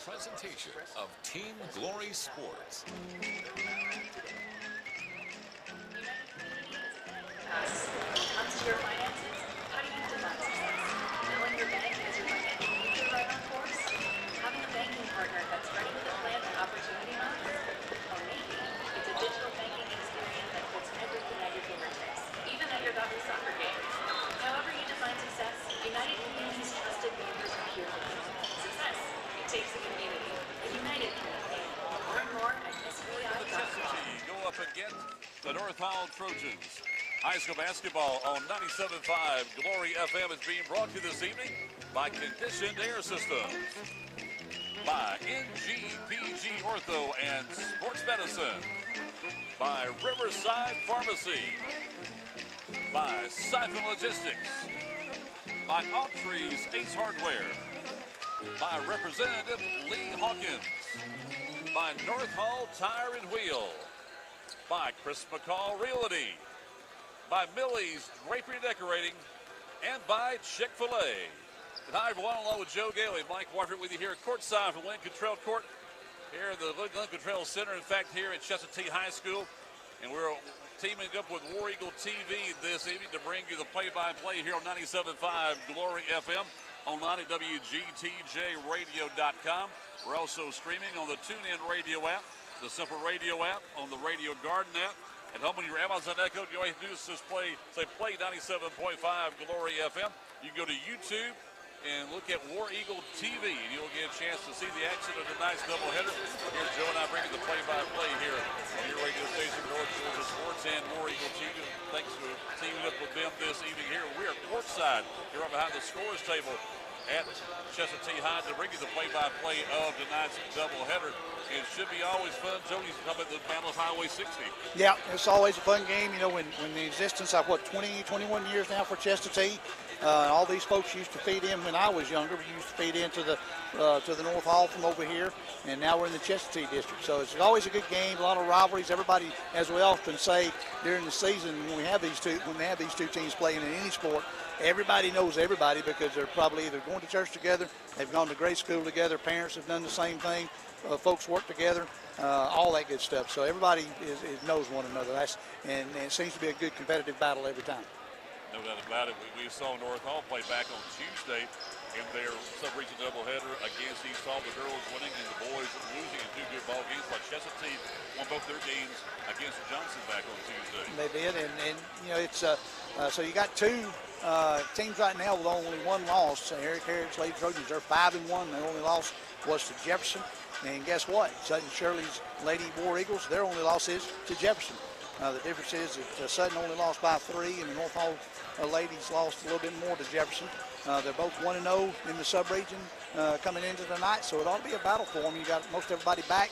presentation of Team Glory Sports. Comes to your finances, how do you define success? Knowing your bank has your financial future right on course? Having a banking partner that's ready with a plan to opportunity knocks? Or maybe it's a digital banking experience that puts everything at your fingertips, even at your daughter's soccer game. However you define success, United Community's trusted neighbors are here for you. Success, it takes a community, a united community. Learn more at SBI.com. Chestatee go up against the North Hall Trojans. High school basketball on 97.5 Glory FM is being brought to you this evening by Conditioned Air Systems, by NGPG Ortho and Sports Medicine, by Riverside Pharmacy, by Siphon Logistics, by Autry's Ace Hardware, by Representative Lee Hawkins, by North Hall Tire and Wheel, by Chris McCall Realty, by Millie's Drapery Decorating, and by Chick-fil-A. And hi, everyone, along with Joe Gailey, Mike Warford with you here courtside from Lincoln Trail Court here at the Lincoln Trail Center, in fact, here at Chestatee High School. And we're teaming up with War Eagle TV this evening to bring you the play-by-play here on 97.5 Glory FM, online at WGTJradio.com. We're also streaming on the TuneIn Radio app, the Simple Radio app, on the Radio Garden app. At home on your Amazon Echo, all you have to do is just play 97.5 Glory FM. You can go to YouTube and look at War Eagle TV, and you'll get a chance to see the action of tonight's doubleheader. Here, Joe and I bring you the play-by-play here on your radio station, North Georgia Sports and War Eagle TV. Thanks for teaming up with them this evening here. We are courtside here right behind the scores table at Chestatee High to bring you the play-by-play of tonight's doubleheader. It should be always fun. Joey's talking about the Battle of Highway 60. Yeah, it's always a fun game. You know, when the existence of, 21 years now for Chestatee, all these folks used to feed in when I was younger. We used to feed into the North Hall from over here, and now we're in the Chestatee district. So it's always a good game, a lot of rivalries. Everybody, as we often say during the season, when they have these two teams playing in any sport, everybody knows everybody because they're probably either going to church together, they've gone to grade school together, parents have done the same thing, folks work together, all that good stuff. So everybody knows one another. And it seems to be a good competitive battle every time. No doubt about it. We saw North Hall play back on Tuesday in their sub-region doubleheader against East Hall. The girls winning and the boys losing in two good ball games. But Chestatee won both their games against Johnson back on Tuesday. They did, and you know, it's so you got two teams right now with only one loss. Eric Herrick's Lady Trojans, they're 5-1. Their only loss was to Jefferson. And guess what? Sutton Shirley's Lady War Eagles, their only loss is to Jefferson. The difference is that Sutton only lost by 3, and the North Hall ladies lost a little bit more to Jefferson. They're both 1-0 in the sub-region coming into the night, so it ought to be a battle for them. You got most everybody back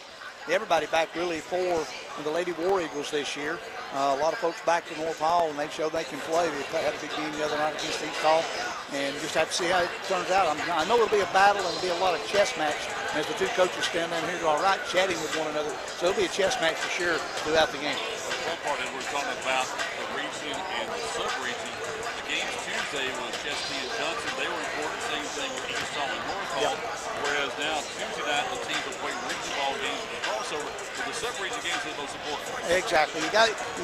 really for the Lady War Eagles this year. A lot of folks back to North Hall, and they show they can play. They had a big game the other night against East Hall, and just have to see how it turns out. I know it'll be a battle, and it'll be a lot of chess match as the two coaches stand down here to our right chatting with one another. So it'll be a chess match for sure throughout the game. One part is we're talking about the region and the sub-region. The games Tuesday was Chestatee and Johnson. They were important, same thing with East Hall and North Hall. Yep. Whereas now Tuesday night the teams are playing region ball games, but also the sub-region games are the most important. Exactly. You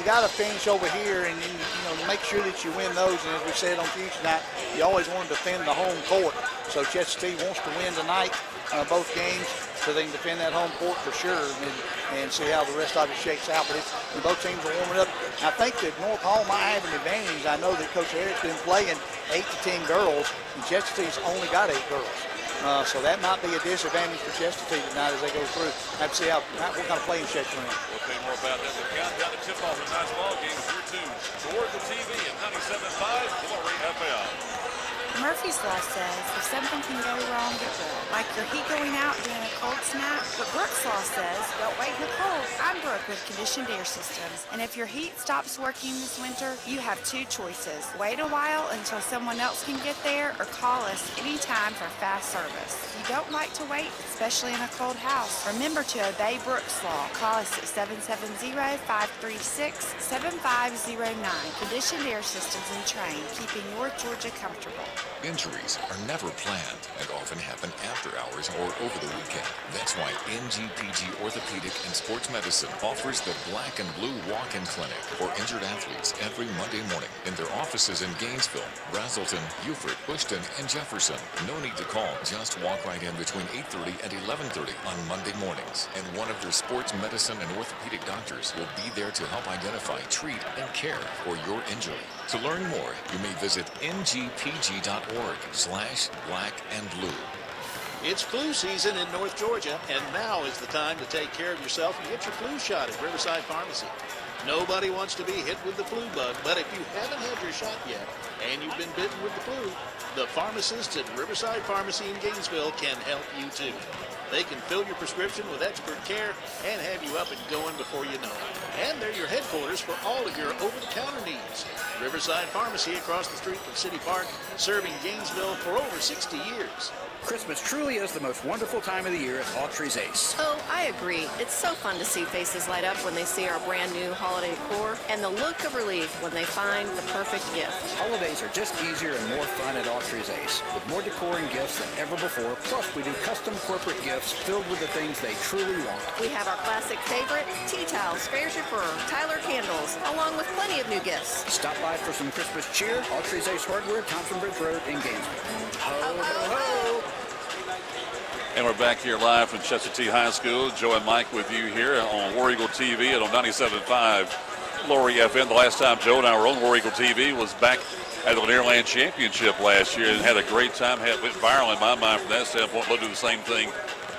got to finish over here and make sure that you win those. And as we said on Tuesday night, you always want to defend the home court. So Chestatee wants to win tonight, both games, so they can defend that home court for sure and see how the rest of it shakes out. But both teams are warming up. I think that North Hall might have an advantage. I know that Coach Eric's been playing 8 to 10 girls, and Chestatee's only got 8 girls. So that might be a disadvantage for Chestatee tonight as they go through. Have to see what kind of playing shape we're in. We'll tell you more about that. We'll count down the tip-off of tonight's ball game here too. Toward the TV at 97.5 Glory FM. Murphy's Law says if something can go wrong, it will. Like your heat going out during a cold snap. But Brooks Law says, don't wait in the cold. I'm Brooke with Conditioned Air Systems. And if your heat stops working this winter, you have 2 choices. Wait a while until someone else can get there, or call us anytime for fast service. If you don't like to wait, especially in a cold house, remember to obey Brooks Law. Call us at 770-536-7509. Conditioned Air Systems and Train, keeping your Georgia comfortable. Injuries are never planned and often happen after hours or over the weekend. That's why NGPG Orthopedic and Sports Medicine offers the Black and Blue Walk-In Clinic for injured athletes every Monday morning in their offices in Gainesville, Brazelton, Beaufort, Bushton, and Jefferson. No need to call. Just walk right in between 8:30 and 11:30 on Monday mornings. And one of their sports medicine and orthopedic doctors will be there to help identify, treat, and care for your injury. To learn more, you may visit ngpg.org/blackandblue. It's flu season in North Georgia, and now is the time to take care of yourself and get your flu shot at Riverside Pharmacy. Nobody wants to be hit with the flu bug, but if you haven't had your shot yet and you've been bitten with the flu, the pharmacists at Riverside Pharmacy in Gainesville can help you too. They can fill your prescription with expert care and have you up and going before you know it. And they're your headquarters for all of your over-the-counter needs. Riverside Pharmacy across the street from City Park, serving Gainesville for over 60 years. Christmas truly is the most wonderful time of the year at Autry's Ace. Oh, I agree. It's so fun to see faces light up when they see our brand new holiday decor and the look of relief when they find the perfect gift. Holidays are just easier and more fun at Autry's Ace, with more decor and gifts than ever before. Plus, we do custom corporate gifts filled with the things they truly want. We have our classic favorite, tea towels, Frere Fur, Tyler candles, along with plenty of new gifts. Stop by for some Christmas cheer. Autry's Ace Hardware, Thompson Bridge Road in Gainesville. Ho, ho, ho! And we're back here live from Chestatee High School. Joe and Mike with you here on War Eagle TV and on 97.5 Glory FM. The last time Joe and I were on War Eagle TV was back at the Learland Championship last year and had a great time. Went viral in my mind from that standpoint. We'll do the same thing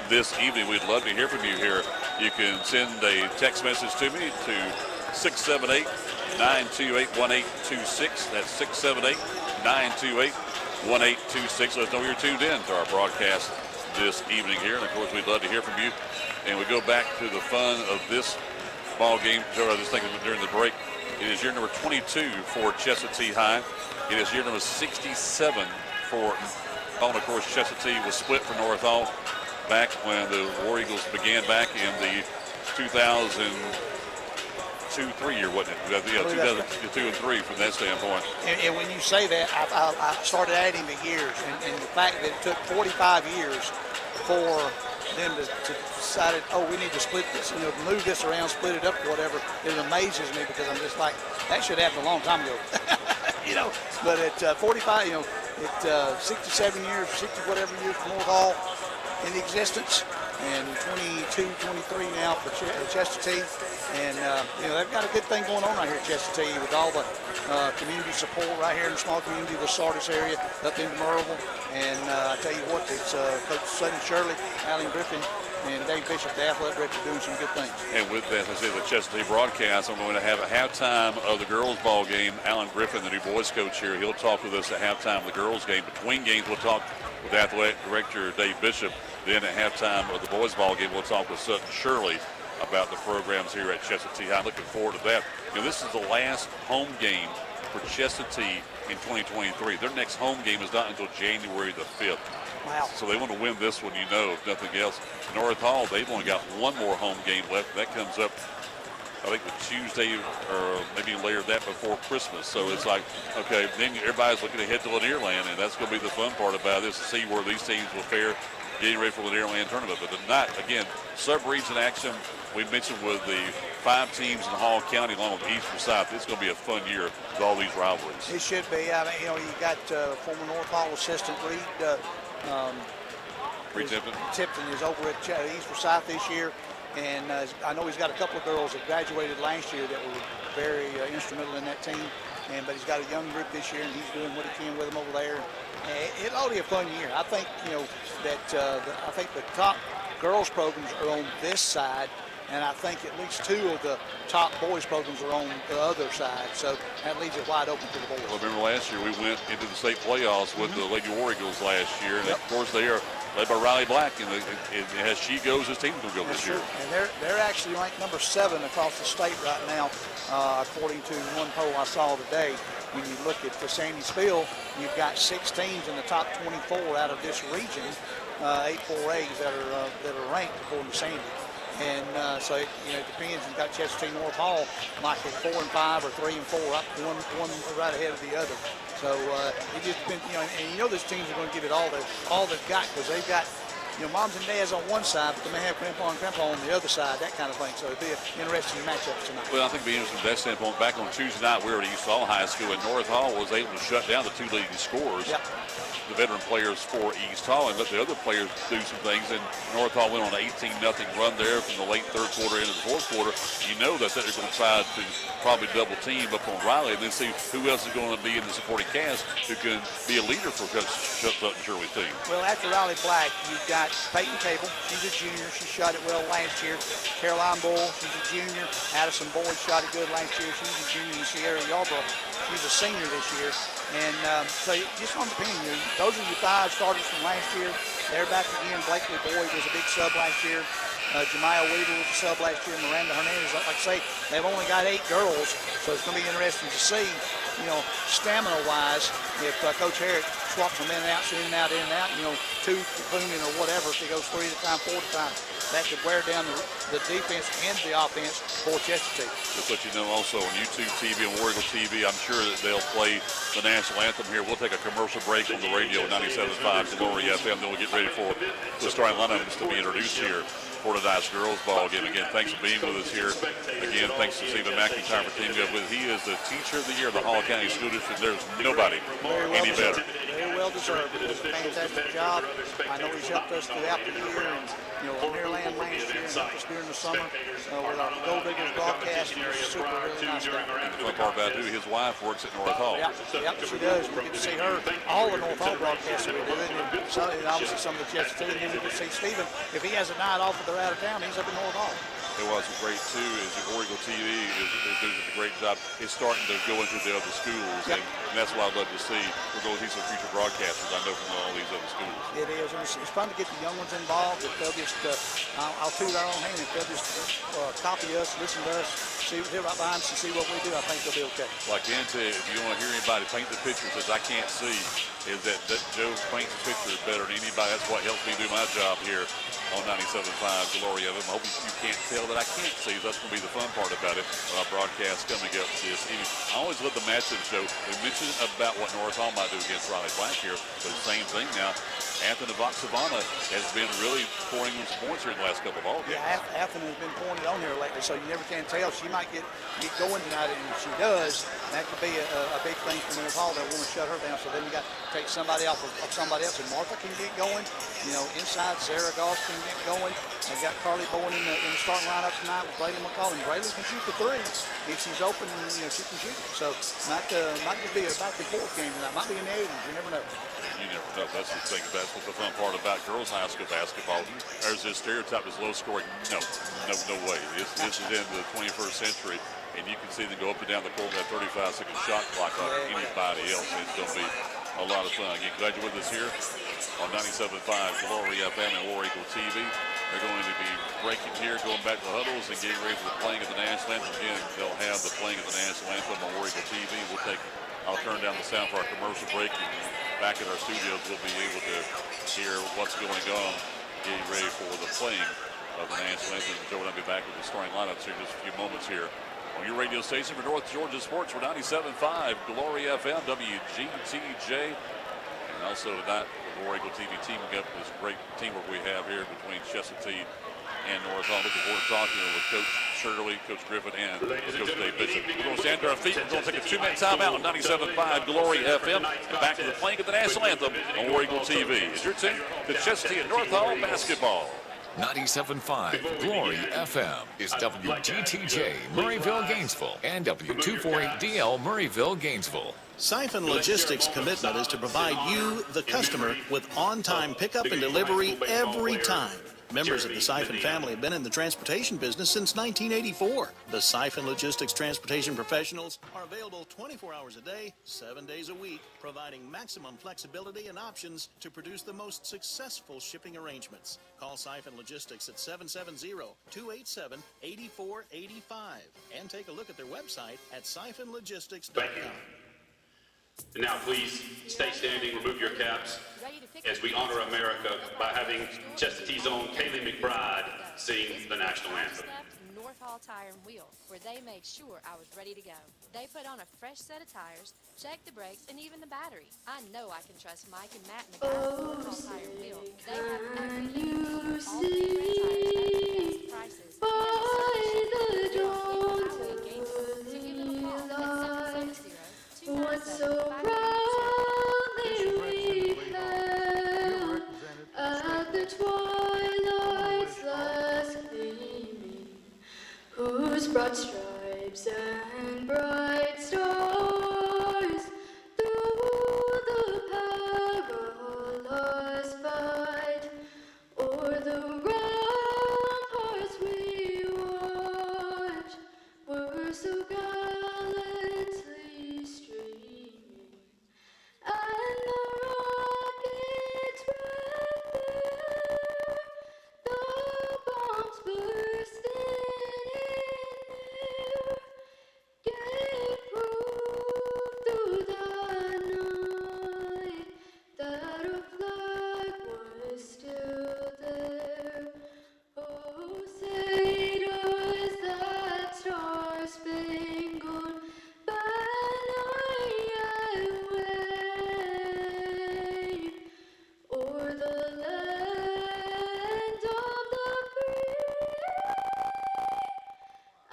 this evening. We'd love to hear from you here. You can send a text message to me to 678-928-1826. That's 678-928-1826. Let us know you're tuned in to our broadcast this evening here, and of course we'd love to hear from you. And we go back to the fun of this ball game. Joe, I was just thinking during the break, it is year number 22 for Chestatee High. It is year number 67 for Hall. Of course, Chestatee was split from North Hall back when the War Eagles began back in the 2002-3 year, wasn't it? Yeah, 2002 and 3 from that standpoint. And when you say that, I started adding the years, and the fact that it took 45 years for them to decide, we need to split this, move this around, split it up, whatever. It amazes me because I'm just like, that should happen a long time ago. But at 45, at 67 years, 60 whatever years for North Hall in existence, and 22, 23 now for Chestatee. And, they've got a good thing going on right here at Chestatee with all the community support right here in the small community of the Sardis area up into Merville. And I tell you what, it's Coach Sutton Shirley, Alan Griffin, and Dave Bishop, the athletic director, doing some good things. And with that, as I say, the Chestatee broadcast, I'm going to have a halftime of the girls' ball game. Alan Griffin, the new boys coach here, he'll talk with us at halftime of the girls' game. Between games, we'll talk with athletic director Dave Bishop. Then at halftime of the boys' ball game, we'll talk with Sutton Shirley about the programs here at Chestatee High. Looking forward to that. This is the last home game for Chestatee in 2023. Their next home game is not until January the 5th. Wow. So they want to win this one, if nothing else. North Hall, they've only got one more home game left. That comes up, I think, the Tuesday or maybe later that before Christmas. So it's like, okay, then everybody's looking ahead to Lanierland, and that's going to be the fun part about this, to see where these teams will fare getting ready for the Lanierland tournament. But tonight, again, sub-region action. We mentioned with the 5 teams in Hall County along with East Forsyth, it's going to be a fun year with all these rivalries. It should be. I mean, you got former North Hall assistant Reed Tipton is over at East Forsyth this year. And I know he's got a couple of girls that graduated last year that were very instrumental in that team. But he's got a young group this year, and he's doing what he can with them over there. It ought to be a fun year. I think, I think the top girls programs are on this side, and I think at least 2 of the top boys programs are on the other side. So that leaves it wide open for the boys. Well, remember last year we went into the state playoffs with the Lady War Eagles last year, and of course they are led by Riley Black, and as she goes, his team will go this year. And they're actually ranked number 7 across the state right now, according to one poll I saw today. When you look at the Sandy Spill, you've got 6 teams in the top 24 out of this region, 8 4As that are ranked according to Sandy. And so it depends. You've got Chestatee North Hall, like at 4 and 5 or 3 and 4, one right ahead of the other. So it just depends, and these teams are going to give it all they've got, because they've got moms and dads on one side, but they may have grandpa and grandpa on the other side, that kind of thing. So it'll be an interesting matchup tonight. Well, I think it'll be interesting from that standpoint. Back on Tuesday night, we were at East Hall High School, and North Hall was able to shut down the two leading scorers. Yep. The veteran players for East Hall, and let the other players do some things. And North Hall went on an 18-0 run there from the late third quarter into the fourth quarter. You know that they're going to try to probably double team up on Riley, and then see who else is going to be in the supporting cast who can be a leader for Coach Sutton Shirley's team. Well, after Riley Black, you've got Peyton Cable. She's a junior. She shot it well last year. Caroline Bull, she's a junior. Addison Boyd shot it good last year. She's a junior. And Sierra Yarbrough, she's a senior this year. And so just on the opinion, those are your 5 starters from last year. They're back again. Blakely Boyd was a big sub last year. Jemiah Weaver was a sub last year. Miranda Hernandez, like I say, they've only got 8 girls, so it's going to be interesting to see, stamina-wise, if Coach Herrick swaps them in and out, in and out, 2 cleaning or whatever, if he goes 3 at a time, 4 at a time. That could wear down the defense and the offense for Chestatee. Just let you know also on YouTube TV and War Eagle TV, I'm sure that they'll play the national anthem here. We'll take a commercial break on the radio, 97.5 Glory FM. Then we'll get ready for the starting lineups to be introduced here for tonight's girls ball game. Again, thanks for being with us here. Again, thanks to Stephen McIntyre for teaming up with. He is the Teacher of the Year of the Hall County School District. There's nobody any better. Very well deserved. He does a fantastic job. I know he's helped us throughout the year, and on Maryland last year, and helped us during the summer with our Gold Diggers broadcast. He's a super, really nice guy. The fun part about it, too, his wife works at North Hall. Yep, she does. We get to see her, all the North Hall broadcasts we're doing, and obviously some of the Chestatee, and then we get to see Stephen. If he has a night off or they're out of town, he's up in North Hall. It was great, too, is the War Eagle TV is doing a great job. It's starting to go into the other schools, and that's what I'd love to see. We're going to see some future broadcasters, I know, from all these other schools. It is, and it's fun to get the young ones involved. If they'll just, I'll toot our own hand, if they'll just copy us, listen to us, see right behind us and see what we do, I think they'll be okay. Like Ante, if you want to hear anybody paint the pictures that I can't see, is that Joe paints the pictures better than anybody. That's what helps me do my job here on 97.5 Glory FM. I hope you can't tell that I can't see. That's going to be the fun part about it. Our broadcast coming up this evening. I always love the matchups, Joe. We mentioned about what North Hall might do against Riley Black here, but the same thing now. Anthony Vox-Savannah has been really pouring in some points here in the last couple of ball games. Yeah, Anthony has been pouring it on here lately, so you never can tell. She might get going tonight, and if she does, that could be a big thing for North Hall. They'll want to shut her down, so then you got to take somebody off of somebody else. And Martha can get going. Inside Sarah Goss can get going. They've got Carly Bowen in the starting lineup tonight with Braylon McCall. And Braylon can shoot the 3 if she's open, and she can shoot it. So might just be a back and forth game tonight. Might be in the 80s. You never know. You never know. That's the thing. That's what the fun part about girls high school basketball. There's this stereotype as low scoring. No way. This is in the 21st century, and you can see them go up and down the court with that 35-second shot clock like anybody else. It's going to be a lot of fun. Again, glad you're with us here on 97.5 Glory FM and War Eagle TV. They're going to be breaking here, going back to the huddles and getting ready for the playing of the national anthem. Again, they'll have the playing of the national anthem on War Eagle TV. I'll turn down the sound for our commercial break. And back at our studios, we'll be able to hear what's going on, getting ready for the playing of the national anthem. Joe and I'll be back with the starting lineups here in just a few moments here on your radio station for North Georgia Sports. We're 97.5 Glory FM, WGTJ. And also tonight, the War Eagle TV teaming up this great teamwork we have here between Chestatee and North Hall. Looking forward to talking with Coach Shirley, Coach Griffin, and Coach Dave Bishop. We're going to stand to our feet. We're going to take a 2-minute timeout on 97.5 Glory FM. And back to the playing of the national anthem on War Eagle TV. Is your team the Chestatee and North Hall basketball? 97.5 Glory FM is WGTJ Murrayville, Gainesville, and W248DL Murrayville, Gainesville. Siphon Logistics' commitment is to provide you, the customer, with on-time pickup and delivery every time. Members of the Siphon family have been in the transportation business since 1984. The Siphon Logistics transportation professionals are available 24 hours a day, 7 days a week, providing maximum flexibility and options to produce the most successful shipping arrangements. Call Siphon Logistics at 770-287-8485 and take a look at their website at siphonlogistics.com. And now please stay standing, remove your caps, as we honor America by having Chestatee's own Kaylee McBride sing the national anthem. North Hall Tire and Wheel, where they made sure I was ready to go. They put on a fresh set of tires, checked the brakes, and even the battery. I know I can trust Mike and Matt and the guys at North Hall Tire and Wheel. They have everything. All the different tires at the best prices. And a service to give them a call at 770-297-5882. Once so proudly we hailed at the twilight's last gleaming, whose broad stripes and bright stars through the perilous fight o'er the ramparts we watched were so gallantly streaming, and the rockets red there, the bombs bursting in air, gave proof through the night that our flag was still there. Oh, say does that star-spangled banner yet wave o'er the land of the free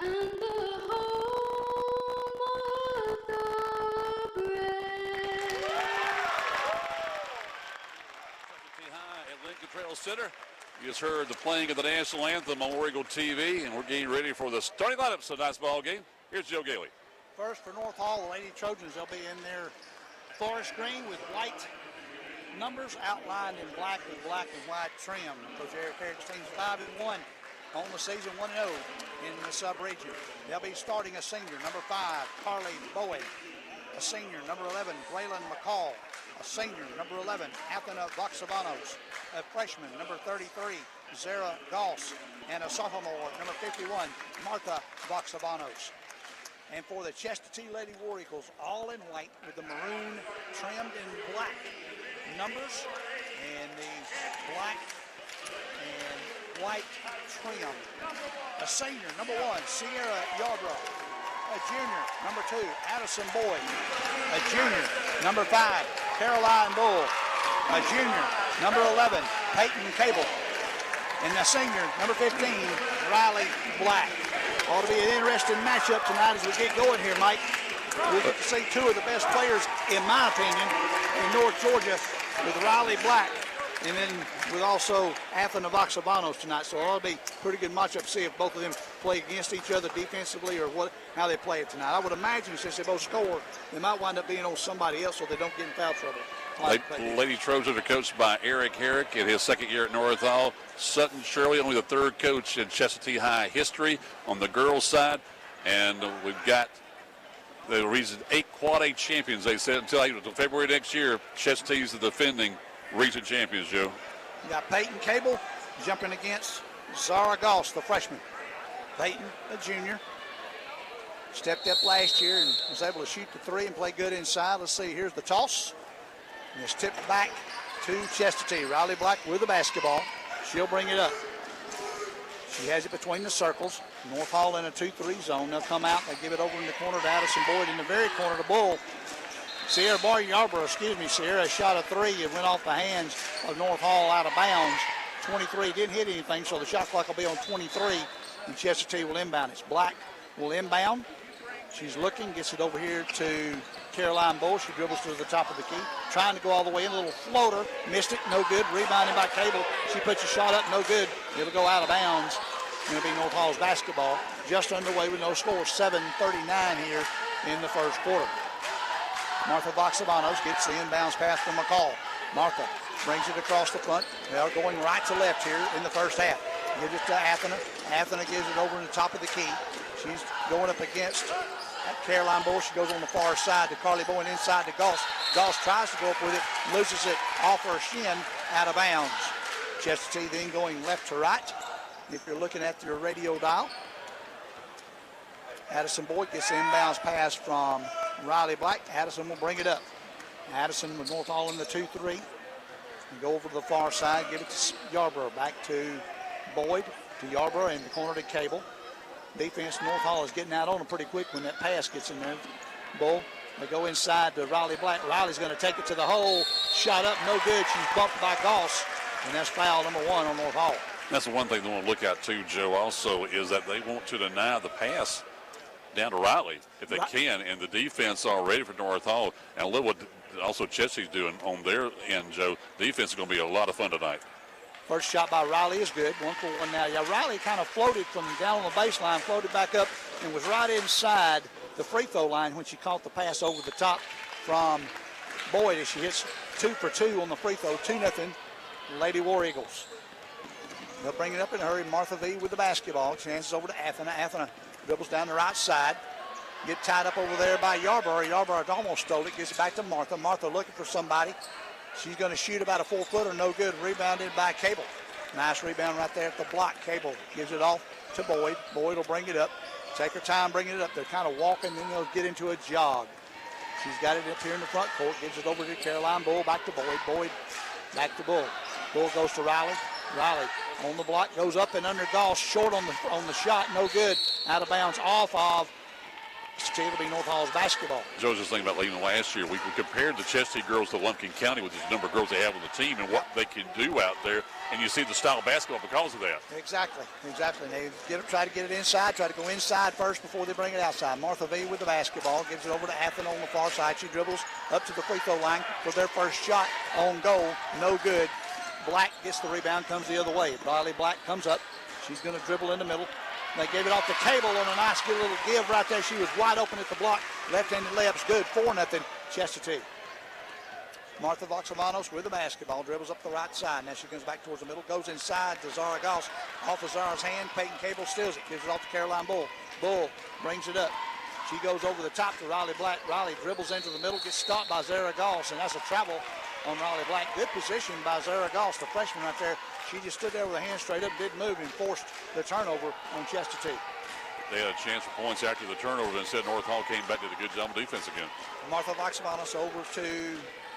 and the home of the brave? Chestatee High at Lincoln Trail Center. You just heard the playing of the national anthem on War Eagle TV, and we're getting ready for the starting lineups of tonight's ball game. Here's Joe Gailey. First for North Hall, the Lady Trojans, they'll be in their forest green with white numbers outlined in black with black and white trim. Coach Eric Herrick's team's 5-1 on the season, 1-0 in the sub-region. They'll be starting a senior, number 5, Carly Bowie. A senior, number 11, Braylon McCall. A senior, number 11, Athena Voxavanos. A freshman, number 33, Zara Goss. And a sophomore, number 51, Martha Voxavanos. And for the Chestatee Lady War Eagles, all in white with the maroon trimmed in black numbers and the black and white trim. A senior, number 1, Sierra Yarbrough. A junior, number 2, Addison Boyd. A junior, number 5, Caroline Bull. A junior, number 11, Peyton Cable. And the senior, number 15, Riley Black. Ought to be an interesting matchup tonight as we get going here, Mike. We'll get to see two of the best players, in my opinion, in North Georgia with Riley Black and then with also Athena Voxavanos tonight. So it ought to be a pretty good matchup to see if both of them play against each other defensively or how they play it tonight. I would imagine since they both score, they might wind up being on somebody else so they don't get in foul trouble. Lady Trojans are coached by Eric Herrick in his second year at North Hall. Sutton Shirley, only the third coach in Chestatee High history on the girls' side. And we've got the reason 8 Quad A champions, they said, until February next year. Chestatee's the defending region champions, Joe. You got Peyton Cable jumping against Zara Goss, the freshman. Peyton, a junior, stepped up last year and was able to shoot the 3 and play good inside. Let's see, here's the toss. And it's tipped back to Chestatee. Riley Black with the basketball. She'll bring it up. She has it between the circles. North Hall in a 2-3 zone. They'll come out. They give it over in the corner to Addison Boyd in the very corner to Bull. Sierra Sierra shot a 3. It went off the hands of North Hall out of bounds. 23 didn't hit anything, so the shot clock will be on 23, and Chestatee will inbound. It's Black will inbound. She's looking, gets it over here to Caroline Bull. She dribbles to the top of the key, trying to go all the way in. A little floater, missed it, no good. Rebounding by Cable. She puts a shot up, no good. It'll go out of bounds. It'll be North Hall's basketball. Just underway with no score. 7:39 here in the first quarter. Martha Voxavanos gets the inbounds pass from McCall. Martha brings it across the front. They are going right to left here in the first half. Gives it to Athena. Athena gives it over in the top of the key. She's going up against Caroline Bull. She goes on the far side to Carly Bowen inside to Goss. Goss tries to go up with it, loses it off her shin, out of bounds. Chestatee then going left to right. If you're looking at your radio dial, Addison Boyd gets the inbounds pass from Riley Black. Addison will bring it up. Addison with North Hall in the 2-3. And go over to the far side, give it to Yarborough. Back to Boyd, to Yarborough, in the corner to Cable. Defense, North Hall is getting out on them pretty quick when that pass gets in there. Bull, they go inside to Riley Black. Riley's going to take it to the hole. Shot up, no good. She's bumped by Goss, and that's foul number 1 on North Hall. That's the one thing they want to look at too, Joe, also, is that they want to deny the pass down to Riley if they can, and the defense already for North Hall. And look what also Chestatee's doing on their end, Joe. Defense is going to be a lot of fun tonight. First shot by Riley is good. 1 for 1 now. Yeah, Riley kind of floated from down on the baseline, floated back up, and was right inside the free throw line when she caught the pass over the top from Boyd as she hits 2 for 2 on the free throw. 2-0 Lady War Eagles. They'll bring it up in a hurry. Martha V with the basketball. Chances over to Athena. Athena dribbles down the right side. Get tied up over there by Yarborough. Yarborough almost stole it. Gives it back to Martha. Martha looking for somebody. She's going to shoot about a 4-footer. No good. Rebounded by Cable. Nice rebound right there at the block. Cable gives it off to Boyd. Boyd will bring it up. Take her time bringing it up. They're kind of walking, then they'll get into a jog. She's got it up here in the front court. Gives it over to Caroline Bull. Back to Boyd. Boyd back to Bull. Bull goes to Riley. Riley on the block, goes up and under Goss, short on the shot, no good. Out of bounds, off of. Still to be North Hall's basketball. Joe's just thinking about leaving last year. We compared the Chestatee girls to Lumpkin County with the number of girls they have on the team and what they can do out there, and you see the style of basketball because of that. Exactly. They try to get it inside, try to go inside first before they bring it outside. Martha V with the basketball, gives it over to Athena on the far side. She dribbles up to the free throw line for their first shot on goal, no good. Black gets the rebound, comes the other way. Riley Black comes up. She's going to dribble in the middle. They gave it off the Cable on a nice good little give right there. She was wide open at the block. Left-handed layup's good. 4-0 Chestatee. Martha Voxamanos with the basketball. Dribbles up the right side. Now she comes back towards the middle. Goes inside to Zara Goss. Off of Zara's hand. Peyton Cable steals it. Gives it off to Caroline Bull. Bull brings it up. She goes over the top to Riley Black. Riley dribbles into the middle. Gets stopped by Zara Goss. And that's a travel on Riley Black. Good position by Zara Goss, the freshman right there. She just stood there with her hand straight up, didn't move, and forced the turnover on Chestatee. They had a chance for points after the turnover, but instead North Hall came back to the good job of defense again. Martha Voxamanos over to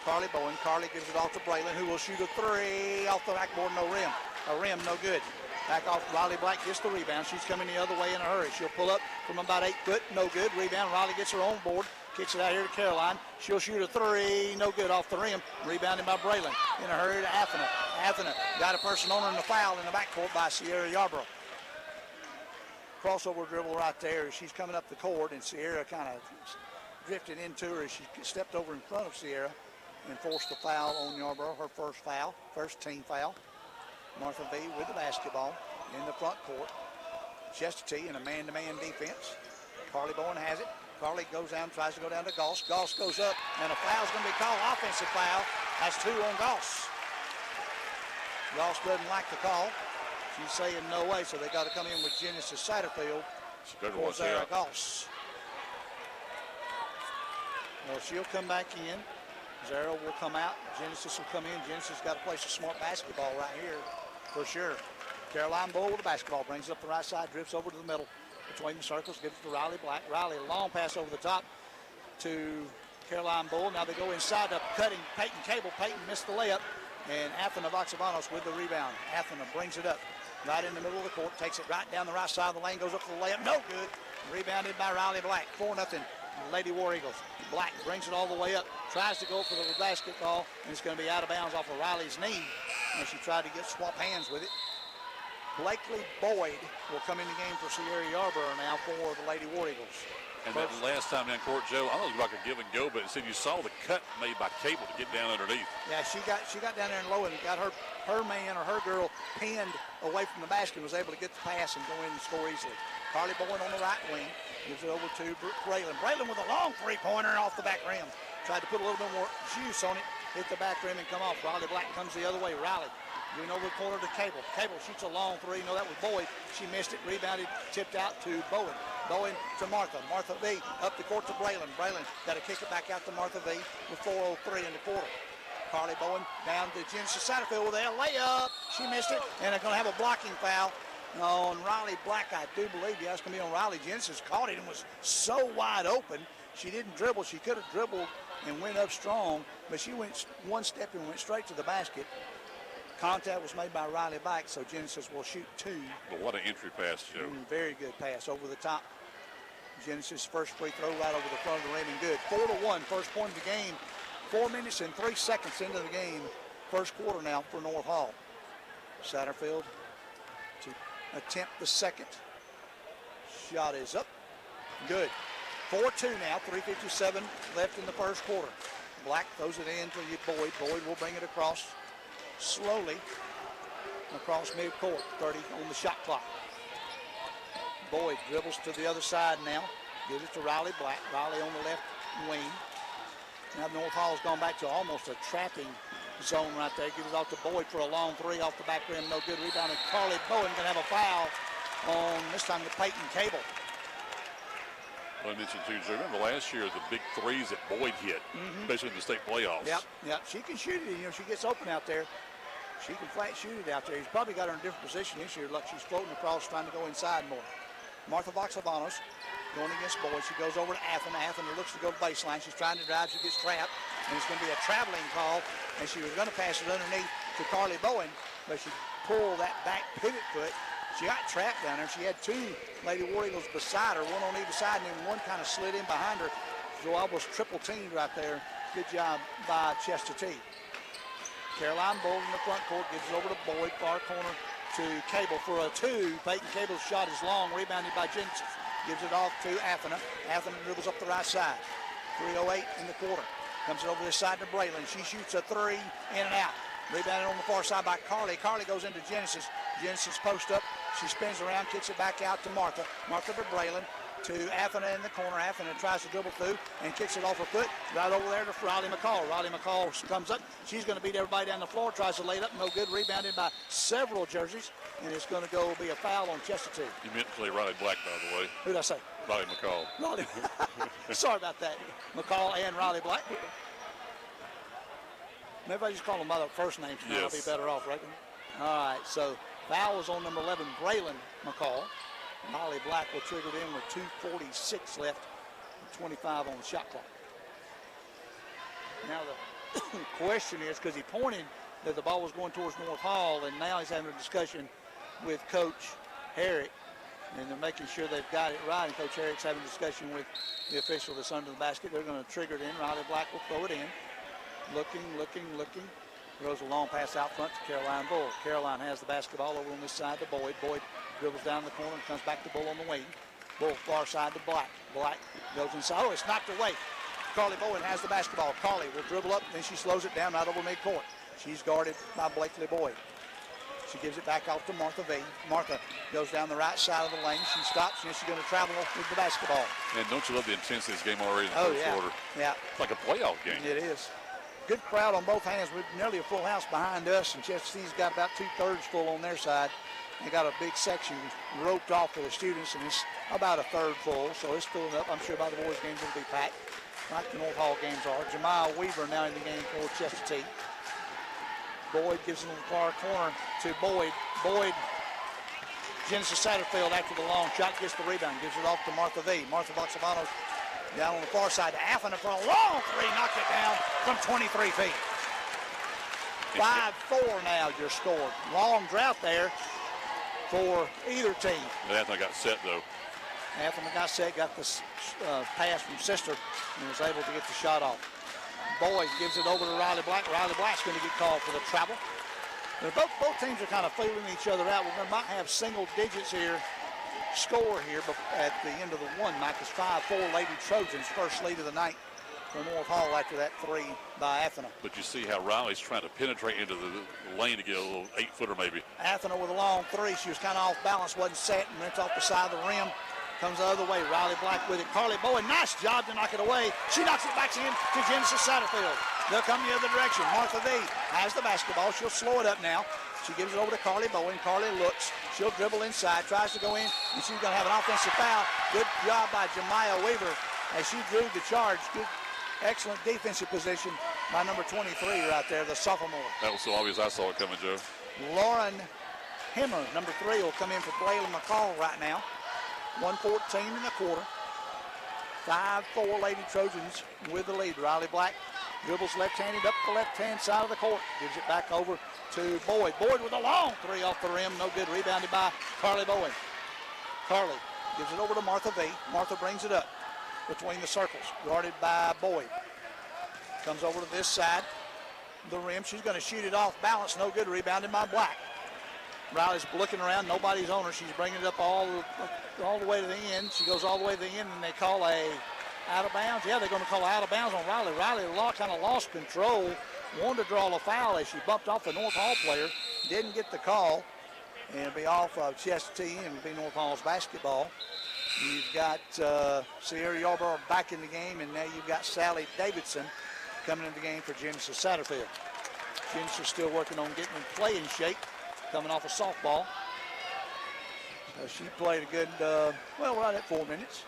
Carly Bowen. Carly gives it off to Braylon, who will shoot a 3 off the backboard, no rim. A rim, no good. Back off, Riley Black gets the rebound. She's coming the other way in a hurry. She'll pull up from about 8 foot, no good. Rebound, Riley gets her own board. Kicks it out here to Caroline. She'll shoot a 3, no good off the rim. Rebounded by Braylon. In a hurry to Athena. Athena got a person on her in the foul in the backcourt by Sierra Yarborough. Crossover dribble right there. She's coming up the court, and Sierra kind of drifted into her as she stepped over in front of Sierra and forced the foul on Yarborough, her first foul, first team foul. Martha V with the basketball in the front court. Chestatee in a man-to-man defense. Carly Bowen has it. Carly goes down, tries to go down to Goss. Goss goes up, and a foul's going to be called. Offensive foul. That's 2 on Goss. Goss doesn't like the call. She's saying no way, so they got to come in with Genesis Satterfield for Zara Goss. Well, she'll come back in. Zara will come out. Genesis will come in. Genesis got to play some smart basketball right here for sure. Caroline Bull with the basketball. Brings it up the right side, drifts over to the middle. Between the circles, gives it to Riley Black. Riley, a long pass over the top to Caroline Bull. Now they go inside to cutting Peyton Cable. Peyton missed the layup, and Athena Voxavanos with the rebound. Athena brings it up right in the middle of the court, takes it right down the right side of the lane, goes up for the layup. No good. Rebounded by Riley Black. 4-0 Lady War Eagles. Black brings it all the way up, tries to go for the basketball, and it's going to be out of bounds off of Riley's knee. And she tried to swap hands with it. Blakely Boyd will come in the game for Sierra Yarborough now for the Lady War Eagles. And that last time down court, Joe, I know it was like a give and go, but instead you saw the cut made by Cable to get down underneath. Yeah, she got down there and low and got her man or her girl pinned away from the basket and was able to get the pass and go in and score easily. Carly Bowen on the right wing gives it over to Braylon. Braylon with a long three-pointer off the back rim. Tried to put a little bit more juice on it, hit the back rim and come off. Riley Black comes the other way. Riley giving over the corner to Cable. Cable shoots a long 3. No, that was Boyd. She missed it, rebounded, tipped out to Bowen. Bowen to Martha. Martha V up the court to Braylon. Braylon got to kick it back out to Martha V with 4:03 in the quarter. Carly Bowen down to Genesis Satterfield with a layup. She missed it, and they're going to have a blocking foul on Riley Black. I do believe that's going to be on Riley. Genesis caught it and was so wide open. She didn't dribble. She could have dribbled and went up strong, but she went one step and went straight to the basket. Contact was made by Riley Black, so Genesis will shoot 2. But what an entry pass, Joe. Very good pass over the top. Genesis first free throw right over the front of the rim and good. 4-1, first point of the game. 4 minutes and 3 seconds into the game. First quarter now for North Hall. Satterfield to attempt the second. Shot is up. Good. 4-2 now, 3:57 left in the first quarter. Black throws it in to Boyd. Boyd will bring it across slowly across midcourt. 30 on the shot clock. Boyd dribbles to the other side now. Gives it to Riley Black. Riley on the left wing. Now North Hall's gone back to almost a trapping zone right there. Gives it off to Boyd for a long three off the back rim. No good. Rebound. And Carly Bowen going to have a foul on this time to Peyton Cable. I mentioned too, Joe, remember last year the big threes that Boyd hit, especially in the state playoffs. Yep. She can shoot it. She gets open out there. She can flat shoot it out there. He's probably got her in a different position this year. Look, she's floating across, trying to go inside more. Martha Voxavanos going against Boyd. She goes over to Athena. Athena looks to go to baseline. She's trying to drive. She gets trapped. And it's going to be a traveling call. And she was going to pass it underneath to Carly Bowen, but she pulled that back pivot foot. She got trapped down there. She had 2 Lady War Eagles beside her, one on either side, and then one kind of slid in behind her. So almost triple teamed right there. Good job by Chestatee. Caroline Bull in the front court, gives it over to Boyd, far corner to Cable for a 2. Peyton Cable's shot is long, rebounded by Genesis. Gives it off to Athena. Athena dribbles up the right side. 3:08 in the quarter. Comes it over this side to Braylon. She shoots a 3, in and out. Rebounded on the far side by Carly. Carly goes into Genesis. Genesis post up. She spins around, kicks it back out to Martha. Martha to Braylon. To Athena in the corner. Athena tries to dribble through and kicks it off her foot. Right over there to Riley McCall. Riley McCall comes up. She's going to beat everybody down the floor. Tries to lay it up. No good. Rebounded by several jerseys. And it's going to be a foul on Chestatee. You meant to say Riley Black, by the way. Who did I say? Riley McCall. Riley. Sorry about that. McCall and Riley Black. Maybe I just call them by their first names. Now I'll be better off, right? All right, so foul was on number 11, Braylon McCall. Riley Black will trigger it in with 2:46 left, 25 on the shot clock. Now the question is, because he pointed that the ball was going towards North Hall, and now he's having a discussion with Coach Herrick, and they're making sure they've got it right, and Coach Herrick's having a discussion with the official that's under the basket. They're going to trigger it in. Riley Black will throw it in. Looking. Throws a long pass out front to Caroline Bull. Caroline has the basketball over on this side to Boyd. Boyd dribbles down the corner and comes back to Bull on the wing. Bull far side to Black. Black goes inside. Oh, it's knocked away. Carly Bowen has the basketball. Carly will dribble up, then she slows it down right over midcourt. She's guarded by Blakely Boyd. She gives it back off to Martha V. Martha goes down the right side of the lane. She stops, and she's going to travel with the basketball. And don't you love the intensity of this game already in the first quarter? Yeah. It's like a playoff game. It is. Good crowd on both hands. We're nearly a full house behind us, and Chestatee's got about 2/3 full on their side. They got a big section roped off for the students, and it's about 1/3 full, so it's filling up. I'm sure by the boys' games it'll be packed, like the North Hall games are. Jemiah Weaver now in the game for Chestatee. Boyd gives it in the far corner to Boyd. Boyd, Genesis Satterfield after the long shot gets the rebound, gives it off to Martha V. Martha Voxavanos down on the far side to Athena for a long 3, knocked it down from 23 feet. 5-4 now your score. Long drought there for either team. Athena got set though. Athena got set, got the pass from Sister, and was able to get the shot off. Boyd gives it over to Riley Black. Riley Black's going to get called for the travel. Both teams are kind of feeling each other out. We might have single digits here, score here, but at the end of the one, Mike, is 5-4 Lady Trojans, first lead of the night for North Hall after that 3 by Athena. But you see how Riley's trying to penetrate into the lane to get a little 8-footer maybe. Athena with a long 3. She was kind of off balance, wasn't set, and went off the side of the rim. Comes the other way. Riley Black with it. Carly Bowen, nice job to knock it away. She knocks it back in to Genesis Satterfield. They'll come the other direction. Martha V has the basketball. She'll slow it up now. She gives it over to Carly Bowen. Carly looks. She'll dribble inside, tries to go in, and she's going to have an offensive foul. Good job by Jemiah Weaver as she drew the charge. Good, excellent defensive position by number 23 right there, the sophomore. That was so obvious I saw it coming, Joe. Lauren Himmer, number 3, will come in for Braylon McCall right now. 1:14 in the quarter. 5-4 Lady Trojans with the lead. Riley Black Dribbles left-handed up the left-hand side of the court. Gives it back over to Boyd. Boyd with a long three off the rim. No good. Rebounded by Carly Bowen. Carly gives it over to Martha V. Martha brings it up between the circles. Guarded by Boyd. Comes over to this side. The rim. She's going to shoot it off balance. No good. Rebounded by Black. Riley's looking around. Nobody's on her. She's bringing it up all the way to the end. She goes all the way to the end, and they call a out of bounds. Yeah, they're going to call out of bounds on Riley. Riley kind of lost control. Wanted to draw a foul as she bumped off the North Hall player. Didn't get the call. And it'll be off of Chestatee, and it'll be North Hall's basketball. You've got Sierra Yarborough back in the game, and now you've got Sally Davidson coming in the game for Genesis Satterfield. Genesis still working on getting in playing shape, coming off a softball. So she played a good, right at 4 minutes.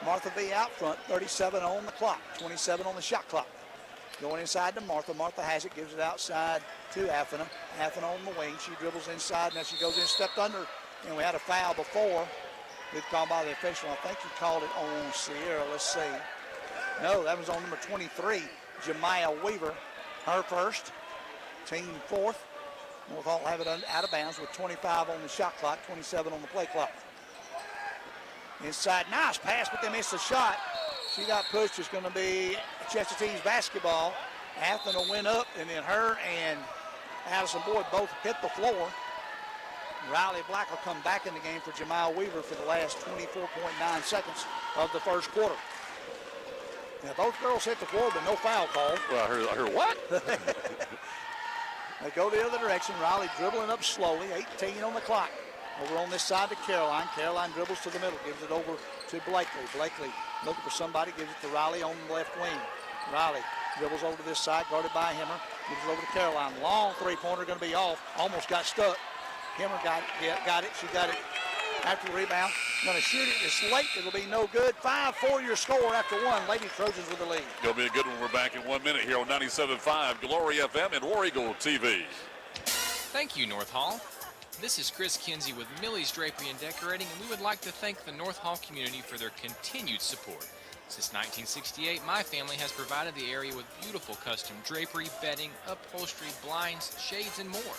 Martha V out front, 37 on the clock, 27 on the shot clock. Going inside to Martha. Martha has it, gives it outside to Athena. Athena on the wing. She dribbles inside. Now she goes in, stepped under, and we had a foul before. Good call by the official. I think he called it on Sierra. Let's see. No, that was on number 23, Jemiah Weaver. Her first, team fourth. North Hall have it out of bounds with 25 on the shot clock, 27 on the play clock. Inside, nice pass, but they missed the shot. She got pushed. It's going to be Chestatee's basketball. Athena went up, and then her and Addison Boyd both hit the floor. Riley Black will come back in the game for Jemiah Weaver for the last 24.9 seconds of the first quarter. Now, both girls hit the floor, but no foul call. Well, I heard what? They go the other direction. Riley dribbling up slowly, 18 on the clock. Over on this side to Caroline. Caroline dribbles to the middle, gives it over to Blakely. Blakely looking for somebody, gives it to Riley on the left wing. Riley dribbles over to this side, guarded by Hemmer. Gives it over to Caroline. Long three-pointer going to be off. Almost got stuck. Hemmer got it. She got it after the rebound. Going to shoot it. It's late. It'll be no good. 5-4 your score after one. Lady Trojans with the lead. It'll be a good one. We're back in 1 minute here on 97.5 Glory FM and War Eagle TV. Thank you, North Hall. This is Chris Kinsey with Millie's Drapery and Decorating, and we would like to thank the North Hall community for their continued support. Since 1968, my family has provided the area with beautiful custom drapery, bedding, upholstery, blinds, shades, and more.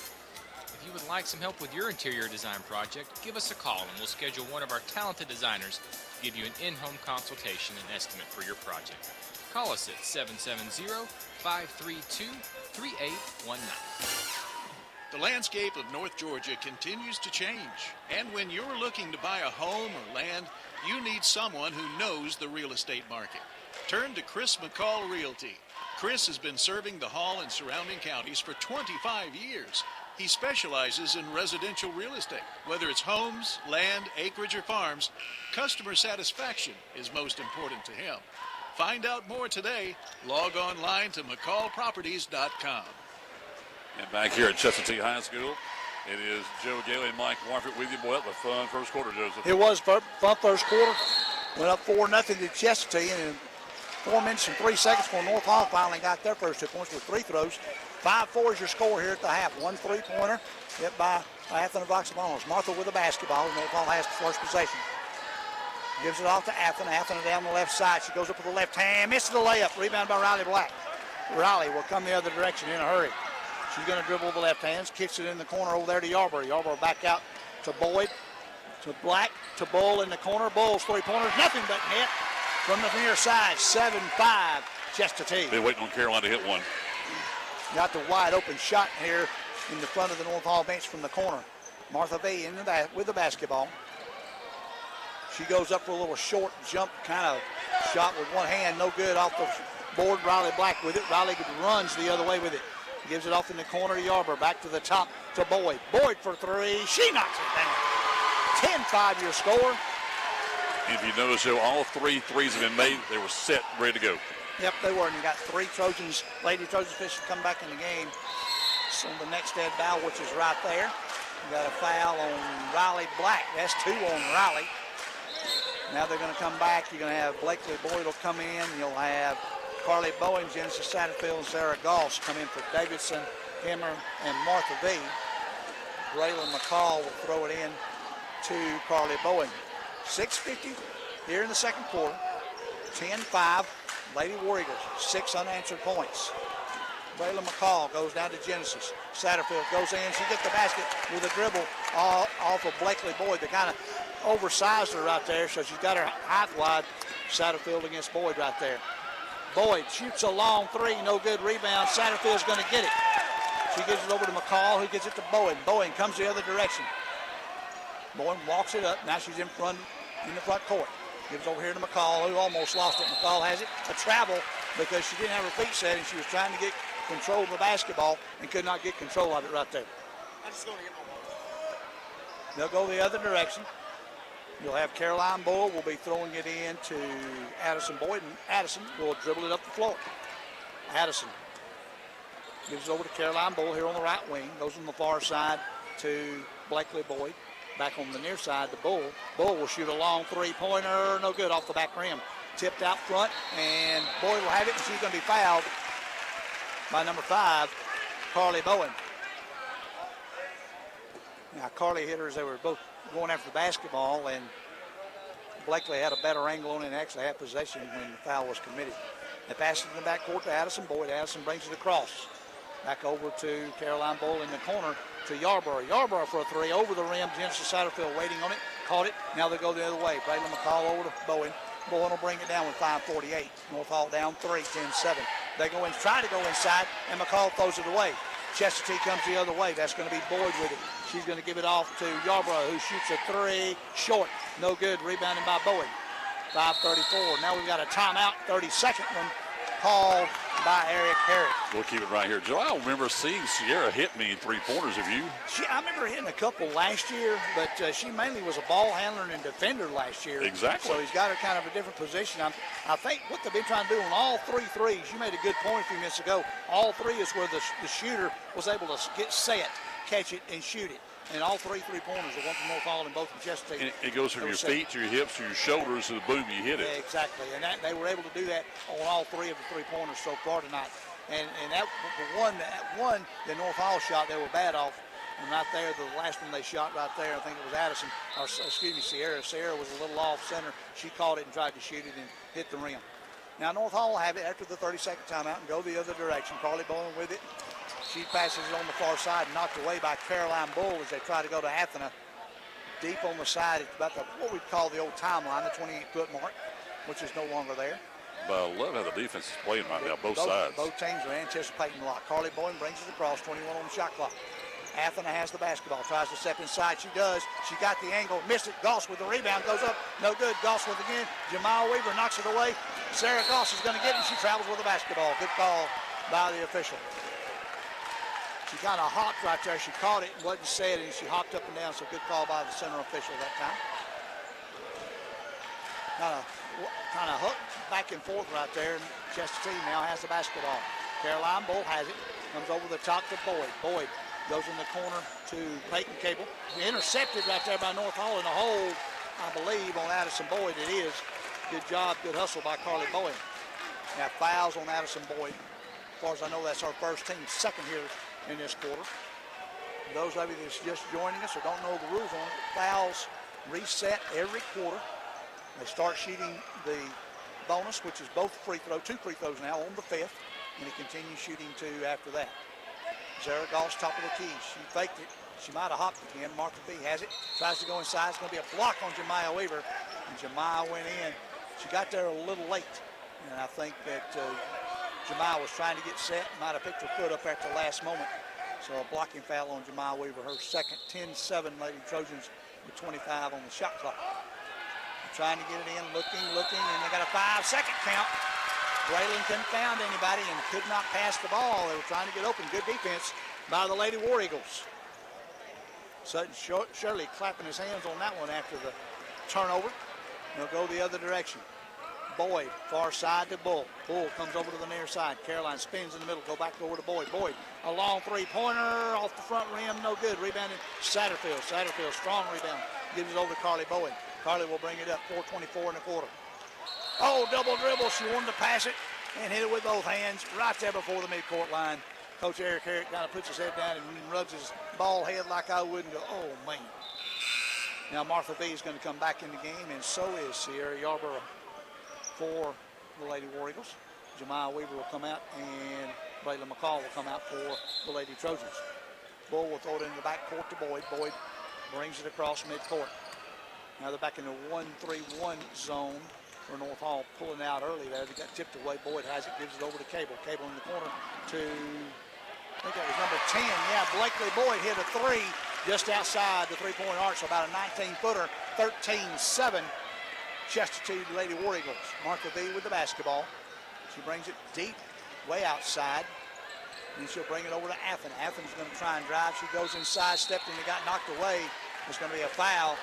If you would like some help with your interior design project, give us a call and we'll schedule one of our talented designers to give you an in-home consultation and estimate for your project. Call us at 770-532-3819. The landscape of North Georgia continues to change, and when you're looking to buy a home or land, you need someone who knows the real estate market. Turn to Chris McCall Realty. Chris has been serving the Hall and surrounding counties for 25 years. He specializes in residential real estate. Whether it's homes, land, acreage, or farms, customer satisfaction is most important to him. Find out more today. Log online to McCallProperties.com. And back here at Chestatee High School, it is Joe Gailey and Mike Warford with you. Boy, that was a fun first quarter, Joseph. It was fun first quarter. Went up 4-0 to Chestatee, and in 4 minutes and 3 seconds before North Hall finally got their first 2 points with free throws. 5-4 is your score here at the half. 1 3-pointer hit by Athena Voxabonos. Martha with the basketball. North Hall has the first possession. Gives it off to Athena. Athena down the left side. She goes up with the left hand. Misses the layup. Rebound by Riley Black. Riley will come the other direction in a hurry. She's going to dribble the left hands. Kicks it in the corner over there to Yarborough. Yarborough back out to Boyd. To Black. To Bull in the corner. Bull's three-pointers. Nothing but net from the near side. 7-5 Chestatee. They're waiting on Caroline to hit one. Got the wide open shot here in the front of the North Hall bench from the corner. Martha V in the with the basketball. She goes up for a little short jump kind of shot with one hand. No good off the board. Riley Black with it. Riley runs the other way with it. Gives it off in the corner to Yarborough. Back to the top to Boyd. Boyd for three. She knocks it down. 10-5 your score. If you notice, Joe, all 3 threes have been made. They were set, ready to go. Yep, they were. And you got 3 Trojans, Lady Trojans officials come back in the game. So the next dead foul, which is right there. You got a foul on Riley Black. That's 2 on Riley. Now they're going to come back. You're going to have Blakely Boyd will come in. You'll have Carly Bowen, Genesis Satterfield, and Sarah Goss come in for Davidson, Hemmer, and Martha V. Braylon McCall will throw it in to Carly Bowen. 6:50 here in the second quarter. 10-5. Lady War Eagles, 6 unanswered points. Braylon McCall goes down to Genesis. Satterfield goes in. She gets the basket with a dribble off of Blakely Boyd. They kind of oversized her right there, so she's got her height wide. Satterfield against Boyd right there. Boyd shoots a long three, no good. Rebound. Satterfield's going to get it. She gives it over to McCall, who gets it to Boyd. Boyd comes the other direction. Boyd walks it up. Now she's in the front court. Gives over here to McCall, who almost lost it. McCall has it. A travel because she didn't have her feet set, and she was trying to get control of the basketball and could not get control of it right there. They'll go the other direction. You'll have Caroline Bull will be throwing it in to Addison Boyd, and Addison will dribble it up the floor. Addison gives it over to Caroline Bull here on the right wing. Goes on the far side to Blakely Boyd. Back on the near side to Bull. Bull will shoot a long three-pointer. No good off the back rim. Tipped out front, and Boyd will have it, and she's going to be fouled by number 5, Carly Bowen. Now, Carly hit her as they were both going after the basketball, and Blakely had a better angle on it and actually had possession when the foul was committed. They pass it in the backcourt to Addison Boyd. Addison brings it across. Back over to Caroline Bull in the corner to Yarborough. Yarborough for a three over the rim. Genesis Satterfield waiting on it. Caught it. Now they go the other way. Braylon McCall over to Bowen. Bowen will bring it down with 5:48. North Hall down 3, 10-7. They go in, try to go inside, and McCall throws it away. Chestatee comes the other way. That's going to be Boyd with it. She's going to give it off to Yarborough, who shoots a three short. No good. Rebounded by Boyd. 5:34. Now we've got a timeout. 32nd one called by Eric Herrick. We'll keep it right here. Joe, I remember seeing Sierra hit me in 3-pointers of you. I remember hitting a couple last year, but she mainly was a ball handler and defender last year. Exactly. So he's got her kind of a different position. I think what they've been trying to do on all 3 threes, you made a good point a few minutes ago, all 3 is where the shooter was able to get set, catch it, and shoot it. And all 3 3-pointers, the one from North Hall and both from Chestatee. And it goes from your feet to your hips to your shoulders to the boom, you hit it. Yeah, exactly. And they were able to do that on all 3 of the 3-pointers so far tonight. And that one the North Hall shot, they were bad off. And right there, the last one they shot right there, I think it was Addison, or excuse me, Sierra. Sierra was a little off center. She caught it and tried to shoot it and hit the rim. Now North Hall will have it after the 32nd timeout and go the other direction. Carly Bowen with it. She passes it on the far side, knocked away by Caroline Bull as they try to go to Athena. Deep on the side, it's about what we'd call the old timeline, the 28-foot mark, which is no longer there. But I love how the defense is playing right now, both sides. Both teams are anticipating a lot. Carly Bowen brings it across, 21 on the shot clock. Athena has the basketball, tries to step inside. She does. She got the angle, missed it. Goss with the rebound, goes up. No good. Goss with it again. Jemiah Weaver knocks it away. Sarah Goss is going to get it. She travels with the basketball. Good call by the official. She kind of hopped right there. She caught it and wasn't set, and she hopped up and down, so good call by the center official that time. Kind of hooked back and forth right there, and Chestatee now has the basketball. Caroline Bull has it. Comes over the top to Boyd. Boyd goes in the corner to Peyton Cable. Intercepted right there by North Hall in a hold, I believe, on Addison Boyd. It is. Good job, good hustle by Carly Boyd. Now fouls on Addison Boyd. As far as I know, that's our first team, second here in this quarter. Those of you that's just joining us or don't know the rules on it, fouls reset every quarter. They start shooting the bonus, which is both free throw, 2 free throws now on the 5th, and he continues shooting 2 after that. Zara Goss, top of the key. She faked it. She might have hopped again. Martha B has it. Tries to go inside. It's going to be a block on Jemiah Weaver. And Jemiah went in. She got there a little late. And I think that Jemiah was trying to get set. Might have picked her foot up at the last moment. So a blocking foul on Jemiah Weaver. Her second, 10-7 Lady Trojans with 25 on the shot clock. Trying to get it in, looking, and they got a 5-second count. Braylon couldn't found anybody and could not pass the ball. They were trying to get open. Good defense by the Lady War Eagles. Sutton Shirley clapping his hands on that one after the turnover. They'll go the other direction. Boyd, far side to Bull. Bull comes over to the near side. Caroline spins in the middle, go back over to Boyd. Boyd, a long 3-pointer off the front rim, no good. Rebounded Satterfield. Satterfield, strong rebound. Gives it over to Carly Boyd. Carly will bring it up, 4:24 in the quarter. Oh, double dribble. She wanted to pass it and hit it with both hands right there before the midcourt line. Coach Eric Herrick kind of puts his head down and rubs his bald head like I would and go, oh, man. Now Martha B is going to come back in the game, and so is Sierra Yarborough for the Lady War Eagles. Jemiah Weaver will come out, and Braylon McCall will come out for the Lady Trojans. Bull will throw it into the back court to Boyd. Boyd brings it across midcourt. Now they're back in the 1-3-1 zone for North Hall, pulling out early there. They got tipped away. Boyd has it, gives it over to Cable. Cable in the corner to, I think that was number 10. Yeah, Blakely Boyd hit a three just outside the three-point arc, so about a 19-footer, 13-7. Chestatee Lady War Eagles. Martha V with the basketball. She brings it deep, way outside. And she'll bring it over to Athens. Athens going to try and drive. She goes inside, stepped in, and got knocked away. There's going to be a foul.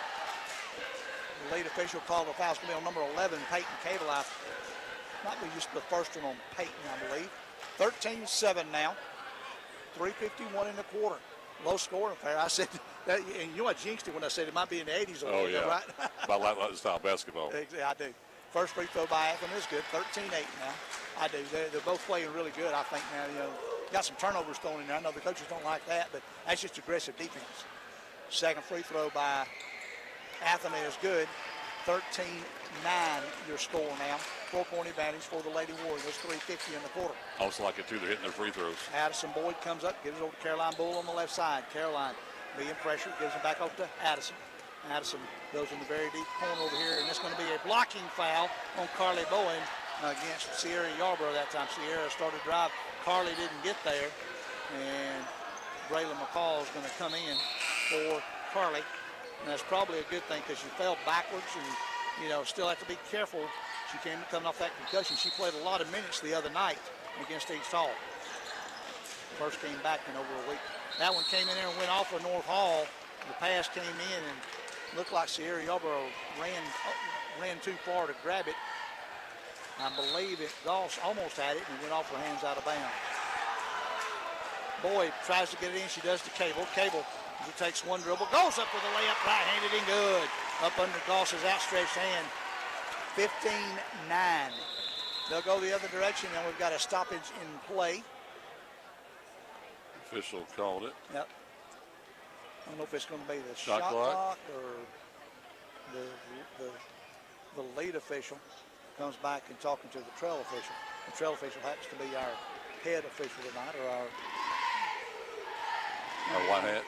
The lead official called a foul. It's going to be on number 11, Peyton Cable. Might be just the first one on Peyton, I believe. 13-7 now. 3:51 in the quarter. Low scoring affair. I said that, and you know I jinxed it when I said it might be in the 80s. Oh, yeah. Right? I like this style basketball. I do. First free throw by Athens is good. 13-8 now. I do. They're both playing really good, I think, now. You know, got some turnovers thrown in there. I know the coaches don't like that, but that's just aggressive defense. Second free throw by Athens is good. 13-9 your score now. 4-point advantage for the Lady Warriors. 3:50 in the quarter. Also like it, too. They're hitting their free throws. Addison Boyd comes up, gives it over to Caroline Bull on the left side. Caroline being pressure, gives it back over to Addison. Addison goes in the very deep corner over here, and it's going to be a blocking foul on Carly Bowen against Sierra Yarborough that time. Sierra started drive. Carly didn't get there, and Braylon McCall is going to come in for Carly. And that's probably a good thing because she fell backwards and, you know, still have to be careful. She came coming off that concussion. She played a lot of minutes the other night against East Hall. First came back in over a week. That one came in there and went off of North Hall. The pass came in and looked like Sierra Yarborough ran too far to grab it. I believe Goss almost had it and went off her hands out of bounds. Boyd tries to get it in. She does to Cable. Cable, she takes one dribble, goes up with a layup, right-handed and good. Up under Goss's outstretched hand. 15-9. They'll go the other direction, and we've got a stoppage in play. Official called it. Yep. I don't know if it's going to be the shot clock or the lead official comes back and talking to the trail official. The trail official happens to be our head official tonight, or our white hat.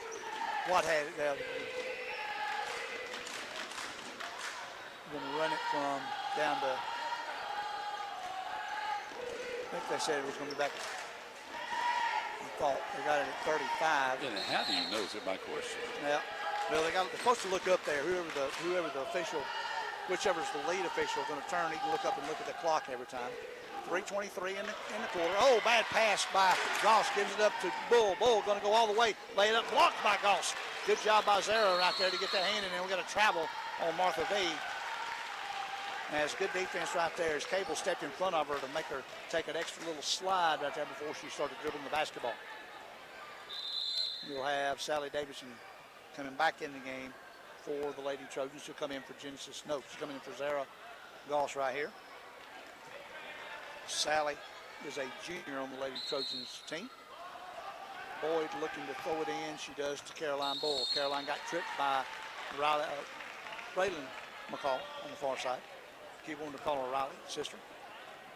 White hat. They're going to run it from down to, I think they said it was going to be back. I thought they got it at 35. And how do you know? Is it my question? Yeah. Well, they're supposed to look up there. Whoever the official, whichever's the lead official, is going to turn. He can look up and look at the clock every time. 3:23 in the quarter. Oh, bad pass by Goss. Gives it up to Bull. Bull going to go all the way. Lay it up. Blocked by Goss. Good job by Zara right there to get that hand in there. We're going to travel on Martha V. As good defense right there as Cable stepped in front of her to make her take an extra little slide right there before she started dribbling the basketball. You'll have Sally Davidson coming back in the game for the Lady Trojans. She'll come in for Genesis. No, she's coming in for Zara Goss right here. Sally is a junior on the Lady Trojans team. Boyd looking to throw it in. She does to Caroline Bull. Caroline got tripped by Braylon McCall on the far side. Keep wanting to call her Riley, sister.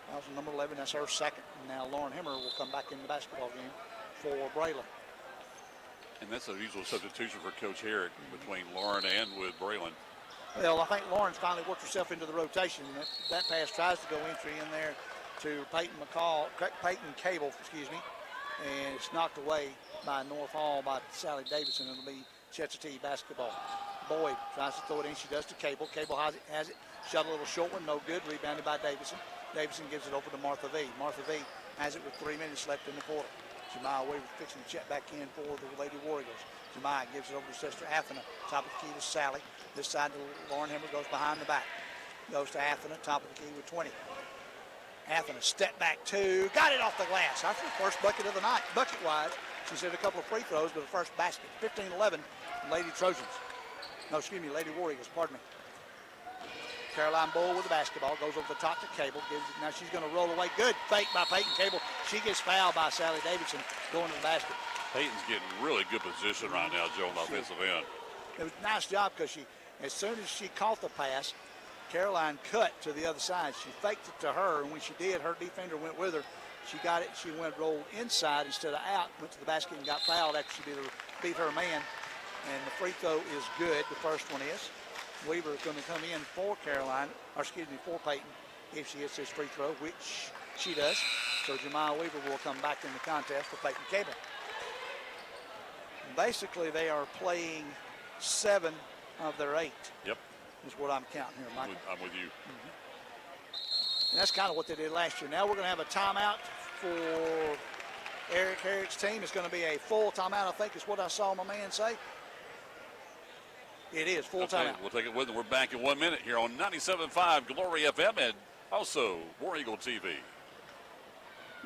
That was number 11. That's her second. And now Lauren Hemmer will come back in the basketball game for Braylon. And that's a usual substitution for Coach Herrick between Lauren and with Braylon. Well, I think Lauren's finally worked herself into the rotation. That pass tries to go entry in there to Peyton Cable, and it's knocked away by North Hall by Sally Davidson. It'll be Chestatee basketball. Boyd tries to throw it in. She does to Cable. Cable has it. Shot a little short one, no good. Rebounded by Davidson. Davidson gives it over to Martha V. Martha V has it with 3 minutes left in the quarter. Jemiah Weaver fixing to check back in for the Lady Warriors. Jemiah gives it over to Sister Athena. Top of the key to Sally. This side to Lauren Hemmer, goes behind the back. Goes to Athena, top of the key with 20. Athena step back two. Got it off the glass. That's the first bucket of the night, bucket-wise. She's hit a couple of free throws, but the first basket. 15-11, Lady Trojans. No, excuse me, Lady Warriors, pardon me. Caroline Bull with the basketball. Goes over the top to Cable. Now she's going to roll away. Good fake by Peyton Cable. She gets fouled by Sally Davidson going to the basket. Peyton's getting really good position right now, Joe, on the offensive end. It was a nice job because as soon as she caught the pass, Caroline cut to the other side. She faked it to her, and when she did, her defender went with her. She got it. She went rolled inside instead of out. Went to the basket and got fouled after she beat her man. And the free throw is good. The first one is. Weaver is going to come in for Caroline, or excuse me, for Peyton, if she hits this free throw, which she does. So Jemiah Weaver will come back in the contest for Peyton Cable. Basically, they are playing 7 of their 8. Yep. Is what I'm counting here, Michael. I'm with you. And that's kind of what they did last year. Now we're going to have a timeout for Eric Herrick's team. It's going to be a full timeout, I think is what I saw my man say. It is full timeout. We'll take it with them. We're back in 1 minute here on 97.5 Glory FM and also War Eagle TV.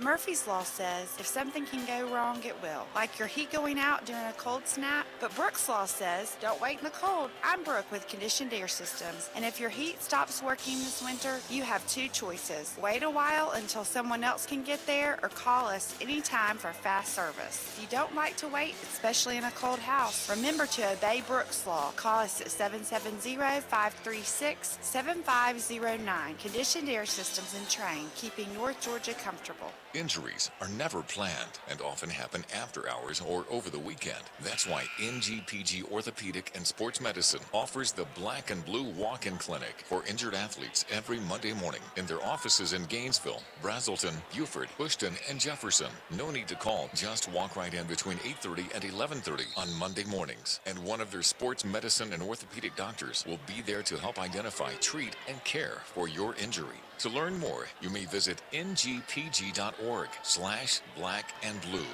Murphy's Law says if something can go wrong, it will. Like your heat going out during a cold snap. But Brooks Law says don't wait in the cold. I'm Brooke with Conditioned Air Systems. And if your heat stops working this winter, you have 2 choices. Wait a while until someone else can get there or call us anytime for fast service. If you don't like to wait, especially in a cold house, remember to obey Brooks Law. Call us at 770-536-7509. Conditioned Air Systems and Train, keeping North Georgia comfortable. Injuries are never planned and often happen after hours or over the weekend. That's why NGPG Orthopedic and Sports Medicine offers the Black and Blue Walk-In Clinic for injured athletes every Monday morning in their offices in Gainesville, Brazelton, Beaufort, Bushton, and Jefferson. No need to call. Just walk right in between 8:30 and 11:30 on Monday mornings. And one of their sports medicine and orthopedic doctors will be there to help identify, treat, and care for your injury. To learn more, you may visit ngpg.org/blackandblue.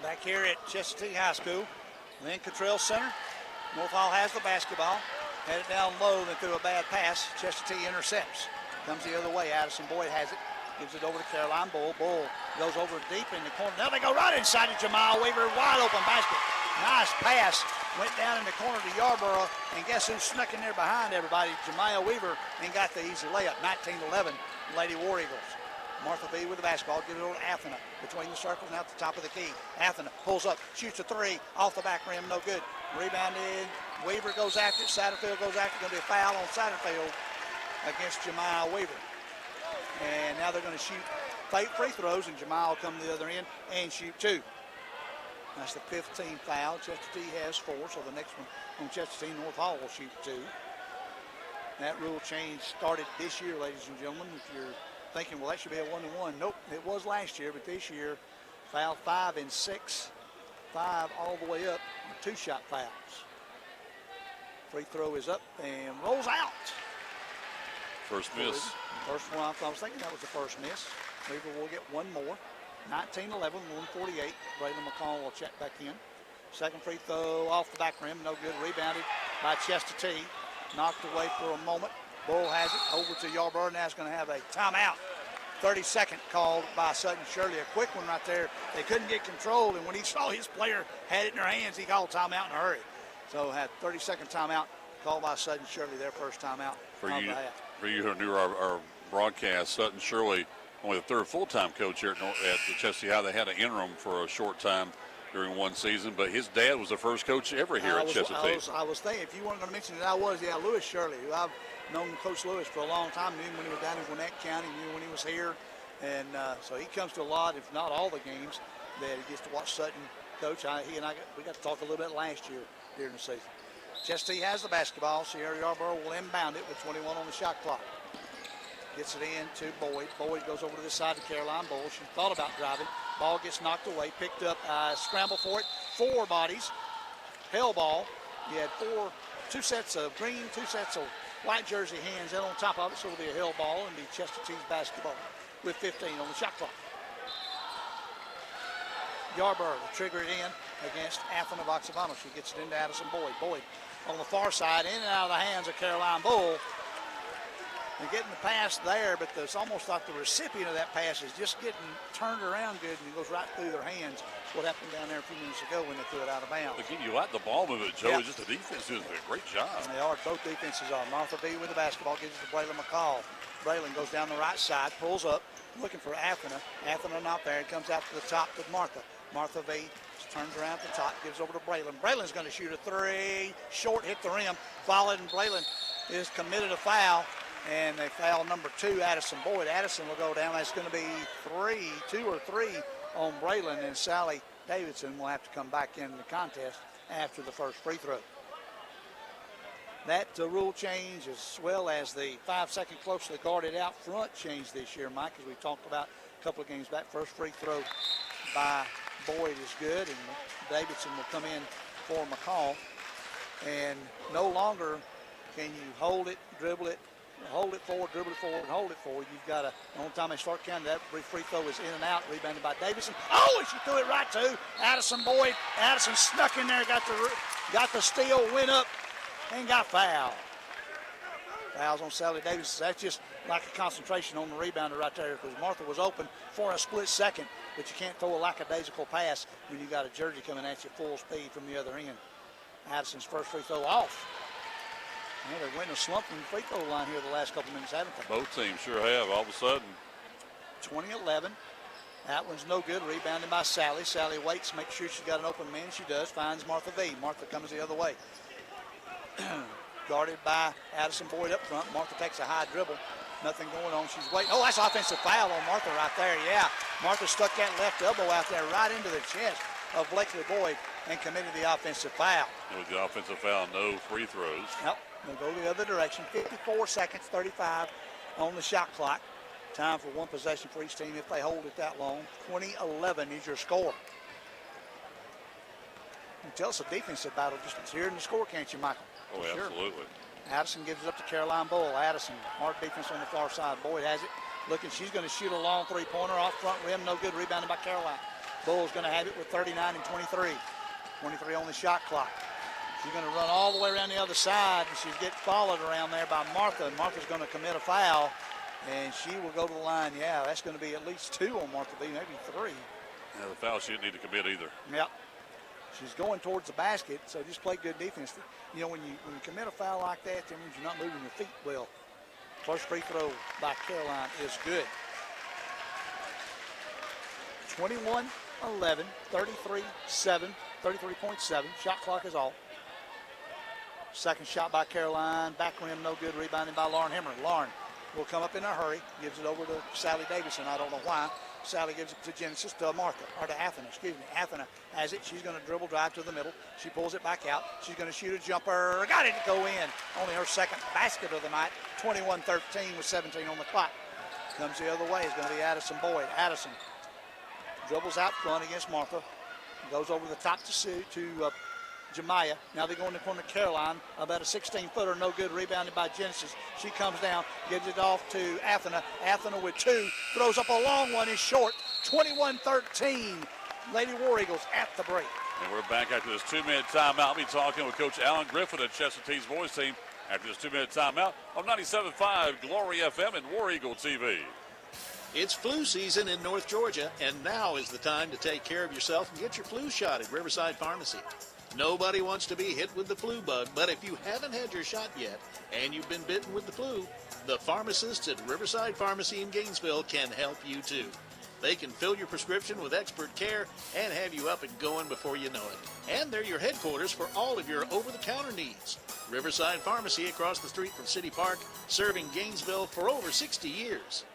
Back here at Chestatee High School, Lynn Cottrell Center. North Hall has the basketball. Had it down low, then threw a bad pass. Chestatee intercepts. Comes the other way. Addison Boyd has it. Gives it over to Caroline Bull. Bull goes over deep in the corner. Now they go right inside to Jemiah Weaver. Wide open basket. Nice pass. Went down in the corner to Yarborough. And guess who snuck in there behind everybody? Jemiah Weaver, and got the easy layup. 19-11, Lady War Eagles. Martha V with the basketball. Give it over to Athena. Between the circles, now at the top of the key. Athena pulls up, shoots a 3. Off the back rim, no good. Rebounded. Weaver goes after it. Satterfield goes after it. Going to be a foul on Satterfield against Jemiah Weaver. And now they're going to shoot fake free throws, and Jemiah will come to the other end and shoot 2. That's the 15th foul. Chestatee has 4, so the next one on Chestatee, North Hall will shoot 2. That rule change started this year, ladies and gentlemen. If you're thinking, well, that should be a 1-1. Nope, it was last year, but this year, foul 5 and 6, 5 all the way up, 2-shot fouls. Free throw is up and rolls out. First miss. First one, I was thinking that was the first miss. Weaver will get one more. 19-11, 148. Braylon McCall will check back in. Second free throw off the back rim, no good. Rebounded by Chestatee. Knocked away for a moment. Bull has it over to Yarborough. Now is going to have a timeout. 32nd called by Sutton Shirley. A quick one right there. They couldn't get control, and when he saw his player had it in their hands, he called timeout in a hurry. So had 32nd timeout called by Sutton Shirley, their first timeout. For you who knew our broadcast, Sutton Shirley, only the 3rd full-time coach here at Chestatee High. They had an interim for a short time during one season, but his dad was the first coach ever here at Chestatee. I was thinking, if you weren't going to mention it, Lewis Shirley, who I've known Coach Lewis for a long time, knew him when he was down in Gwinnett County, knew when he was here, and so he comes to a lot, if not all the games, that he gets to watch Sutton coach. We got to talk a little bit last year during the season. Chestatee has the basketball. Sierra Yarborough will inbound it with 21 on the shot clock. Gets it in to Boyd. Boyd goes over to this side to Caroline Bull. She thought about driving. Ball gets knocked away. Picked up. Scramble for it. 4 bodies. Hell ball. You had 2 sets of green, 2 sets of white jersey hands in on top of it. So it'll be a hell ball and be Chestatee's basketball with 15 on the shot clock. Yarborough to trigger it in against Athena Voxavano. She gets it into Addison Boyd. Boyd on the far side, in and out of the hands of Caroline Bull. They're getting the pass there, but it's almost like the recipient of that pass is just getting turned around good, and it goes right through their hands. That's what happened down there a few minutes ago when they threw it out of bounds. Again, you like the ball movement, Joe. It's just the defense doing a great job. And they are. Both defenses are. Martha V with the basketball, gives it to Braylon McCall. Braylon goes down the right side, pulls up, looking for Athena. Athena not there. It comes out to the top with Martha. Martha V turns around at the top, gives over to Braylon. Braylon's going to shoot a 3. Short, hit the rim. Followed, and Braylon is committed a foul, and they foul number 2, Addison Boyd. Addison will go down. That's going to be 2 or 3 on Braylon, and Sally Davidson will have to come back in the contest after the first free throw. That rule change, as well as the 5-second closely guarded out front change this year, Mike, as we talked about a couple of games back. First free throw by Boyd is good, and Davidson will come in for McCall. And no longer can you hold it, dribble it, hold it forward, dribble it forward, and hold it forward. You've got to, the only time they start counting, that free throw is in and out, rebounded by Davidson. Oh, and she threw it right to Addison Boyd. Addison snuck in there, got the steal, went up, and got fouled. Fouls on Sally Davidson. That's just like a concentration on the rebounder right there, because Martha was open for a split second, but you can't throw a lackadaisical pass when you got a jersey coming at you full speed from the other end. Addison's first free throw off. Yeah, they went in a slump from the free throw line here the last couple minutes, haven't they? Both teams sure have, all of a sudden. 20-11. That one's no good. Rebounded by Sally. Sally waits, makes sure she's got an open man. She does. Finds Martha V. Martha comes the other way. Guarded by Addison Boyd up front. Martha takes a high dribble. Nothing going on. She's waiting. Oh, that's offensive foul on Martha right there. Yeah. Martha stuck that left elbow out there right into the chest of Blakely Boyd and committed the offensive foul. With the offensive foul, no free throws. Yep. They'll go the other direction. 54 seconds, 35 on the shot clock. Time for one possession for each team if they hold it that long. 20-11 is your score. You can tell it's a defensive battle just here in the score, can't you, Michael? Oh, Sure. absolutely. Addison gives it up to Caroline Bull. Addison, hard defense on the far side. Boyd has it. Looking, she's going to shoot a long three-pointer off front rim. No good. Rebounded by Caroline. Bull's going to have it with 39 and 23. 23 on the shot clock. She's going to run all the way around the other side, and she's getting followed around there by Martha. And Martha's going to commit a foul, and she will go to the line. Yeah, that's going to be at least 2 on Martha B, maybe 3. Yeah, the foul she didn't need to commit either. Yep. She's going towards the basket, so just play good defense. You know, when you commit a foul like that, that means you're not moving your feet well. First free throw by Caroline is good. 21-11, 33-7, 33.7. Shot clock is off. Second shot by Caroline. Back rim, no good. Rebounded by Lauren Hemmer. Lauren will come up in a hurry. Gives it over to Sally Davidson. I don't know why. Sally gives it to Genesis, to Martha, or to Athena, excuse me. Athena has it. She's going to dribble, drive to the middle. She pulls it back out. She's going to shoot a jumper. Got it to go in. Only her second basket of the night. 21-13 with 17 on the clock. Comes the other way. It's going to be Addison Boyd. Addison dribbles out front against Martha. Goes over the top to Sue, to Jemiah. Now they go in the corner to Caroline. About a 16-footer, no good. Rebounded by Genesis. She comes down, gives it off to Athena. Athena with 2. Throws up a long one, is short. 21-13. Lady War Eagles at the break. And we're back after this 2-minute timeout. I'll be talking with Coach Alan Griffin of Chestatee's boys team after this 2-minute timeout on 97.5 Glory FM and War Eagle TV. It's flu season in North Georgia, and now is the time to take care of yourself and get your flu shot at Riverside Pharmacy. Nobody wants to be hit with the flu bug, but if you haven't had your shot yet and you've been bitten with the flu, the pharmacists at Riverside Pharmacy in Gainesville can help you too. They can fill your prescription with expert care and have you up and going before you know it. And they're your headquarters for all of your over-the-counter needs. Riverside Pharmacy across the street from City Park, serving Gainesville for over 60 years.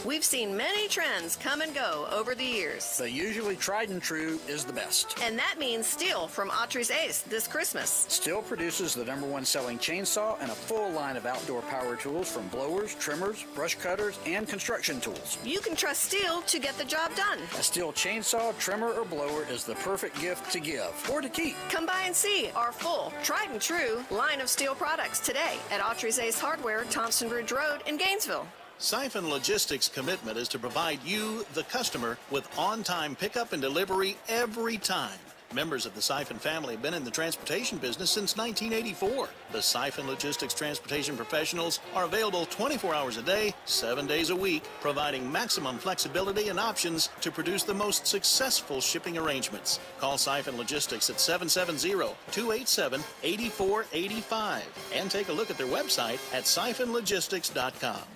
We've seen many trends come and go over the years. The usually tried and true is the best. And that means Steel from Autry's Ace this Christmas. Steel produces the #1 selling chainsaw and a full line of outdoor power tools from blowers, trimmers, brush cutters, and construction tools. You can trust Steel to get the job done. A Steel chainsaw, trimmer, or blower is the perfect gift to give or to keep. Come by and see our full, tried and true line of Steel products today at Autry's Ace Hardware, Thompson Ridge Road in Gainesville. Siphon Logistics' commitment is to provide you, the customer, with on-time pickup and delivery every time. Members of the Siphon family have been in the transportation business since 1984. The Siphon Logistics transportation professionals are available 24 hours a day, 7 days a week, providing maximum flexibility and options to produce the most successful shipping arrangements. Call Siphon Logistics at 770-287-8485 and take a look at their website at siphonlogistics.com.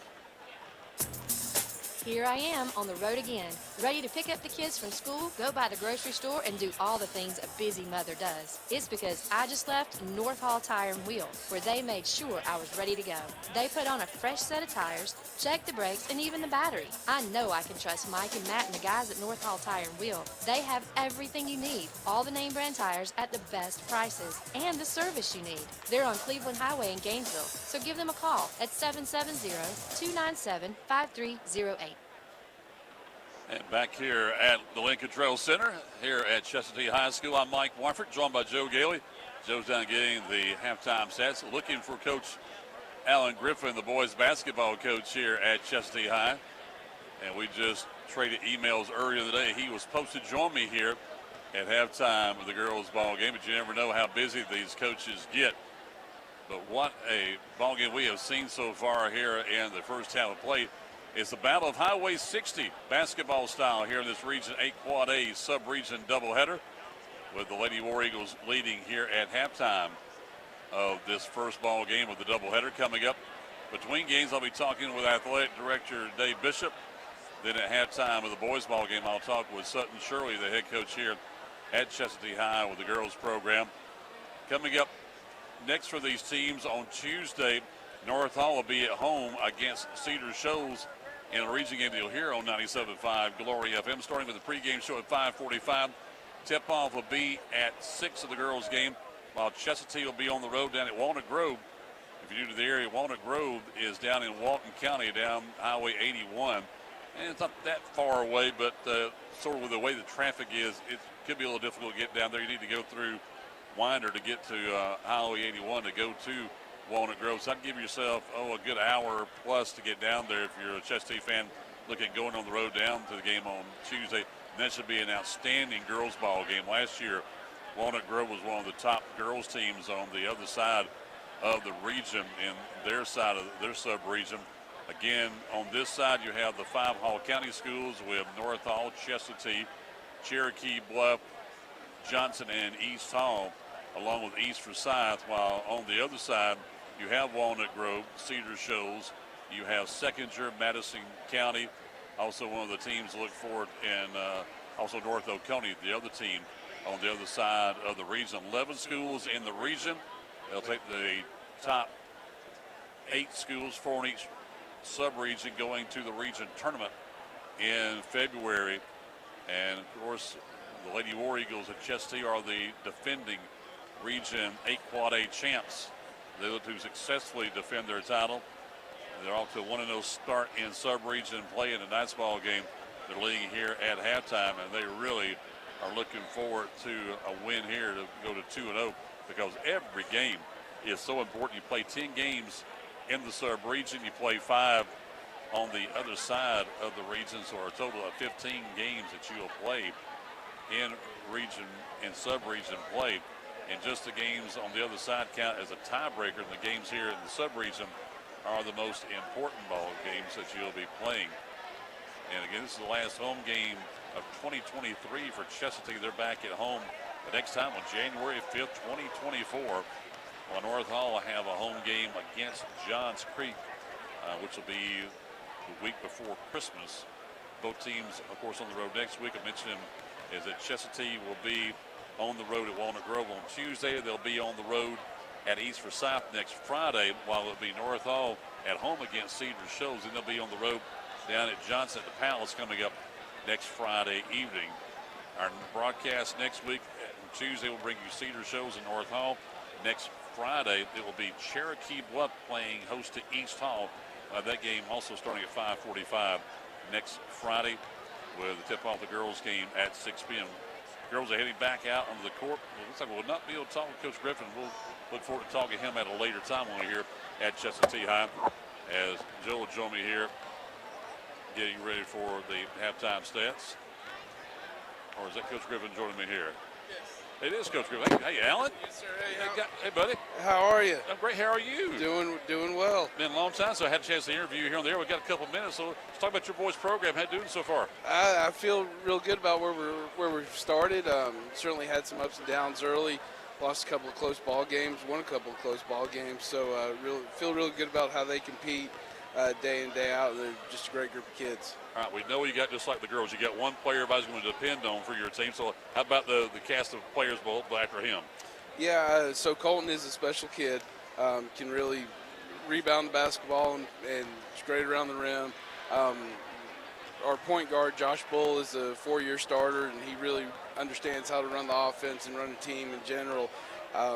Here I am on the road again, ready to pick up the kids from school, go by the grocery store, and do all the things a busy mother does. It's because I just left North Hall Tire and Wheel, where they made sure I was ready to go. They put on a fresh set of tires, checked the brakes, and even the battery. I know I can trust Mike and Matt and the guys at North Hall Tire and Wheel. They have everything you need, all the name brand tires at the best prices, and the service you need. They're on Cleveland Highway in Gainesville, so give them a call at 770-297-5308. And back here at the Lincoln Trail Center, here at Chestatee High School, I'm Mike Warford, joined by Joe Gailey. Joe's down getting the halftime stats, looking for Coach Alan Griffin, the boys basketball coach here at Chestatee High. And we just traded emails earlier today. He was supposed to join me here at halftime of the girls' ball game, but you never know how busy these coaches get. But what a ball game we have seen so far here in the first half of play. It's the Battle of Highway 60 basketball style here in this Region 8 Quad A sub-region doubleheader, with the Lady War Eagles leading here at halftime of this first ball game of the doubleheader. Coming up between games, I'll be talking with Athletic Director Dave Bishop. Then at halftime of the boys ball game, I'll talk with Sutton Shirley, the head coach here at Chestatee High with the girls program. Coming up next for these teams on Tuesday, North Hall will be at home against Cedar Shoals in a region game that you'll hear on 97.5 Glory FM, starting with the pregame show at 5:45. Tip-off will be at 6 of the girls' game, while Chestatee will be on the road down at Walnut Grove. If you're new to the area, Walnut Grove is down in Walton County, down Highway 81. And it's not that far away, but sort of with the way the traffic is, it could be a little difficult to get down there. You need to go through Winder to get to Highway 81 to go to Walnut Grove. So I'd give yourself, a good hour plus to get down there if you're a Chestatee fan looking at going on the road down to the game on Tuesday. And that should be an outstanding girls ball game. Last year, Walnut Grove was one of the top girls teams on the other side of the region in their side of their sub-region. Again, on this side, you have the 5 Hall County schools with North Hall, Chestatee, Cherokee Bluff, Johnson, and East Hall, along with East Forsyth, while on the other side, you have Walnut Grove, Cedar Shoals, you have Seconder, Madison County, also one of the teams to look for, and also North Oconee, the other team on the other side of the region. 11 schools in the region. They'll take the top 8 schools, 4 in each sub-region, going to the region tournament in February. And, of course, the Lady War Eagles at Chestatee are the defending Region 8 Quad A champs. They look to successfully defend their title. They're off to a 1-0 start in sub-region play in tonight's ball game. They're leading here at halftime, and they really are looking forward to a win here to go to 2-0, because every game is so important. You play 10 games in the sub-region, you play 5 on the other side of the region, so a total of 15 games that you will play in region and sub-region play. And just the games on the other side count as a tiebreaker. And the games here in the sub-region are the most important ball games that you'll be playing. And again, this is the last home game of 2023 for Chestatee. They're back at home the next time on January 5th, 2024. While North Hall will have a home game against Johns Creek, which will be the week before Christmas. Both teams, of course, on the road next week. I mentioned is that Chestatee will be on the road at Walnut Grove on Tuesday. They'll be on the road at East Forsyth next Friday, while it'll be North Hall at home against Cedar Shoals. And they'll be on the road down at Johnson at the Palace coming up next Friday evening. Our broadcast next week, Tuesday, will bring you Cedar Shoals and North Hall. Next Friday, it will be Cherokee Bluff playing host to East Hall. That game also starting at 5:45 next Friday, with the tip-off the girls' game at 6 p.m. Girls are heading back out onto the court. It looks like we'll not be able to talk with Coach Griffin. We'll look forward to talking to him at a later time when we're here at Chestatee High, as Joe will join me here getting ready for the halftime stats. Or is that Coach Griffin joining me here? Yes. It is Coach Griffin. Hey, Alan. Yes, sir. Hey, buddy. How are you? I'm great. How are you? Doing well. Been a long time, so I had a chance to interview you here on the air. We've got a couple of minutes, so let's talk about your boys' program. How you doing so far? I feel real good about where we've started. Certainly had some ups and downs early. Lost a couple of close ball games. Won a couple of close ball games. So feel really good about how they compete. day in, day out. They're just a great group of kids. All right, we know you got, just like the girls, you got one player everybody's going to depend on for your team. So how about the cast of players after him? Yeah, so Colton is a special kid, can really rebound the basketball and is great around the rim. Our point guard, Josh Bull, is a 4-year starter, and he really understands how to run the offense and run a team in general.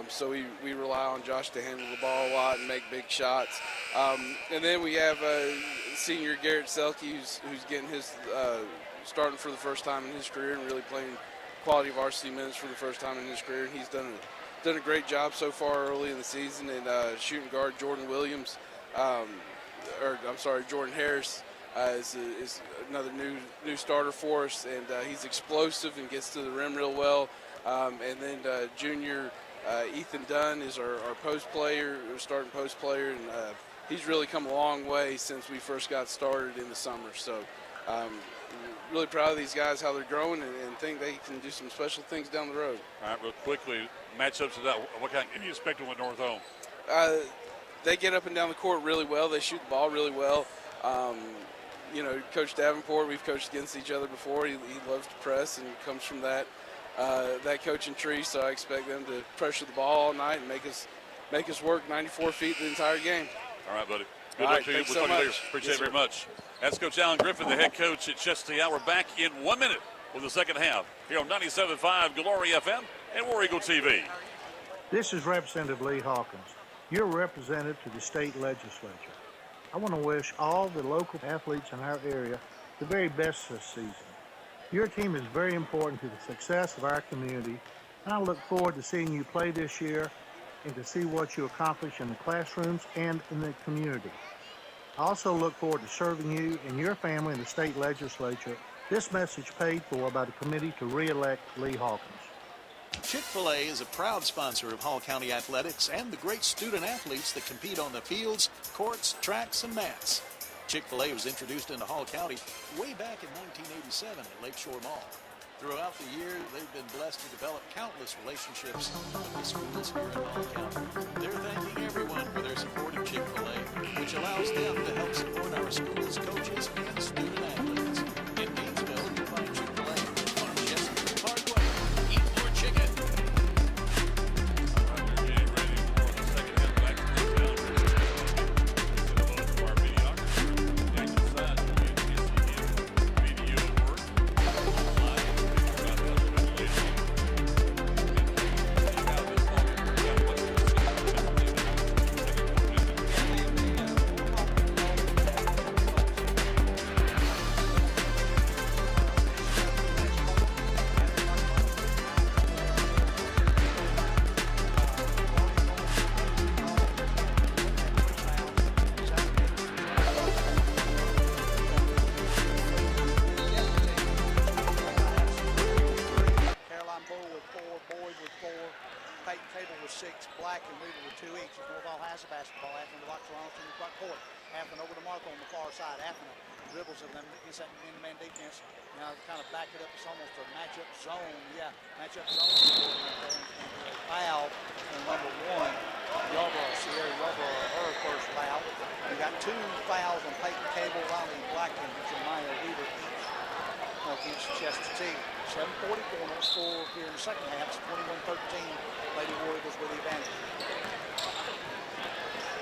So we rely on Josh to handle the ball a lot and make big shots. And then we have senior Garrett Selke, who's getting his starting for the first time in his career and really playing quality varsity minutes for the first time in his career. And he's done a great job so far early in the season. And shooting guard Jordan Jordan Harris is another new starter for us, and he's explosive and gets to the rim real well. And then junior Ethan Dunn is our post player, starting post player, and he's really come a long way since we first got started in the summer. So really proud of these guys, how they're growing, and think they can do some special things down the road. All right, real quickly, matchups of that. What kind of you expect with North Home? They get up and down the court really well. They shoot the ball really well. Coach Davenport, we've coached against each other before. He loves to press and comes from that coaching tree. So I expect them to pressure the ball all night and make us work 94 feet the entire game. All right, buddy. Good luck to you. We'll talk to you later. Appreciate it very much. That's Coach Alan Griffin, the head coach at Chestatee. We're back in 1 minute with the second half here on 97.5 Glory FM and War Eagle TV. This is Representative Lee Hawkins, your representative to the state legislature. I want to wish all the local athletes in our area the very best this season. Your team is very important to the success of our community, and I look forward to seeing you play this year and to see what you accomplish in the classrooms and in the community. I also look forward to serving you and your family in the state legislature. This message paid for by the committee to re-elect Lee Hawkins. Chick-fil-A is a proud sponsor of Hall County athletics and the great student athletes that compete on the fields, courts, tracks, and mats. Chick-fil-A was introduced into Hall County way back in 1987 at Lakeshore Mall. Throughout the year, they've been blessed to develop countless relationships with the schools here in Hall County. They're thanking everyone for their support of Chick-fil-A, which allows them to help support our schools, coaches, and student athletes. In Gainesville, you'll find Chick-fil-A on Chestatee Parkway. Eat more chicken. All right, we're getting ready for the second half back to the town. Hello to our videographer. Jackson Side, video work. Live. Caroline Bull with 4, Boyd with 4, Peyton Cable with 6, Black and Weaver with 2 each. As Northall has the basketball, Athena blocks around in the front court. Athena over to Martha on the far side. Athena dribbles it against that in-man defense. Now kind of back it up. It's almost a matchup zone. Yeah, matchup zone. Foul on number 1. Yarborough, Sierra Yarborough, her first foul. We got 2 fouls on Peyton Cable, Riley Black, and Jeremiah Weaver against Chestatee. 7:44 no score here in the second half. It's 21-13. Lady Warriors with the advantage.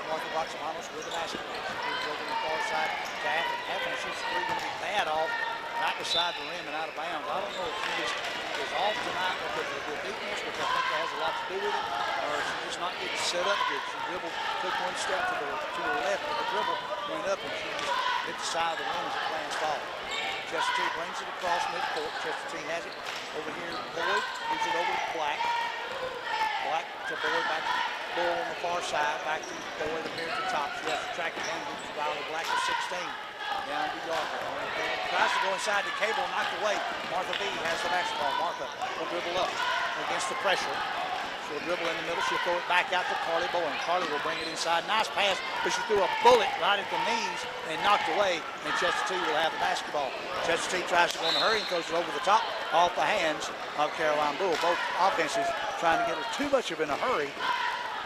Martha Boxamanos with the basketball. She moves over to the far side to Athens. Athens shoots 3, going to be bad off, right beside the rim and out of bounds. I don't know if she just is off tonight because of the defense, which I think has a lot to do with it, or if she's just not getting set up good. She dribbled, took 1 step to the left of the dribble, went up, and she just hit the side of the rim as it plans fall. Chestatee brings it across midcourt. Chestatee has it over here. Boyd gives it over to Black. Black to Boyd, back to Bull on the far side. Back to Boyd up here at the top. She has to track it down. Gives to Riley Black at 16. Down to Yarborough. Tries to go inside the Cable, knocked away. Martha B has the basketball. Martha will dribble up against the pressure. She'll dribble in the middle. She'll throw it back out to Carly Bowen. Carly will bring it inside. Nice pass, but she threw a bullet right at the knees and knocked away, and Chestatee will have the basketball. Chestatee tries to go in a hurry and throws it over the top off the hands of Caroline Bull. Both offenses trying to get her too much of in a hurry.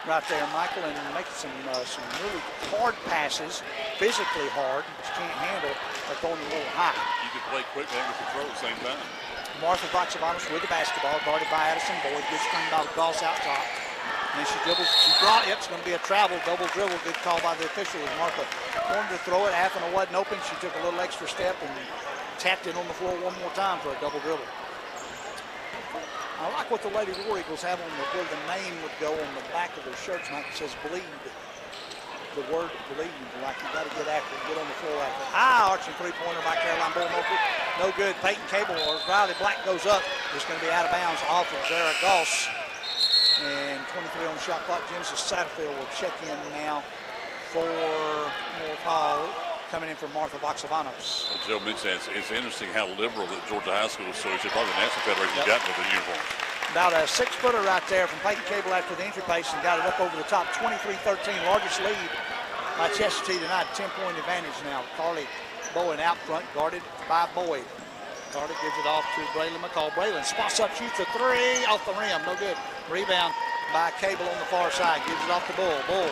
right there, Michael, and making some really hard passes, physically hard, but you can't handle. They're throwing a little high. You can play quick and control at the same time. Martha Voxavanos with the basketball, guarded by Addison Boyd. Good screen by Goss out top. And then she dribbles. She brought it. It's going to be a travel, double dribble. Good call by the official. As Martha wanted to throw it. Athena wasn't open. She took a little extra step and tapped it on the floor one more time for a double dribble. I like what the Lady War Eagles have on where the name would go on the back of their shirts. Like it says bleed. The word bleed. Like you got to get after it, get on the floor after it. Arching three-pointer by Caroline Bull. No good. Peyton Cable or Riley Black goes up. It's going to be out of bounds off of Zara Goss. And 23 on the shot clock. Genesis Satterfield will check in now for North Hall. Coming in for Martha Voxavanos. Joe mentioned it's interesting how liberal that Georgia High School Association, probably the National Federation, has gotten with the uniforms. About a 6-footer right there from Peyton Cable after the entry pace and got it up over the top. 23-13, largest lead by Chestatee tonight. 10-point advantage now. Carly Bowen out front, guarded by Boyd. Carly gives it off to Braylon McCall. Braylon spots up, shoots a three off the rim. No good. Rebound by Cable on the far side. Gives it off to Bull. Bull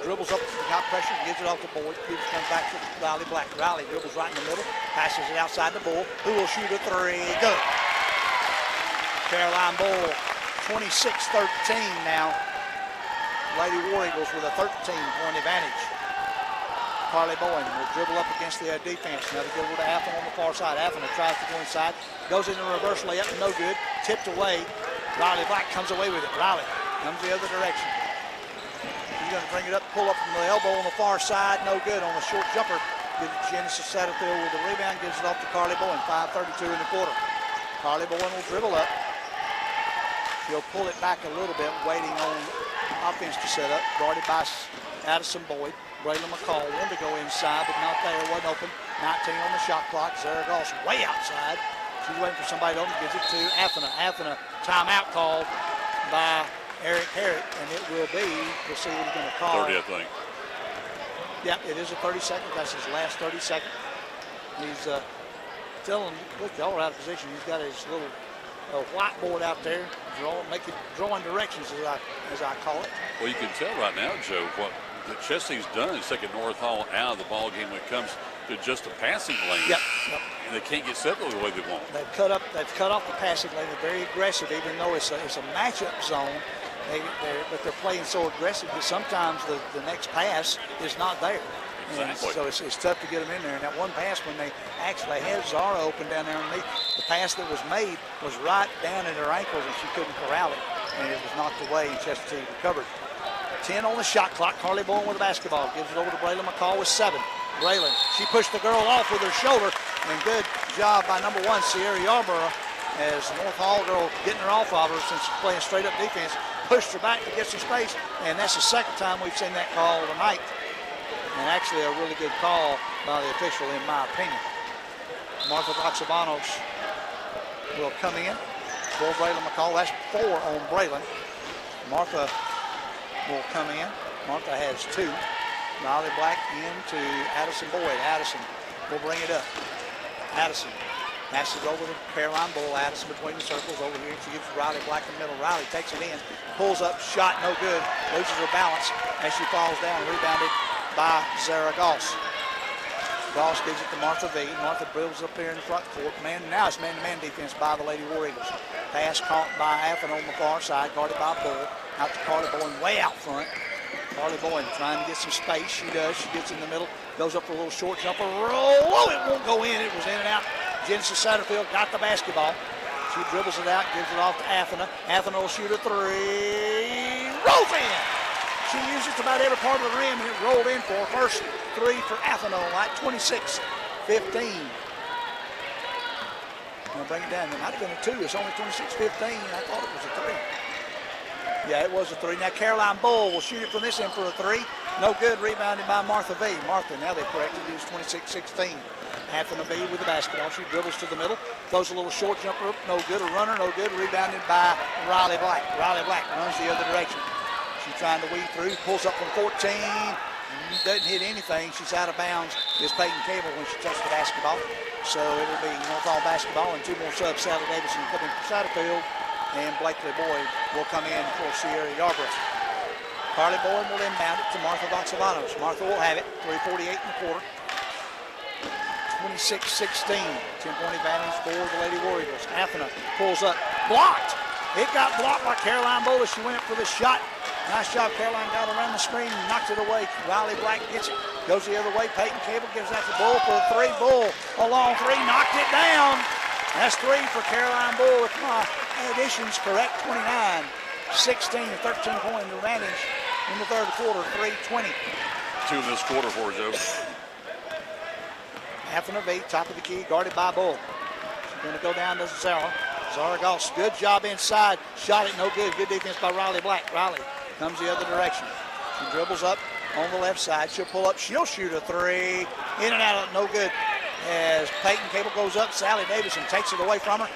dribbles up, got pressure, gives it off to Boyd. Comes back to Riley Black. Riley dribbles right in the middle, passes it outside the Bull, who will shoot a three. Good. Caroline Bull, 26-13 now. Lady War Eagles with a 13-point advantage. Carly Bowen will dribble up against the defense. Now they go over to Athena on the far side. Athena tries to go inside, goes in a reverse layup, no good. Tipped away. Riley Black comes away with it. Riley comes the other direction. He's going to bring it up, pull up from the elbow on the far side, no good on the short jumper. Gives it to Genesis Satterfield with the rebound, gives it off to Carly Bowen. 5:32 in the quarter. Carly Bowen will dribble up. She'll pull it back a little bit, waiting on offense to set up. Guarded by Addison Boyd. Braylon McCall wanted to go inside, but not there. Wasn't open. 19 on the shot clock. Zara Goss way outside. She's waiting for somebody to open. Gives it to Athena. Athena, timeout called by Eric Herrick, and it will be, we'll see what he's going to call. 30, I think. Yeah, it is a 30-second. That's his last 30-second. He's telling, look, y'all are out of position. He's got his little whiteboard out there, drawing directions, as I call it. Well, you can tell right now, Joe, what that Chestatee's done is taking North Hall out of the ball game when it comes to just a passing lane. Yep. And they can't get set the way they want. They've cut off the passing lane. They're very aggressive, even though it's a matchup zone. But they're playing so aggressive that sometimes the next pass is not there. Exactly. So it's tough to get them in there. And that one pass, when they actually had Zara open down there underneath, the pass that was made was right down at her ankles, and she couldn't corral it. And it was knocked away, and Chestatee recovered. 10 on the shot clock. Carly Bowen with the basketball. Gives it over to Braylon McCall with 7. Braylon, she pushed the girl off with her shoulder, and good job by number 1, Sierra Yarborough, as the North Hall girl getting her off of her since she's playing straight up defense, pushed her back to get some space, and that's the second time we've seen that call tonight. And actually a really good call by the official, in my opinion. Martha Voxavanos will come in for Braylon McCall. That's 4 on Braylon. Martha will come in. Martha has 2. Riley Black into Addison Boyd. Addison will bring it up. Addison passes over to Caroline Bull. Addison between the circles over here. She gives Riley Black in the middle. Riley takes it in, pulls up, shot no good, loses her balance as she falls down, rebounded by Zara Goss. Goss gives it to Martha V. Martha dribbles up here in the front court. Now it's man-to-man defense by the Lady War Eagles. Pass caught by Athena on the far side, guarded by Bull. Out to Carly Bowen, way out front. Carly Bowen trying to get some space. She does. She gets in the middle, goes up for a little short jumper. Roll. Oh, it won't go in. It was in and out. Genesis Satterfield got the basketball. She dribbles it out, gives it off to Athena. Athena will shoot a 3. Rolls in. She used it to about every part of the rim, and it rolled in for her first 3 for Athena, like 26-15. Now bring it down. It might have been a 2. It's only 26-15. I thought it was a 3. Yeah, it was a 3. Now Caroline Bull will shoot it from this end for a 3. No good. Rebounded by Martha V. Martha, now they corrected it. It's 26-16. Athena V with the basketball. She dribbles to the middle. Throws a little short jumper up. No good. A runner. No good. Rebounded by Riley Black. Riley Black runs the other direction. She's trying to weave through. Pulls up from 14. Doesn't hit anything. She's out of bounds. It's Peyton Cable when she touched the basketball. So it'll be North Hall basketball and 2 more subs. Sally Davidson coming from Satterfield. And Blakely Boyd will come in for Sierra Yarborough. Carly Bowen will inbound it to Martha Voxavanos. Martha will have it, 3:48 in the quarter. 26-16, 10-point advantage for the Lady War Eagles. Athena pulls up, blocked. It got blocked by Caroline Bull as she went for the shot. Nice job, Caroline got around the screen, knocked it away. Riley Black gets it, goes the other way. Peyton Cable gives that to Bull for a three. Bull, a long three, knocked it down. That's three for Caroline Bull, if my additions correct, 29-16, 13-point advantage in the third quarter, 3:20. 2 in this quarter for Joe. Athena V, top of the key, guarded by Bull. She's going to go down to Zara. Zara Goss, good job inside. Shot it, no good. Good defense by Riley Black. Riley comes the other direction. She dribbles up on the left side. She'll pull up. She'll shoot a three. In and out, no good. As Peyton Cable goes up, Sally Davison takes it away from her.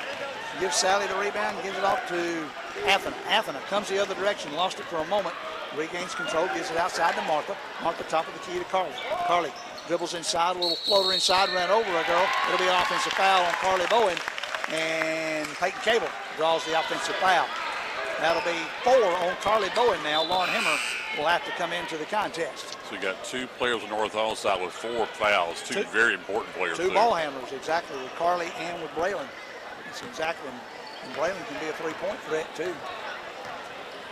Gives Sally the rebound and gives it off to Athena. Athena comes the other direction, lost it for a moment. Regains control, gives it outside to Martha. Martha top of the key to Carly. Carly dribbles inside, a little floater inside, ran over a girl. It'll be an offensive foul on Carly Bowen. And Peyton Cable draws the offensive foul. That'll be 4 on Carly Bowen now. Lauren Hemmer will have to come into the contest. So you got 2 players on North Hall side with 4 fouls. Two very important players. 2 ball handlers, exactly, with Carly and with Braylon. That's exactly. And Braylon can be a 3-point threat, too.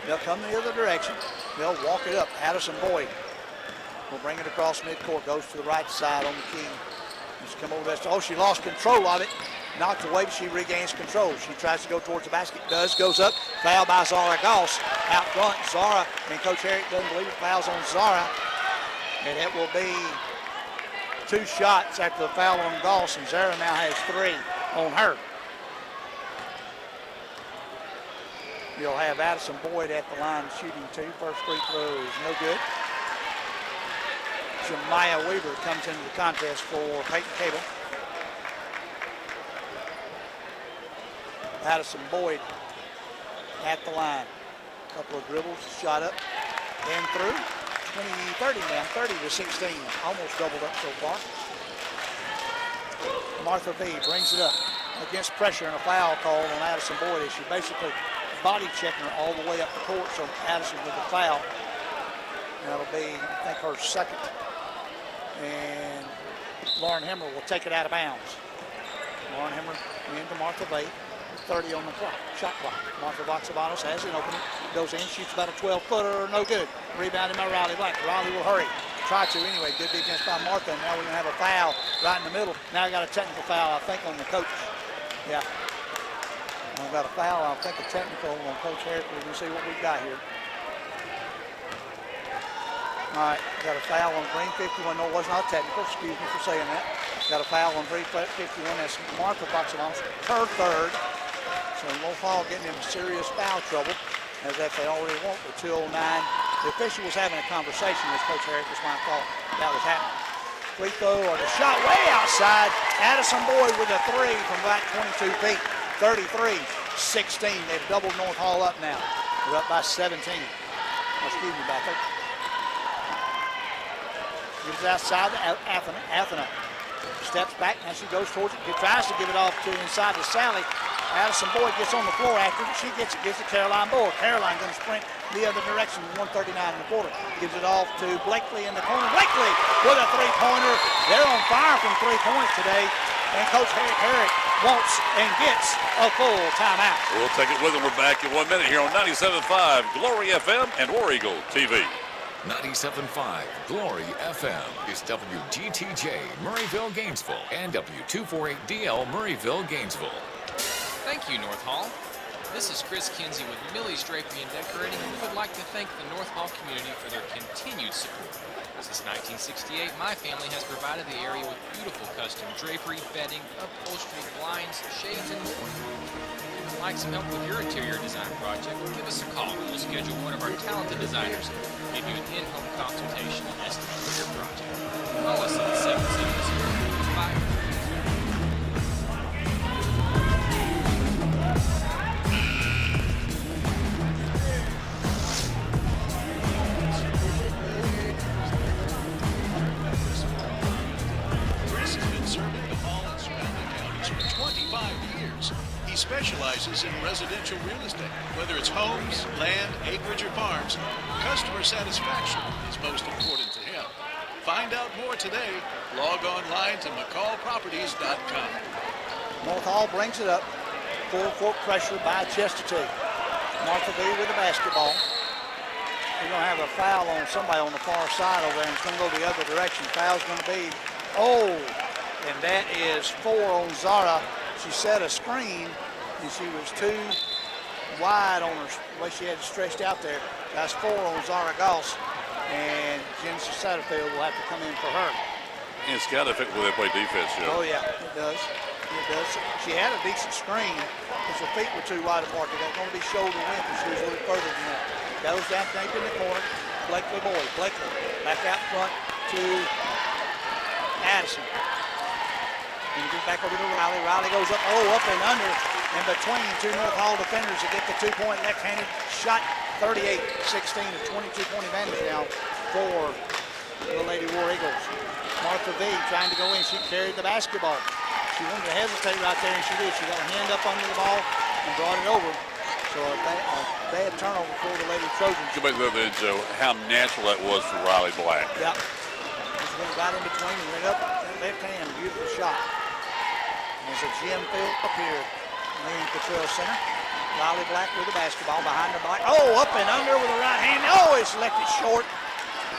They'll come the other direction. They'll walk it up. Addison Boyd will bring it across midcourt. Goes to the right side on the key. Just come over there. Oh, she lost control of it. Knocked away, but she regains control. She tries to go towards the basket. Goes up. Foul by Zara Goss. Out front, Zara. And Coach Herrick doesn't believe it. Fouls on Zara. And it will be 2 shots after the foul on Goss. And Zara now has 3 on her. You'll have Addison Boyd at the line shooting 2. First free throw is no good. Jemiah Weaver comes into the contest for Peyton Cable. Addison Boyd at the line. Couple of dribbles, shot up and through. 30 now, 30-16. Almost doubled up so far. Martha V brings it up against pressure and a foul call on Addison Boyd as she basically body checking her all the way up the court. So Addison with the foul. That'll be, I think, her second. And Lauren Hemmer will take it out of bounds. Lauren Hemmer into Martha V. 30 on the clock, shot clock. Martha Voxavanos has an opening, goes in, shoots about a 12-footer, no good. Rebounded by Riley Black. Riley will hurry. Try to anyway. Good defense by Martha. And now we're going to have a foul right in the middle. Now we got a technical foul, I think, on the coach. Yeah. We've got a foul, I think, a technical on Coach Herrick. We're going to see what we've got here. All right, got a foul on green 51. No, it was not technical. Excuse me for saying that. Got a foul on green 51. That's Martha Voxavanos, her third. So North Hall getting into serious foul trouble, as if they already want the 2:09. The official was having a conversation with Coach Herrick. That's why I thought that was happening. Free throw or the shot way outside. Addison Boyd with a 3 from about 22 feet. 33-16. They've doubled North Hall up now. They're up by 17. Oh, excuse me, by 13. Gives it outside to Athena. Athena steps back and she goes towards it. He tries to give it off to inside to Sally. Addison Boyd gets on the floor after it. She gets it, gives it to Caroline Boyd. Caroline going to sprint the other direction, 1:39 in the quarter. Gives it off to Blakely in the corner. Blakely with a 3-pointer. They're on fire from 3 points today. And Coach Herrick wants and gets a full timeout. We'll take it with him. We're back in 1 minute here on 97.5 Glory FM and War Eagle TV. 97.5 Glory FM is WGTJ Murrayville, Gainesville, and W248DL Murrayville, Gainesville. Thank you, North Hall. This is Chris Kinsey with Millie's Drapery and Decorating, and we would like to thank the North Hall community for their continued support. Since 1968, my family has provided the area with beautiful custom drapery, bedding, upholstery, blinds, shades, and more. If you would like some help with your interior design project, give us a call and we'll schedule one of our talented designers to give you an in-home consultation and estimate for your project. Call us at 770-5. Specializes choices in residential real estate. Whether it's homes, land, acreage, or farms, customer satisfaction is most important to him. Find out more today. Log online to McCallProperties.com. North Hall brings it up. Full court pressure by Chestatee. Martha B with the basketball. We're going to have a foul on somebody on the far side over there, and it's going to go the other direction. Foul's going to be, and that is 4 on Zara. She set a screen, and she was too wide on her, the way she had it stretched out there. That's 4 on Zara Goss, and Genesis Satterfield will have to come in for her. And it's got to affect the way they play defense, Joe. Oh, yeah, it does. It does. She had a decent screen, because her feet were too wide apart. They got going to be shoulder width, and she was a little further than that. Goes down deep in the corner. Blakely Boyd. Blakely back out front to Addison. And he goes back over to Riley. Riley goes up, up and under in between two North Hall defenders to get the 2-point left-handed shot. 38-16, a 22-point advantage now for the Lady War Eagles. Martha V trying to go in. She carried the basketball. She wanted to hesitate right there, and she did. She got her hand up under the ball and brought it over. So a bad turnover for the Lady Trojans. Go back to the other end, Joe. How natural that was for Riley Black. Yeah. Just went right in between and went up that left hand. Beautiful shot. There's a gym field up here in the Cottrell Center. Riley Black with the basketball behind her back. Up and under with the right hand. It's left it short.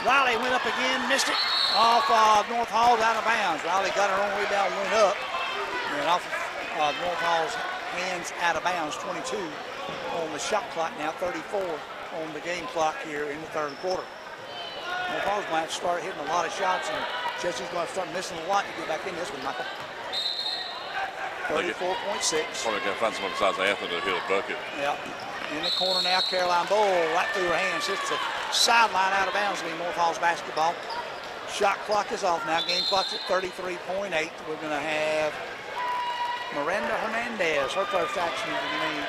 Riley went up again, missed it. Off North Hall's out of bounds. Riley got her own rebound, went up. And off of North Hall's hands out of bounds, 22 on the shot clock now, 34 on the game clock here in the third quarter. North Hall's going to have to start hitting a lot of shots, and Chelsea's going to start missing a lot to get back in this one, Michael. 34.6. Probably got to find someone besides Anthony to hit a bucket. Yeah. In the corner now, Caroline Bull right through her hands. Hits the sideline out of bounds to be North Hall's basketball. Shot clock is off now. Game clock's at 33.8. We're going to have Miranda Hernandez, her first action in the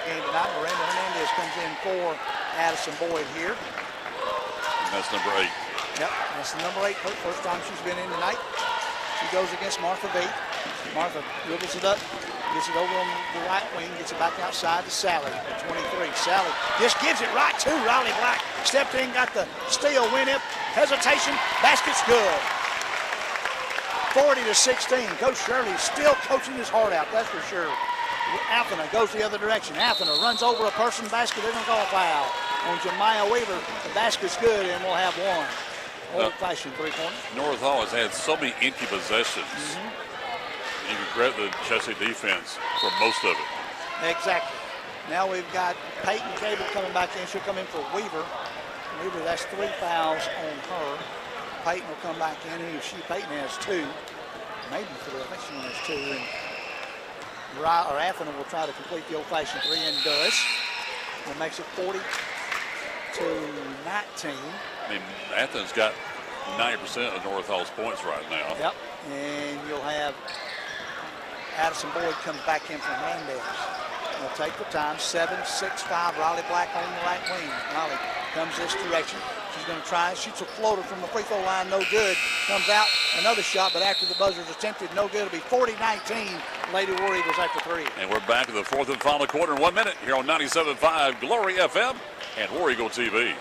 game tonight. Miranda Hernandez comes in for Addison Boyd here. And that's number 8. Yep, that's the number 8, first time she's been in tonight. She goes against Martha V. Martha dribbles it up, gets it over on the right wing, gets it back outside to Sally at 23. Sally just gives it right to Riley Black. Stepped in, got the steal, went up, hesitation, basket's good. 40-16. Coach Shirley is still coaching his heart out, that's for sure. Athena goes the other direction. Athena runs over a person, basket, they're going to call a foul on Jemiah Weaver. The basket's good, and we'll have one. Old-fashioned three-pointer. North Hall has had so many empty possessions. You can credit the Chestatee defense for most of it. Exactly. Now we've got Peyton Cable coming back in. She'll come in for Weaver. Weaver, that's 3 fouls on her. Peyton will come back in. Peyton has 2. Maybe 3. I think she only has 2. And Athena will try to complete the old-fashioned 3 and does. That makes it 40-19. I mean, Athens got 90% of North Hall's points right now. Yep. And you'll have Addison Boyd comes back in for Hernandez. They'll take the time. 7-6-5. Riley Black on the right wing. Riley comes this direction. She's going to try. Shoots a floater from the free throw line. No good. Comes out. Another shot, but after the buzzer's attempted, no good. It'll be 40-19. Lady War Eagles after 3. And we're back to the fourth and final quarter in 1 minute here on 97.5 Glory FM and War Eagle TV.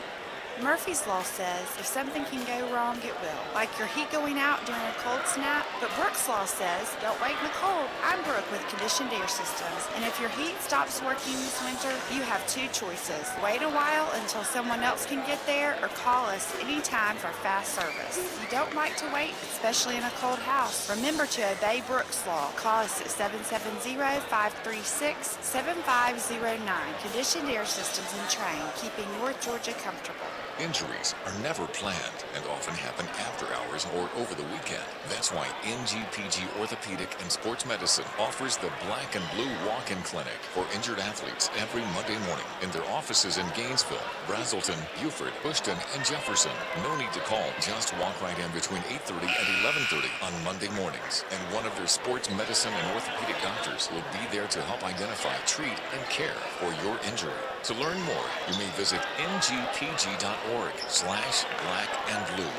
Murphy's Law says if something can go wrong, it will. Like your heat going out during a cold snap. But Brooks Law says, don't wait in the cold. I'm Brooke with Conditioned Air Systems. And if your heat stops working this winter, you have 2 choices. Wait a while until someone else can get there, or call us anytime for fast service. You don't like to wait, especially in a cold house. Remember to obey Brooks Law. Call us at 770-536-7509. Conditioned Air Systems in Train, keeping North Georgia comfortable. Injuries are never planned and often happen after hours or over the weekend. That's why NGPG Orthopedic and Sports Medicine offers the Black and Blue Walk-In Clinic for injured athletes every Monday morning in their offices in Gainesville, Brazelton, Beaufort, Bushton, and Jefferson. No need to call. Just walk right in between 8:30 and 11:30 on Monday mornings. And one of their sports medicine and orthopedic doctors will be there to help identify, treat, and care for your injury. To learn more, you may visit ngpg.org/blackandblue.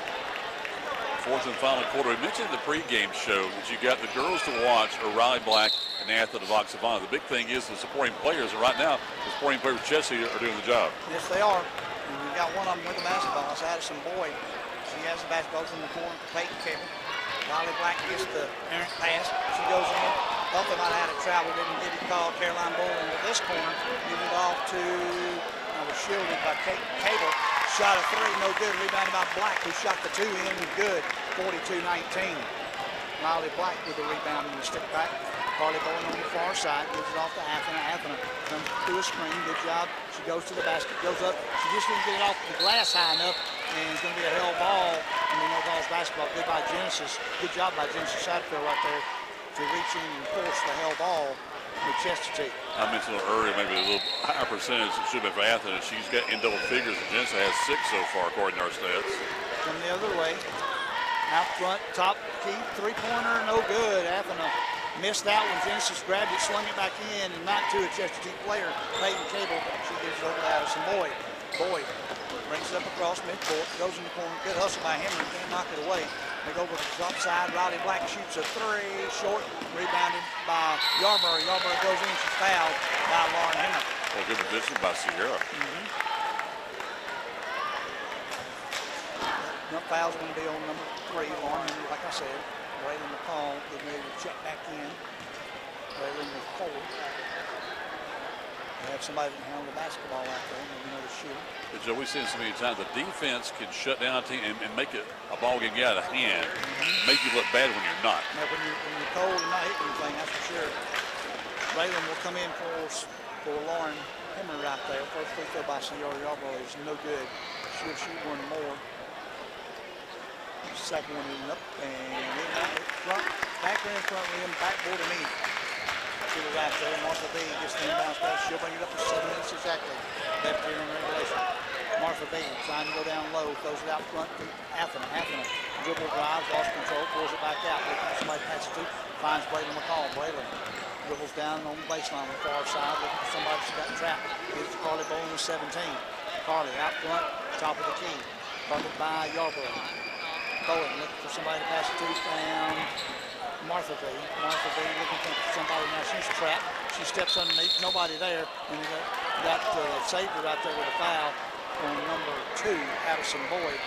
Fourth and final quarter. We mentioned in the pregame show that you got the girls to watch are Riley Black and Athens of Oxavon. The big thing is the supporting players, and right now, the supporting players of Chestatee are doing the job. Yes, they are. And we got one of them with the basketball. It's Addison Boyd. She has the basketball in the corner for Peyton Cable. Riley Black gets the errant pass. She goes in. Thought they might have had a travel. Didn't get it called. Caroline Boyd into this corner. Gives it off to, was shielded by Cable. Shot a three, no good. Rebounded by Black, who shot the two in, good. 42-19. Riley Black with the rebound and the stick back. Carly Bowen on the far side, gives it off to Athena. Athena comes through a screen, good job. She goes to the basket, goes up. She just didn't get it off the glass high enough, and it's going to be a held ball. I mean, no balls basketball. Good by Genesis. Good job by Genesis Satterfield right there to reach in and force the held ball with Chestatee. I mentioned earlier, maybe a little higher percentage it should be for Athens. She's got in double figures, and Genesis has 6 so far, according to our stats. Come the other way. Out front, top key, three-pointer, no good. Athena missed that one. Genesis grabbed it, slung it back in, and not to a Chestatee player. Peyton Cable, she gives it over to Addison Boyd. Boyd brings it up across midcourt, goes in the corner. Good hustle by Henry, can't knock it away. They go over to the top side. Riley Black shoots a three, short, rebounded by Yarborough. Yarborough goes in, she's fouled by Lauren Henry. Well, good position by Sierra. No foul's going to be on number 3, Lauren Henry, like I said. Braylon McCall getting ready to check back in. Braylon with 4. They have somebody that can handle the basketball out there, maybe another shooter. But Joe, we've seen so many times the defense can shut down a team and make it a ball game get out of hand, make you look bad when you're not. Now, when you're cold and not hitting anything, that's for sure. Braylon will come in for Lauren Henry right there. First free throw by Sierra Yarborough is no good. She'll shoot one more. Second one is up and in front, back there in front rim, backboard and in. Shooter right there. Martha B gets the inbound pass. She'll bring it up to 7 minutes exactly. Left here in regulation. Martha B trying to go down low, throws it out front to Athena. Athena dribble drives, lost control, pulls it back out. Looking for somebody to pass it to. Finds Braylon McCall. Braylon dribbles down on the baseline on the far side, looking for somebody who's got trapped. Gives to Carly Bowen with 17. Carly out front, top of the key. Covered by Yarborough. Bowen looking for somebody to pass it to. Found Martha B. Martha B looking for somebody. Now she's trapped. She steps underneath. Nobody there. And got Saber right there with a foul on number 2, Addison Boyd.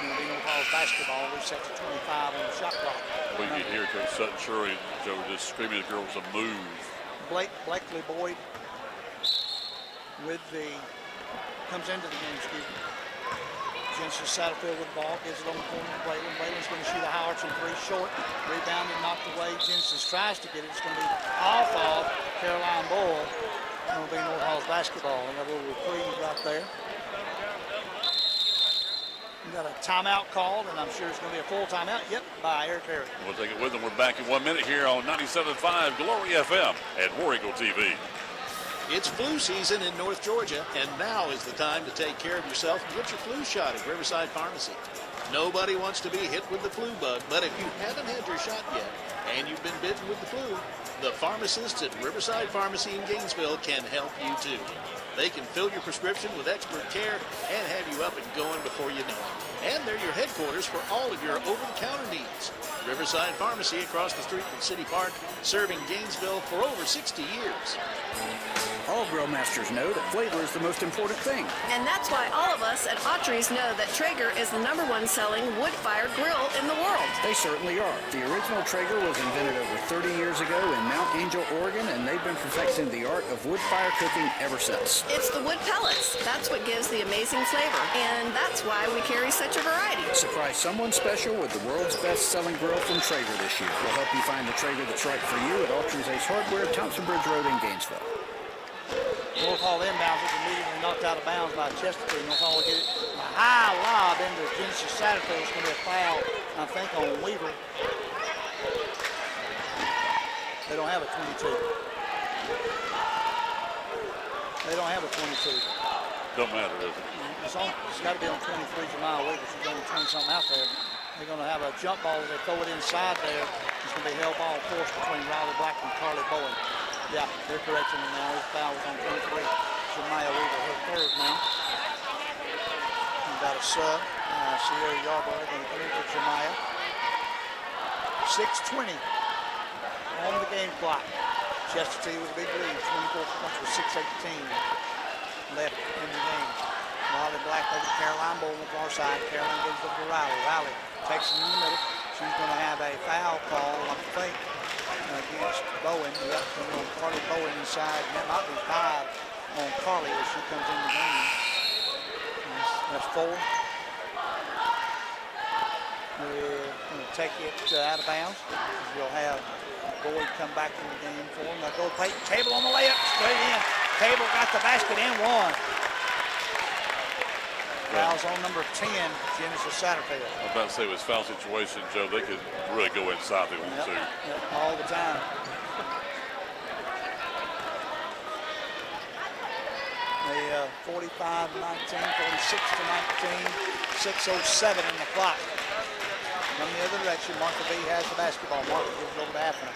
Being able to call basketball. We set to 25 on the shot clock. We can hear Coach Sutton Shirley, Joe, just screaming at the girls to move. Blakely Boyd with comes into the game, excuse me. Genesis Satterfield with the ball, gives it on the corner to Braylon. Braylon's going to shoot a high arching 3 short. Rebounded, knocked away. Genesis tries to get it. It's going to be off of Caroline Boyle. It's going to be North Hall's basketball. They got a little reprieve right there. We got a timeout called, and I'm sure it's going to be a full timeout. Yep, by Eric Harris. We'll take it with them. We're back in 1 minute here on 97.5 Glory FM and War Eagle TV. It's flu season in North Georgia, and now is the time to take care of yourself and get your flu shot at Riverside Pharmacy. Nobody wants to be hit with the flu bug, but if you haven't had your shot yet and you've been bitten with the flu, the pharmacists at Riverside Pharmacy in Gainesville can help you too. They can fill your prescription with expert care and have you up and going before you know it. And they're your headquarters for all of your over-the-counter needs. Riverside Pharmacy across the street from City Park, serving Gainesville for over 60 years. All grill masters know that flavor is the most important thing. And that's why all of us at Autry's know that Traeger is the #1 selling wood-fired grill in the world. They certainly are. The original Traeger was invented over 30 years ago in Mount Angel, Oregon, and they've been perfecting the art of wood-fire cooking ever since. It's the wood pellets. That's what gives the amazing flavor. And that's why we carry such a variety. Surprise someone special with the world's best-selling grill from Traeger this year. We'll help you find the Traeger that's right for you at Autry's Ace Hardware, Thompson Bridge Road in Gainesville. North Hall inbounds it, immediately knocked out of bounds by Chestatee. North Hall will get it a high lob into Genesis Satterfield. It's going to be a foul, I think, on Weaver. They don't have a 22. They don't have a 22. Don't matter, does it? It's got to be on 23 Jamal Weaver. She's only 20-something out there. They're going to have a jump ball as they throw it inside there. It's going to be held ball forced between Riley Black and Carly Bowen. Yeah, they're correcting him now. His foul was on 23. Jemiah Weaver, her third now. We've got a sub. Sierra Yarborough going to come in for Jemiah. 6:20 on the game clock. Chestatee with a big lead, 24 points with 6:18 left in the game. Riley Black over to Caroline Bull on the far side. Caroline gives it to Riley. Riley takes it in the middle. She's going to have a foul call, I think, against Bowen. Yep, on Carly Bowen inside. And that might be 5 on Carly as she comes in the game. That's 4. We're going to take it out of bounds. We'll have Boyd come back in the game for him. They'll go Peyton Cable on the layup, straight in. Cable got the basket and one. Fouls on number 10, Genesis Satterfield. I was about to say, with foul situation, Joe, they could really go inside if they want to. Yep, all the time. The 45-19, 46-19, 6:07 in the clock. From the other direction, Martha B has the basketball. Martha gives it over to Athena.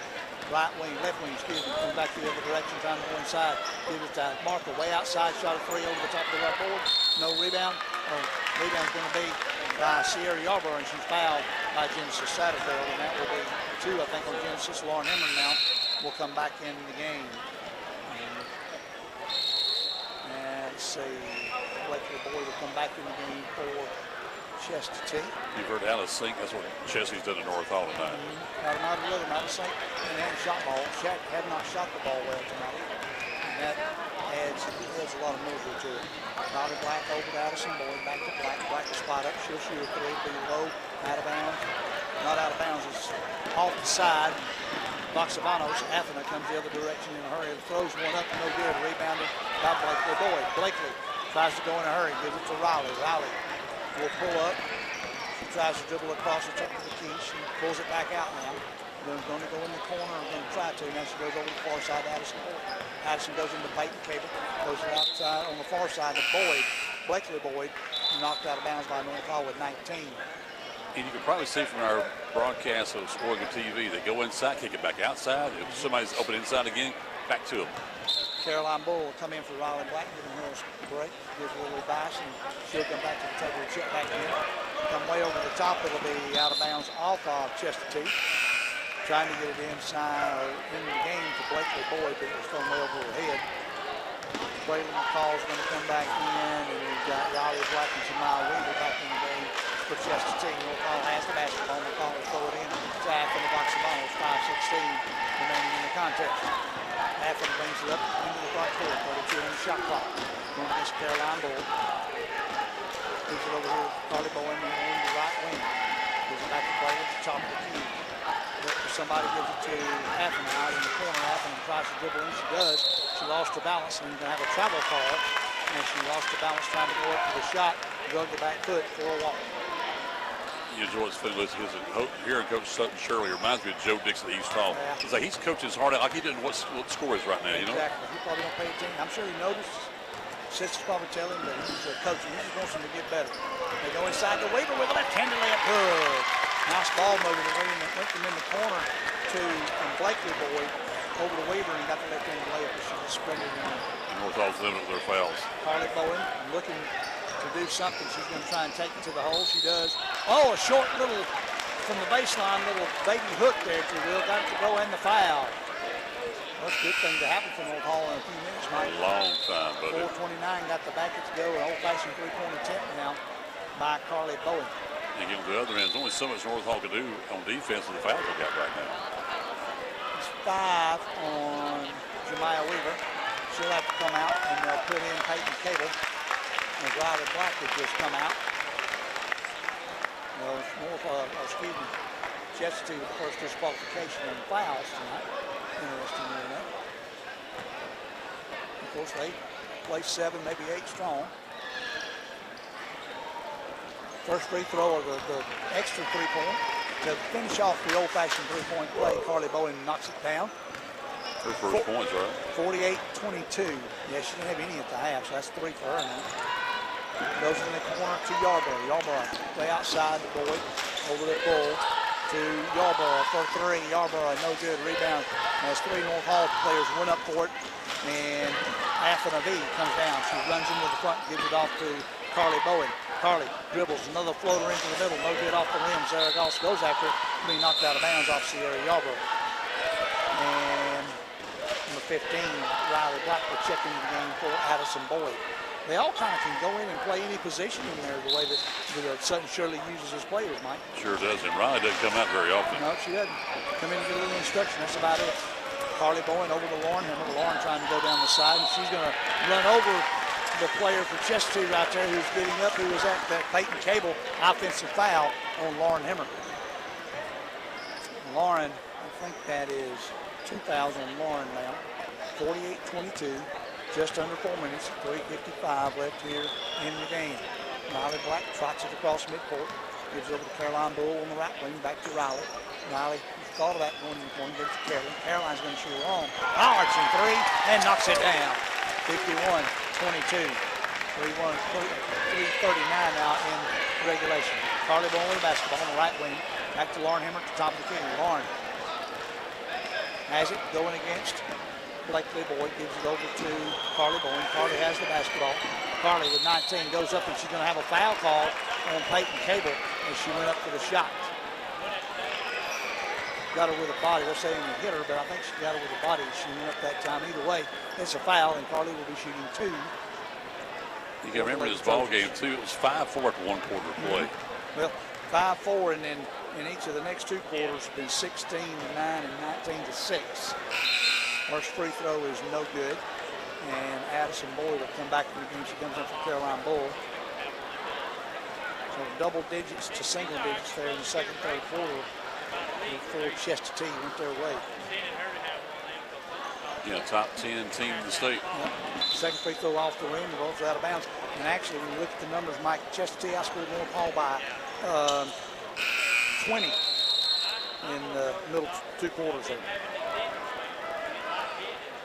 Left wing, excuse me, comes back to the other direction, trying to go inside. Gives it to Martha, way outside, shot a 3 over the top of the right board. No rebound. Rebound's going to be by Sierra Yarborough, and she's fouled by Genesis Satterfield, and that will be 2, I think, on Genesis. Lauren Hemmer now will come back in the game. And let's see, Blakely Boyd will come back in the game for Chestatee. You've heard Alice Sink. That's what Chelsea's done at North Hall tonight. Not really, not Sink. And they haven't shot ball. Shaq have not shot the ball well tonight. And that adds a lot of misery to it. Bobby Black over to Addison Boyd, back to Black. Black will spot up. She'll shoot a 3, be low, out of bounds. Not out of bounds, it's off the side. Boxavanos, Athena comes the other direction in a hurry. Throws one up, no good. Rebounded by Blakely Boyd. Blakely tries to go in a hurry, gives it to Riley. Riley will pull up. She tries to dribble across the top of the key. She pulls it back out now. Then going to go in the corner, going to try to. Now she goes over to the far side to Addison Boyd. Addison goes into Peyton Cable. Goes outside on the far side to Boyd. Blakely Boyd knocked out of bounds by North Hall with 19. And you can probably see from our broadcast of Oregon TV, they go inside, kick it back outside. If somebody's open inside again, back to them. Caroline Bull will come in for Riley Black, giving her a break, gives her a little advice, and she'll come back to the table and check back in. Come way over the top, it'll be out of bounds off of Chestatee. Trying to get it inside or into the game for Blakely Boyd, but it was thrown way over her head. Braylon McCall's going to come back in, and we've got Riley Black and Jemiah Weaver back in the game for Chestatee. McCall has the basketball. McCall will throw it in to Athena Boxavanos, 5:16 remaining in the contest. Athena brings it up into the front court, 32 on the shot clock. Going against Caroline Bull. Gives it over here to Carly Bowen in the right wing. Gives it back to Braylon at the top of the key. Somebody gives it to Athena out in the corner. Athena tries to dribble in. She does. She lost her balance, and you're going to have a travel call. And she lost her balance trying to go up to the shot. Drug the back foot for a walk. You enjoy his feeling. Hearing Coach Sutton Shirley reminds me of Joe Dixon at East Hall. Yeah. It's like he's coaching his heart out, like he didn't know what the score is right now. You know. Exactly. He probably don't pay attention. I'm sure he noticed. Sisters probably tell him that he's coaching. He just wants him to get better. They go inside to Weaver with a left-handed layup. Good. Nice ball moving. Went them in the corner to Blakely Boyd over to Weaver and got the left-handed layup. She just sprinted in. North Hall's limited their fouls. Carly Bowen looking to do something. She's going to try and take it to the hole. She does. Oh, a short little from the baseline, little baby hook there, if you will. Got it to go and the foul. That's a good thing to happen for North Hall in a few minutes, Mike. A long time, buddy. 4:29 got the bucket to go. An old-fashioned three-point attempt now by Carly Bowen. And get to the other end. There's only so much North Hall can do on defense with the fouls they got right now. It's 5 on Jemiah Weaver. She'll have to come out, and they'll put in Peyton Cable. And Riley Black has just come out. Chestatee with the first disqualification on fouls tonight. Interestingly enough. Of course, they play 7, maybe 8 strong. First free throw, or the extra three-point. To finish off the old-fashioned three-point play, Carly Bowen knocks it down. Her first points, right? 48-22. Yeah, she didn't have any at the half, so that's 3 for her now. Goes in the corner to Yarborough. Yarborough play outside the Boyd. Over the Bull to Yarborough for 3. Yarborough, no good. Rebound. As 3 North Hall players went up for it. And Athena V comes down. She runs into the front, gives it off to Carly Bowen. Carly dribbles another floater into the middle. No good off the rim. Zaragoza goes after it. Being knocked out of bounds off Sierra Yarborough. And 15, Riley Black will check into the game for Addison Boyd. They all kind of can go in and play any position in there the way that Sutton Shirley uses his players, Mike. Sure does. And Riley doesn't come out very often. No, she doesn't. Come in and get a little instruction. That's about it. Carly Bowen over to Lauren Hemmer. Lauren trying to go down the side, and she's going to run over the player for Chestatee right there who's getting up, who was at that Peyton Cable offensive foul on Lauren Hemmer. Lauren, I think that is 2 fouls on Lauren now. 48-22. Just under 4 minutes, 3:55 left here in the game. Riley Black trots it across midcourt, gives over to Caroline Bull on the right wing, back to Riley. Riley thought of that going in the corner, gives it to Caroline. Caroline's going to shoot it long. Howard's in three and knocks it down. 51-22. 3:39 now in regulation. Carly Bowen with the basketball on the right wing, back to Lauren Hemmer at the top of the key. Lauren has it going against Blakely Boyd, gives it over to Carly Bowen. Carly has the basketball. Carly with 19 goes up, and she's going to have a foul call on Peyton Cable as she went up for the shot. Got her with a body. They're saying he hit her, but I think she got her with a body. She went up that time. Either way, it's a foul, and Carly will be shooting 2. You can remember this ball game, too. It was 5-4 at one quarter play. Well, 5-4, and then in each of the next 2 quarters, been 16-9 and 19-6. First free throw is no good, and Addison Boyd will come back in the game. She comes in for Caroline Bull. So double digits to single digits there in the second, third quarter before Chestatee went their way. Yeah, top 10 team in the state. Yep. Second free throw off the rim, the ball's out of bounds. And actually, when you look at the numbers, Mike, Chestatee outscored North Hall by 20 in the middle 2 quarters there.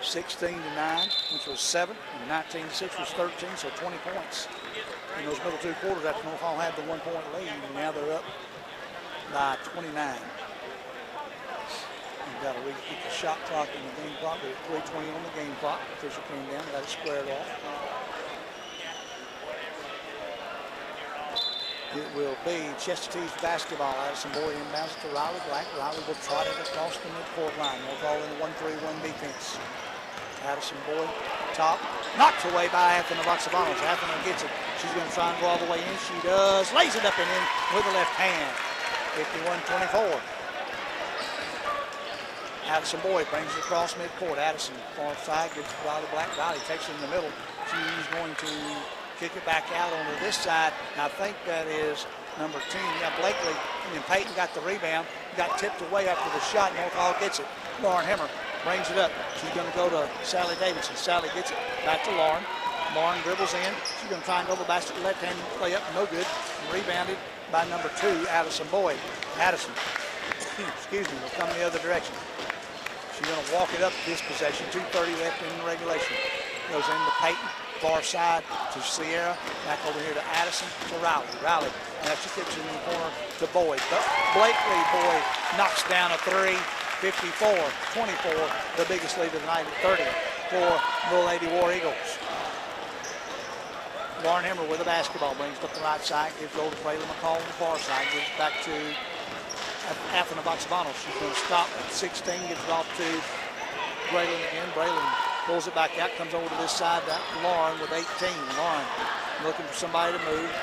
16-9, which was 7, and 19-6 was 13, so 20 points in those middle 2 quarters after North Hall had the 1-point lead, and now they're up by 29. You've got to keep the shot clock in the game clock. There's 3:20 on the game clock. Official came down, got it squared off. It will be Chestatee's basketball. Addison Boyd inbounds it to Riley Black. Riley will trot it across the midcourt line. North Hall in a 1-3-1 defense. Addison Boyd, top, knocked away by Athena Voxabanos. Athena gets it. She's going to try and go all the way in. She does. Lays it up and in with the left hand. 51-24. Addison Boyd brings it across midcourt. Addison, far side, gives it to Riley Black. Riley takes it in the middle. She's going to kick it back out onto this side. I think that is number 10. Yeah, Blakely and Peyton got the rebound. Got tipped away after the shot. North Hall gets it. Lauren Hemmer brings it up. She's going to go to Sally Davidson. Sally gets it back to Lauren. Lauren dribbles in. She's going to try and go to the basket. Left-hand play up. No good. Rebounded by number 2, Addison Boyd. Addison, excuse me, will come the other direction. She's going to walk it up this possession. 2:30 left in the regulation. Goes into Peyton. Far side to Sierra. Back over here to Addison to Riley. Riley. Now she kicks it in the corner to Boyd. But Blakely Boyd knocks down a 3. 54-24, the biggest lead of the night at 30 for the Lady War Eagles. Lauren Hemmer with the basketball, brings it up the right side, gives it over to Braylon McCall on the far side, gives it back to Athena Voxabanos. She's going to stop at 16, gives it off to Braylon again. Braylon pulls it back out, comes over to this side, Lauren with 18. Lauren looking for somebody to move,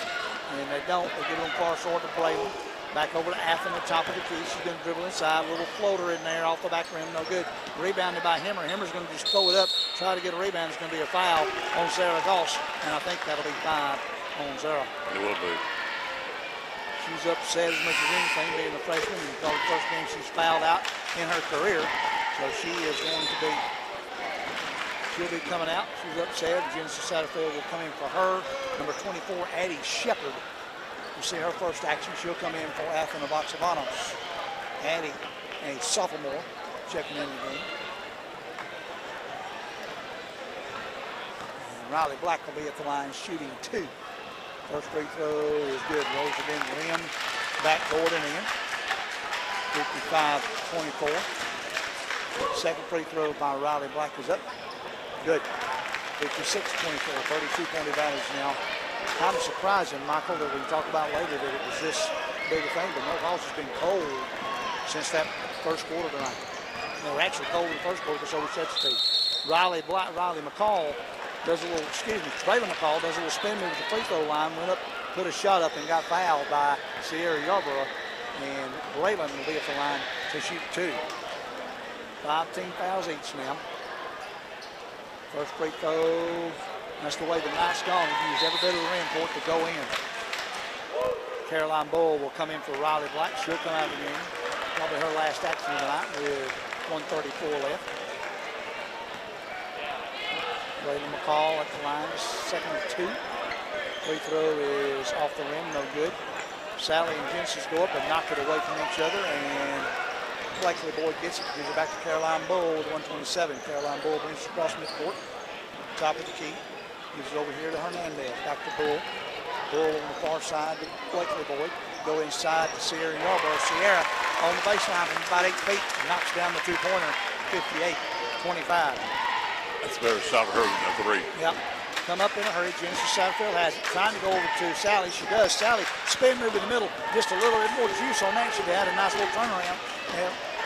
and they don't. They give them far short to Braylon. Back over to Athena, top of the key. She's going to dribble inside. A little floater in there off the back rim. No good. Rebounded by Hemmer. Hemmer's going to just throw it up, try to get a rebound. It's going to be a foul on Sarah Goss, and I think that'll be 5 on Sarah. It will be. She's upset as much as anything, being a freshman. Because the first game she's fouled out in her career. So she is going to be, she'll be coming out. She's upset. Genesis Satterfield will come in for her. Number 24, Addie Shepard. You see her first action. She'll come in for Athena Voxabanos. Addie, a sophomore, checking in the game. And Riley Black will be at the line shooting 2. First free throw is good. Rolls it in the rim. Backboard and in. 55-24. Second free throw by Riley Black is up. Good. 56-24. 32-point advantage now. Kind of surprising, Michael, that we talk about later that it was this big a thing, but North Hall's has been cold since that first quarter tonight. They were actually cold in the first quarter, but so was Chestatee. Riley McCall does a little, Braylon McCall does a little spin move at the free throw line, went up, put a shot up, and got fouled by Sierra Yarborough. And Braylon will be at the line to shoot 2. 5 team fouls each now. First free throw, that's the way the night's gone. Use every bit of the rim for it to go in. Caroline Bull will come in for Riley Black. She'll come out of the game. Probably her last action of the night with 1:34 left. Braylon McCall at the line, second and 2. Free throw is off the rim, no good. Sally and Jensen's go up and knock it away from each other, and Blakely Boyd gets it, gives it back to Caroline Bull with 1:27. Caroline Bull brings it across midcourt, top of the key, gives it over here to Hernandez, back to Bull. Bull on the far side to Blakely Boyd, go inside to Sierra Yarborough. Sierra on the baseline from about 8 feet, knocks down the 2-pointer, 58-25. That's a better shot for her than the 3. Yep. Come up in a hurry. Genesis Southfield has it. Trying to go over to Sally. She does. Sally spin move in the middle. Just a little bit more juice on that. She had a nice little turnaround,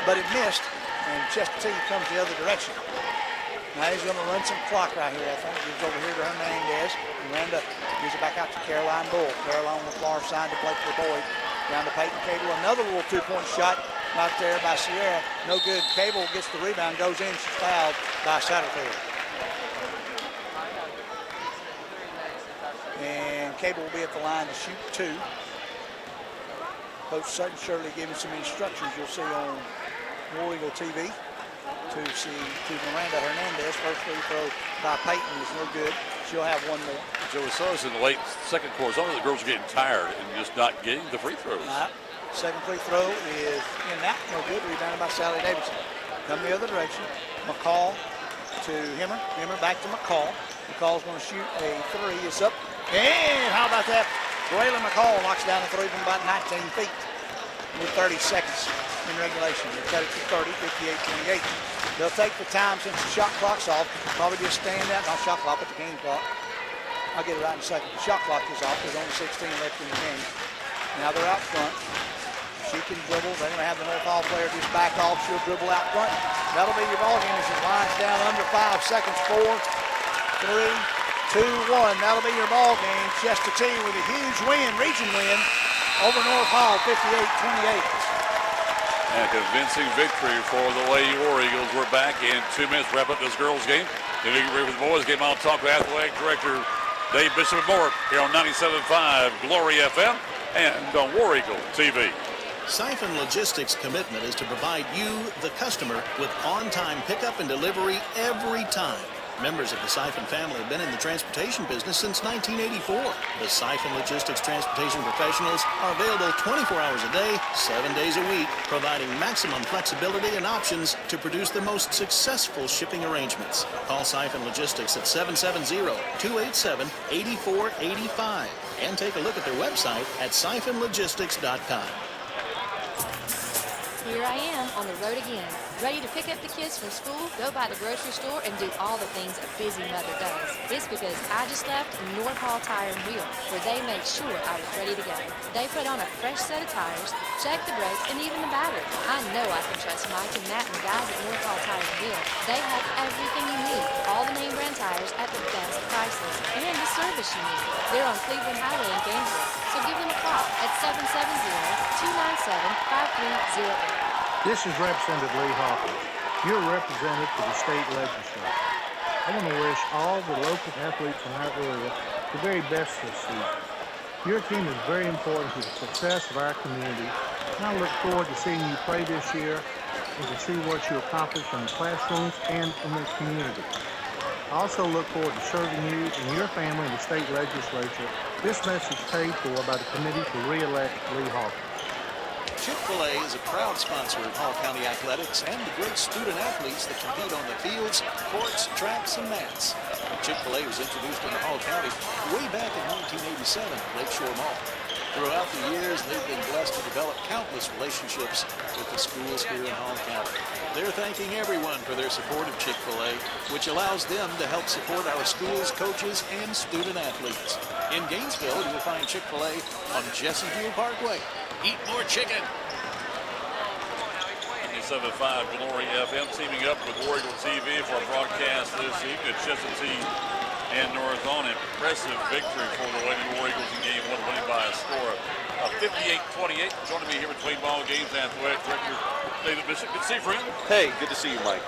but it missed. And Chestatee comes the other direction. Now he's going to run some clock right here, I think. Gives over here to Hernandez. Miranda gives it back out to Caroline Bull. Caroline on the far side to Blakely Boyd. Down to Peyton Cable. Another little 2-point shot. Not there by Sierra. No good. Cable gets the rebound. Goes in. She's fouled by Satterfield. And Cable will be at the line to shoot 2. Coach Sutton Shirley giving some instructions you'll see on War Eagle TV to Miranda Hernandez. First free throw by Peyton is no good. She'll have one more. Joey saw us in the late second quarter. Some of the girls are getting tired and just not getting the free throws. Second free throw is in that, no good. Rebounded by Sally Davidson. Come the other direction. McCall to Himmer. Himmer back to McCall. McCall's going to shoot a 3. It's up. And how about that? Braylon McCall knocks down a 3 from about 19 feet with 30 seconds in regulation. They cut it to 30, 58-28. They'll take the time since the shot clock's off. Probably just stand out. Not shot clock, but the game clock. I'll get it right in a second. The shot clock is off. There's only 16 left in the game. Now they're out front. She can dribble. They're going to have the North Hall player just back off. She'll dribble out front. That'll be your ball game as it lines down under 5 seconds. 4, 3, 2, 1. That'll be your ball game. Chestatee with a huge win, region win, over North Hall, 58-28. And a convincing victory for the Lady War Eagles. We're back in 2 minutes to wrap up this girls' game. Then we get ready for the boys' game. I'll talk with Athletic Director Dave Bishop and more here on 97.5 Glory FM and on War Eagle TV. Siphon Logistics' commitment is to provide you, the customer, with on-time pickup and delivery every time. Members of the Siphon family have been in the transportation business since 1984. The Siphon Logistics transportation professionals are available 24 hours a day, 7 days a week, providing maximum flexibility and options to produce the most successful shipping arrangements. Call Siphon Logistics at 770-287-8485 and take a look at their website at siphonlogistics.com. Here I am on the road again, ready to pick up the kids from school, go by the grocery store, and do all the things a busy mother does. It's because I just left North Hall Tire and Wheel, where they made sure I was ready to go. They put on a fresh set of tires, checked the brakes, and even the battery. I know I can trust Mike and Matt and the guys at North Hall Tire and Wheel. They have everything you need, all the name brand tires at the best prices, and the service you need. They're on Cleveland Highway in Gainesville, so give them a call at 770-297-5308. This is Representative Lee Hawkins. You're represented to the state legislature. I want to wish all the local athletes in our area the very best this season. Your team is very important to the success of our community, and I look forward to seeing you play this year and to see what you accomplish in the classrooms and in the community. I also look forward to serving you and your family in the state legislature. This message paid for by the committee to re-elect Lee Hawkins. Chick-fil-A is a proud sponsor of Hall County Athletics and the great student athletes that compete on the fields, courts, tracks, and mats. Chick-fil-A was introduced into Hall County way back in 1987 at Lakeshore Mall. Throughout the years, they've been blessed to develop countless relationships with the schools here in Hall County. They're thanking everyone for their support of Chick-fil-A, which allows them to help support our schools, coaches, and student athletes. In Gainesville, you'll find Chick-fil-A on Jesse Jewell Parkway. Eat more chicken. 97.5 Glory FM, teaming up with War Eagle TV for a broadcast this evening at Chestatee and North on. Impressive victory for the Lady War Eagles in game one, winning by a score of 58-28. Joining me here between ball games, athletic director David Bishop. Good to see you, friend. Hey, good to see you, Mike,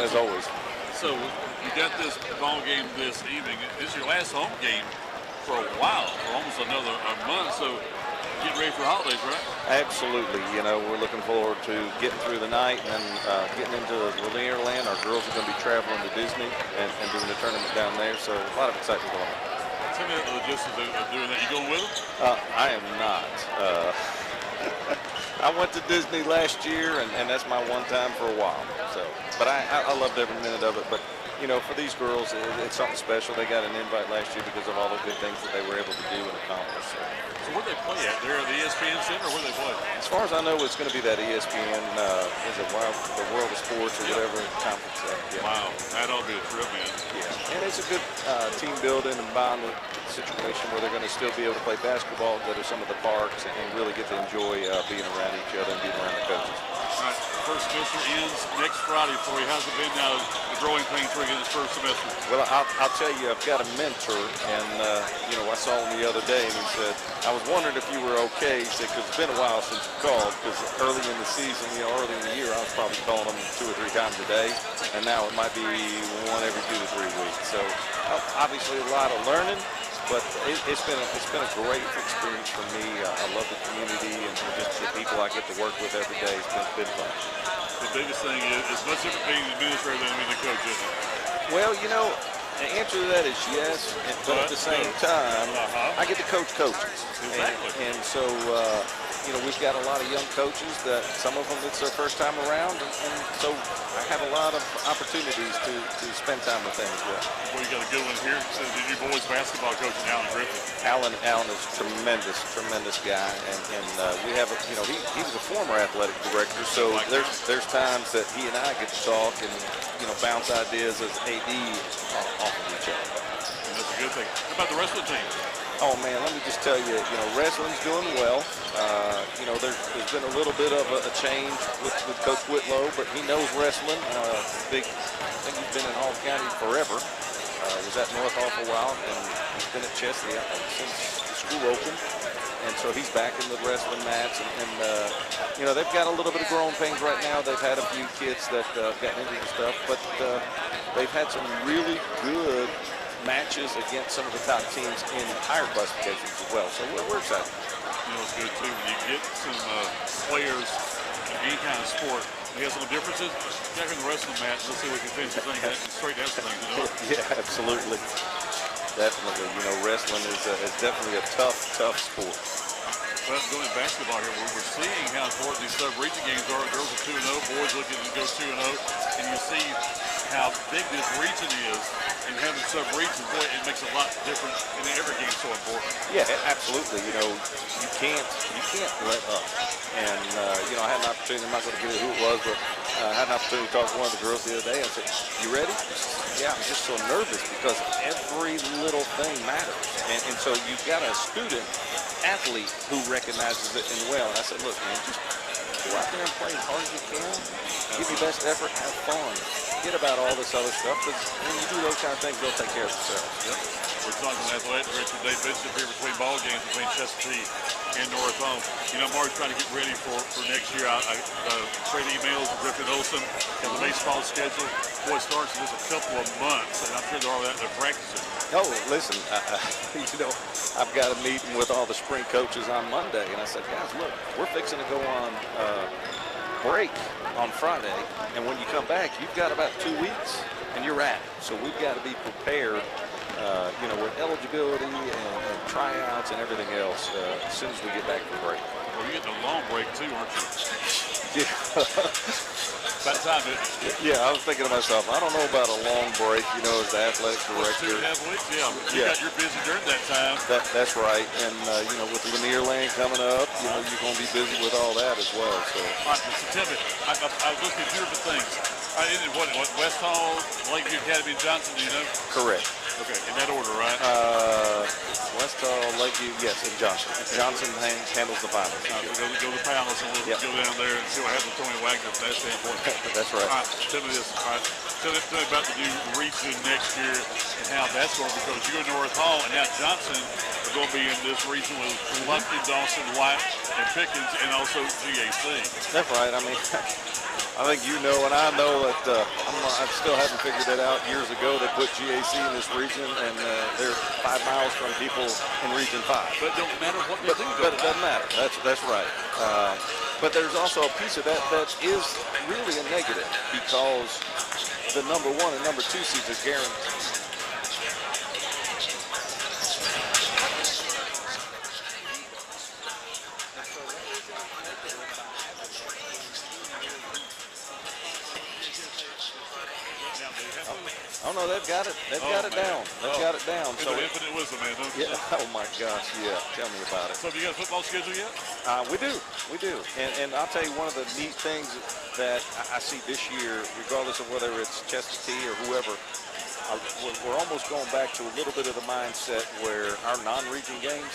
as always. So you got this ball game this evening. This is your last home game for a while, for almost another month. So getting ready for the holidays, right? Absolutely. You know, we're looking forward to getting through the night and getting into Lanier Land. Our girls are going to be traveling to Disney and doing a tournament down there. So a lot of excitement going on. Tell me the logistics of doing that. You going with them? I am not. I went to Disney last year, and that's my one time for a while. So, but I loved every minute of it. But you know, for these girls, it's something special. They got an invite last year because of all the good things that they were able to do and accomplish. So where do they play at? They're at the ESPN Center, or where do they play? As far as I know, it's going to be that ESPN, is it the World of Sports or whatever conference. Yeah. Wow, that ought to be a trip, man. Yeah, and it's a good team building and bonding situation where they're going to still be able to play basketball, go to some of the parks, and really get to enjoy being around each other and being around the coaches. All right, first semester ends next Friday for you. How's it been now, the growing pains for you in this first semester? Well, I'll tell you, I've got a mentor, and you know, I saw him the other day, and he said, I was wondering if you were okay. He said, because it's been a while since you called, because early in the season, you know, early in the year, I was probably calling him 2 or 3 times a day, and now it might be one every 2 to 3 weeks. So obviously a lot of learning, but it's been a great experience for me. I love the community and just the people I get to work with every day. It's been fun. The biggest thing is it's much different being an administrator than being a coach, isn't it? Well, you know, the answer to that is yes, but at the same time, I get to coach coaches. Exactly. And so, you know, we've got a lot of young coaches that some of them it's their first time around, and so I have a lot of opportunities to spend time with them as well. Well, you got a good one here. So the new boys basketball coach, Alan Griffin. Alan is tremendous guy, and we have, you know, he was a former athletic director, so there's times that he and I get to talk and, you know, bounce ideas as AD off of each other. And that's a good thing. How about the rest of the team? Oh man, let me just tell you, you know, wrestling's doing well. You know, there's been a little bit of a change with Coach Whitlow, but he knows wrestling. I think he's been in Hall County forever. Was at North Hall for a while, and he's been at Chestatee since the school opened. And so he's back in the wrestling mats, and you know, they've got a little bit of growing pains right now. They've had a few kids that got injured and stuff, but they've had some really good matches against some of the top teams in higher classifications as well. So we're excited. You know, it's good too when you get some players in any kind of sport. You have some differences. Back in the wrestling match, let's see if we can finish the thing and straighten out some things. You know? Yeah, absolutely. Definitely. You know, wrestling is definitely a tough sport. Well, going to basketball here, we're seeing how important these sub-region games are. Girls are 2-0, boys looking to go 2-0, and you see how big this region is, and having sub-region, boy, it makes a lot different, and every game's so important. Yeah, absolutely. You know, you can't let up. And you know, I had an opportunity. I'm not going to get who it was, but I had an opportunity to talk to one of the girls the other day. I said, "You ready?" Yeah, I'm just so nervous because every little thing matters, and so you've got a student athlete who recognizes it and well. And I said, look, man, just go out there and play as hard as you can. Give your best effort, have fun. Forget about all this other stuff, because when you do those kind of things, they'll take care of themselves. Yep. We're talking to athletic director Dave Bishop here between ball games between Chestatee and North Home. You know, I'm already trying to get ready for next year. I trade emails with Griffin Olson and the baseball schedule. Boy, it starts in just a couple of months, and I'm sure they're all out there practicing. Oh, listen, you know, I've got a meeting with all the spring coaches on Monday, and I said, guys, look, we're fixing to go on break on Friday, and when you come back, you've got about 2 weeks, and you're at it. So we've got to be prepared, you know, with eligibility and tryouts and everything else as soon as we get back from break. Well, you're getting a long break, too, aren't you? Yeah. About time, yeah, I was thinking to myself, I don't know about a long break, you know, as the athletic director. 2.5 weeks, yeah. You're busy during that time. That's right, and you know, with Lanier Land coming up, you know, you're going to be busy with all that as well. So. All right, Mr. Tibbett, I was looking at 2 different things. Isn't it what West Hall, Lakeview Academy, and Johnson, do you know? Correct. Okay, in that order, right? West Hall, Lakeview, yes, and Johnson. Johnson handles the finals. Go to Palace and we'll go down there and see what happens with Tony Wagner from that standpoint. That's right. All right, tell me this. All right, tell me about the new region next year and how that's going, because you're in North Hall and now Johnson are going to be in this region with Lufkin, Dawson, White, and Pickens, and also GAC. That's right. I mean, I think you know, and I know that I still haven't figured it out. Years ago, they put GAC in this region, and they're 5 miles from people in Region 5. But it don't matter what they do. But it doesn't matter. That's right. But there's also a piece of that is really a negative, because the number 1 and number 2 seeds are guaranteed. Oh no, they've got it. They've got it down. They've got it down. So infinite wisdom, man. Yeah. Oh my gosh. Yeah. Tell me about it. So have you got a football schedule yet? We do. We do. And I'll tell you, one of the neat things that I see this year, regardless of whether it's Chestatee or whoever, we're almost going back to a little bit of the mindset where our non-region games,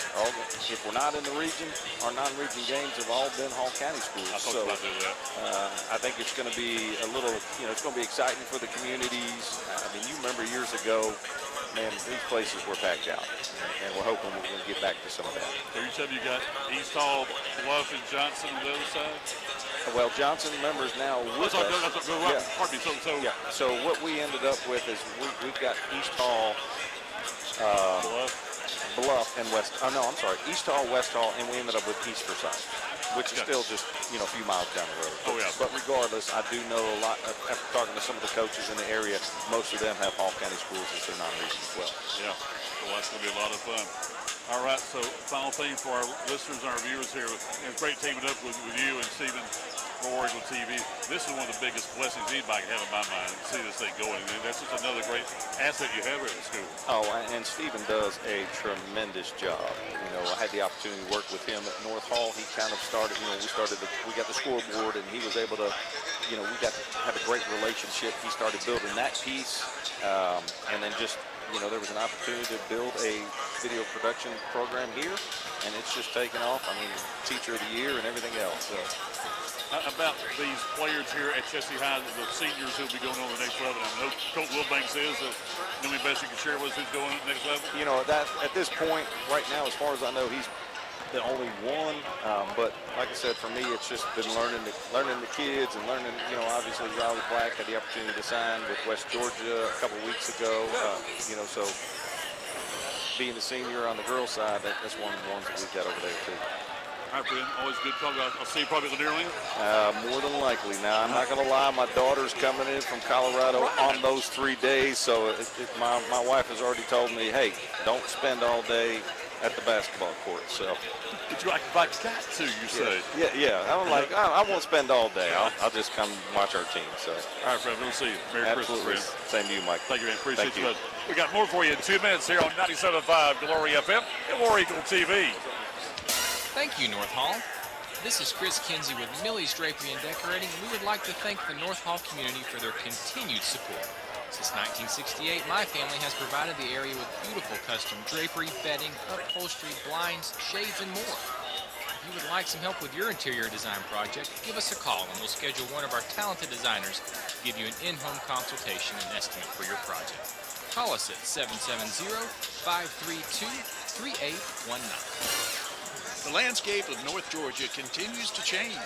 if we're not in the region, our non-region games have all been Hall County schools. So I think it's going to be a little, it's going to be exciting for the communities. I mean, you remember years ago, man, these places were packed out, and we're hoping we're going to get back to some of that. So you said you got East Hall, Bluff, and Johnson on the other side? Well, Johnson, remember, is now with us. Yeah. So what we ended up with is we've got East Hall, Bluff, and West. Oh no, I'm sorry, East Hall, West Hall, and we ended up with East Forsyth, which is still just a few miles down the road. But regardless, I do know a lot. After talking to some of the coaches in the area, most of them have Hall County schools as their non-region as well. Yeah. So that's going to be a lot of fun. All right, so final thing for our listeners and our viewers here. It's great teaming up with you and Stephen for Oracle TV. This is one of the biggest blessings anybody can have in my mind, to see this thing going. And that's just another great asset you have here at the school. Oh, and Stephen does a tremendous job. I had the opportunity to work with him at North Hall. He kind of started, we got the scoreboard, and he was able to, we got to have a great relationship. He started building that piece, and then just, there was an opportunity to build a video production program here, and it's just taken off. I mean, Teacher of the Year and everything else. So. About these players here at Chestatee High, the seniors who'll be going on the next level. I know Coach Wilbanks is. Any best you can share with us who's going to the next level? That at this point, right now, as far as I know, he's the only one. But like I said, for me, it's just been learning the kids and learning. Obviously, Riley Black had the opportunity to sign with West Georgia a couple weeks ago. So being a senior on the girls' side, that's one of the ones that we've got over there too. All right, Brent, always good talk. I'll see you probably at Lanier More than likely. Now, I'm not going to lie. My daughter's coming in from Colorado on those 3 days. So my wife has already told me, hey, don't spend all day at the basketball court. So. But if I got to, you say. Yeah. I'm like, I won't spend all day. I'll just come watch our team. So. All right, Fred, we'll see you. Merry Christmas, friend. Same to you, Mike. Thank you, man. Appreciate you. We got more for you in 2 minutes here on 97.5 Glory FM and War Eagle TV. Thank you, North Hall. This is Chris Kinsey with Millie's Drapery and Decorating, and we would like to thank the North Hall community for their continued support. Since 1968, my family has provided the area with beautiful custom drapery, bedding, upholstery, blinds, shades, and more. If you would like some help with your interior design project, give us a call and we'll schedule one of our talented designers to give you an in-home consultation and estimate for your project. Call us at 770-532-3819. The landscape of North Georgia continues to change,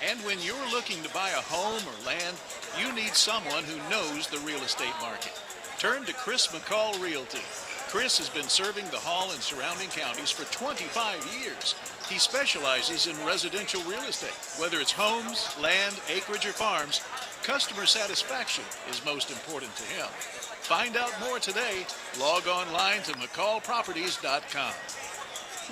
and when you're looking to buy a home or land, you need someone who knows the real estate market. Turn to Chris McCall Realty. Chris has been serving the Hall and surrounding counties for 25 years. He specializes in residential real estate. Whether it's homes, land, acreage, or farms, customer satisfaction is most important to him. Find out more today. Log online to McCallProperties.com.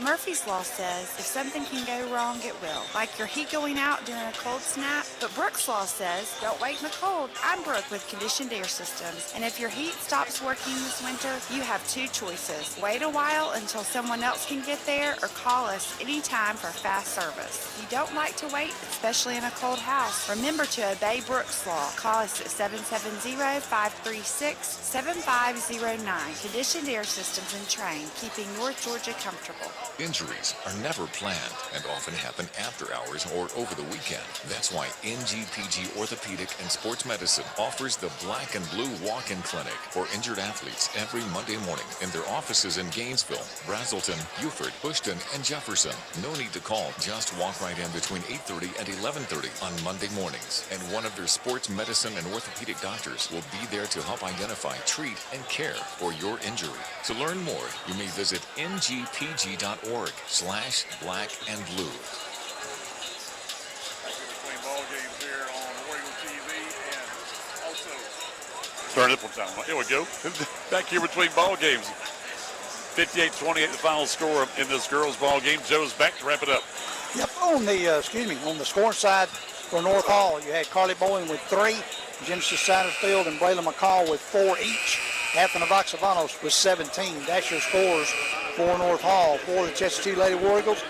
Murphy's Law says if something can go wrong, it will. Like your heat going out during a cold snap. But Brooks Law says, don't wait in the cold. I'm Brooke with Conditioned Air Systems. And if your heat stops working this winter, you have 2 choices. Wait a while until someone else can get there, or call us anytime for fast service. If you don't like to wait, especially in a cold house, remember to obey Brooks Law. Call us at 770-536-7509. Conditioned Air Systems and Train, keeping North Georgia comfortable. Injuries are never planned and often happen after hours or over the weekend. That's why NGPG Orthopedic and Sports Medicine offers the Black and Blue Walk-In Clinic for injured athletes every Monday morning in their offices in Gainesville, Brazelton, Beaufort, Bushton, and Jefferson. No need to call. Just walk right in between 8:30 and 11:30 on Monday mornings. And one of their sports medicine and orthopedic doctors will be there to help identify, treat, and care for your injury. To learn more, you may visit ngpg.org/black-and-blue. Between ball games here on Oriole TV and also turn it one time. Here we go. Back here between ball games. 58-28 the final score in this girls ball game. Joe's back to wrap it up. Yep, on the scoring side for North Hall, you had Carly Bowen with 3, Genesis Satterfield and Braylon McCall with 4 each. Anthony Voxavanos with 17. That's your scores for North Hall. For the Chestatee Lady War Eagles,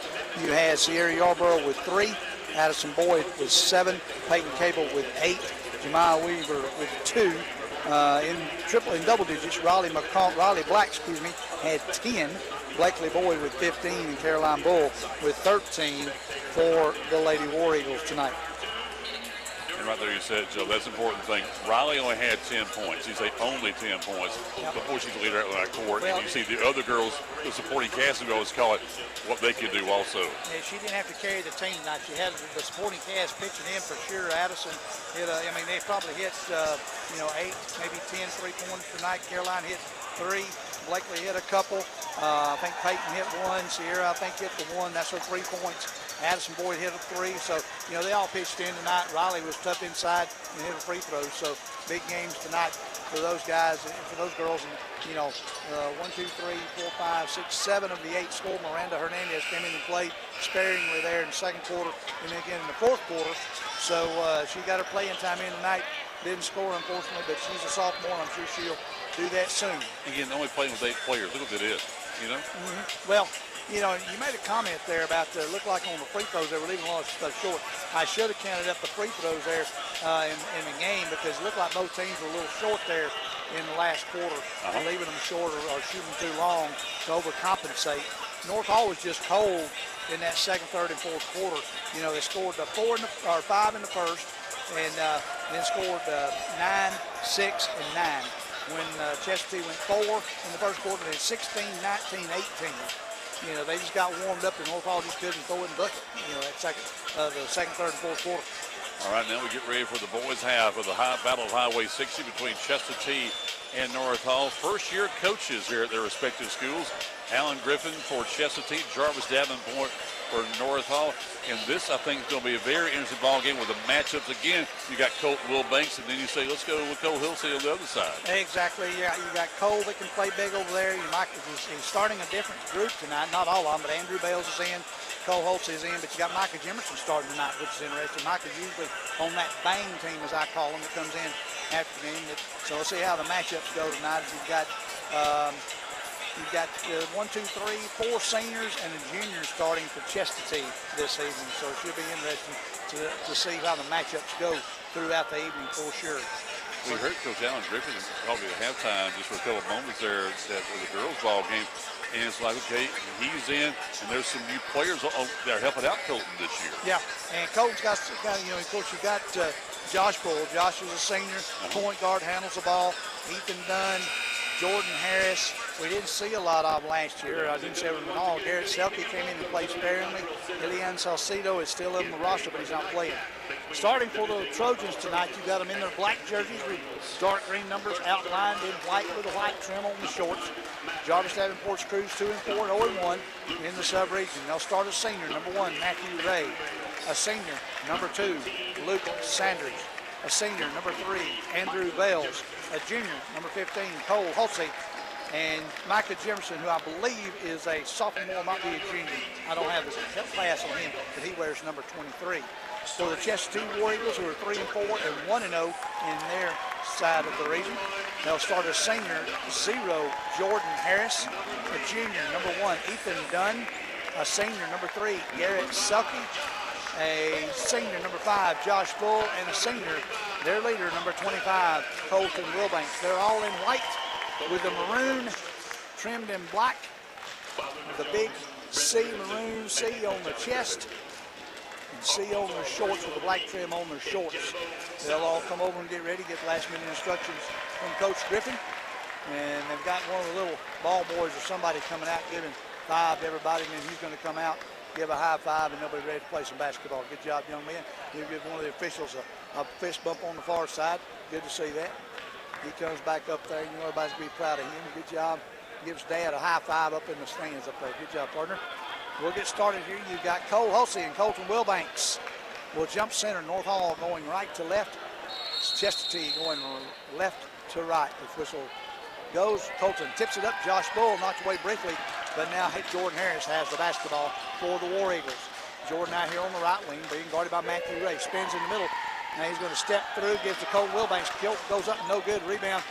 you had Sierra Yarborough with 3, Addison Boyd with 7, Peyton Cable with 8, Jemiah Weaver with 2. In double digits, Riley Black, had 10. Blakely Boyd with 15 and Caroline Bull with 13 for the Lady War Eagles tonight. And right there you said, Joe, that's an important thing. Riley only had 10 points. You say only 10 points before she's the leader out of that court. And you see the other girls, the supporting cast, we always call it, what they can do also. Yeah, she didn't have to carry the team tonight. She had the supporting cast pitching in for sure. Addison hit, they probably hit, 8, maybe 10 3-pointers tonight. Caroline hit 3. Blakely hit a couple. I think Peyton hit 1. Sierra, I think, hit the 1. That's her 3 points. Addison Boyd hit a 3. So, they all pitched in tonight. Riley was tough inside and hit a free throw. So, big games tonight for those guys and for those girls. And, 1, 2, 3, 4, 5, 6, 7 of the 8 scored. Miranda Hernandez came in and played sparingly there in the second quarter and then again in the fourth quarter. So, she got her playing time in tonight. Didn't score, unfortunately, but she's a sophomore. I'm sure she'll do that soon. Again, only playing with 8 players. Look what it is, Mm-hmm. Well, you made a comment there about looked like on the free throws they were leaving a lot of stuff short. I should have counted up the free throws there in the game because it looked like both teams were a little short there in the last quarter, leaving them short or shooting too long to overcompensate. North Hall was just cold in that second, third, and fourth quarter. They scored 5 in the first, and then scored 9, 6, and 9. When Chestatee went 4 in the first quarter, then 16, 19, 18. They just got warmed up, and North Hall just couldn't throw it in bucket. The second, third, and fourth quarter. All right, now we get ready for the boys' half of the Battle of Highway 60 between Chestatee and North Hall. First-year coaches here at their respective schools. Alan Griffin for Chestatee, Jarvis Davenport for North Hall. And this, I think, is going to be a very interesting ball game with the matchups. Again, you got Colt Wilbanks, and then you say, let's go with Cole Hilsey on the other side. Exactly. Yeah, you got Cole that can play big over there. He's starting a different group tonight. Not all of them, but Andrew Bales is in. Cole Holtz is in, but you got Micah Jimerson starting tonight, which is interesting. Micah's usually on that bang team, as I call him, that comes in after the game. So we'll see how the matchups go tonight. You've got 1, 2, 3, 4 seniors and a junior starting for Chestatee this evening. So it should be interesting to see how the matchups go throughout the evening for sure. We heard Coach Alan Griffin probably at halftime just for a couple of moments there at the girls' ball game. And it's like, okay, he's in, and there's some new players that are helping out Colton this year. Yeah, and Colton's got of course, you got Josh Bull. Josh is a senior, point guard, handles the ball. Ethan Dunn, Jordan Harris. We didn't see a lot of last year. I didn't see them at all. Garrett Selke came in and played sparingly. Elian Salcido is still in the roster, but he's not playing. Starting for the Trojans tonight, you got them in their black jerseys with dark green numbers outlined in white with a white trim on the shorts. Jarvis Davenport's Crews 2 and 4 and 0 and 1 in the sub-region. They'll start a senior, number 1, Matthew Ray. A senior, number 2, Luke Sanders. A senior, number 3, Andrew Bales. A junior, number 15, Cole Holtze. And Micah Jimerson, who I believe is a sophomore, might be a junior. I don't have the class on him, but he wears number 23. For the Chestatee War Eagles, who are 3 and 4 and 1 and 0 in their side of the region, they'll start a senior, 0, Jordan Harris. A junior, number 1, Ethan Dunn. A senior, number 3, Garrett Selke. A senior, number 5, Josh Bull. And a senior, their leader, number 25, Colton Wilbanks. They're all in white with the maroon trimmed in black. The big C maroon, C on the chest, and C on their shorts with the black trim on their shorts. They'll all come over and get ready, get last-minute instructions from Coach Griffin. And they've got one of the little ball boys or somebody coming out giving 5 to everybody, and then he's going to come out, give a high five, and they'll be ready to play some basketball. Good job, young men. You give one of the officials a fist bump on the far side. Good to see that. He comes back up there. You know everybody's going to be proud of him. Good job. Gives Dad a high five up in the stands up there. Good job, partner. We'll get started here. You've got Cole Hulsey and Colton Wilbanks. Will jump center. North Hall going right to left. Chestatee going left to right. The whistle goes. Colton tips it up. Josh Bull knocked away briefly, but now Jordan Harris has the basketball for the War Eagles. Jordan out here on the right wing, being guarded by Matthew Ray. Spins in the middle. Now he's going to step through, gives to Colton Wilbanks. Goes up, no good. Rebound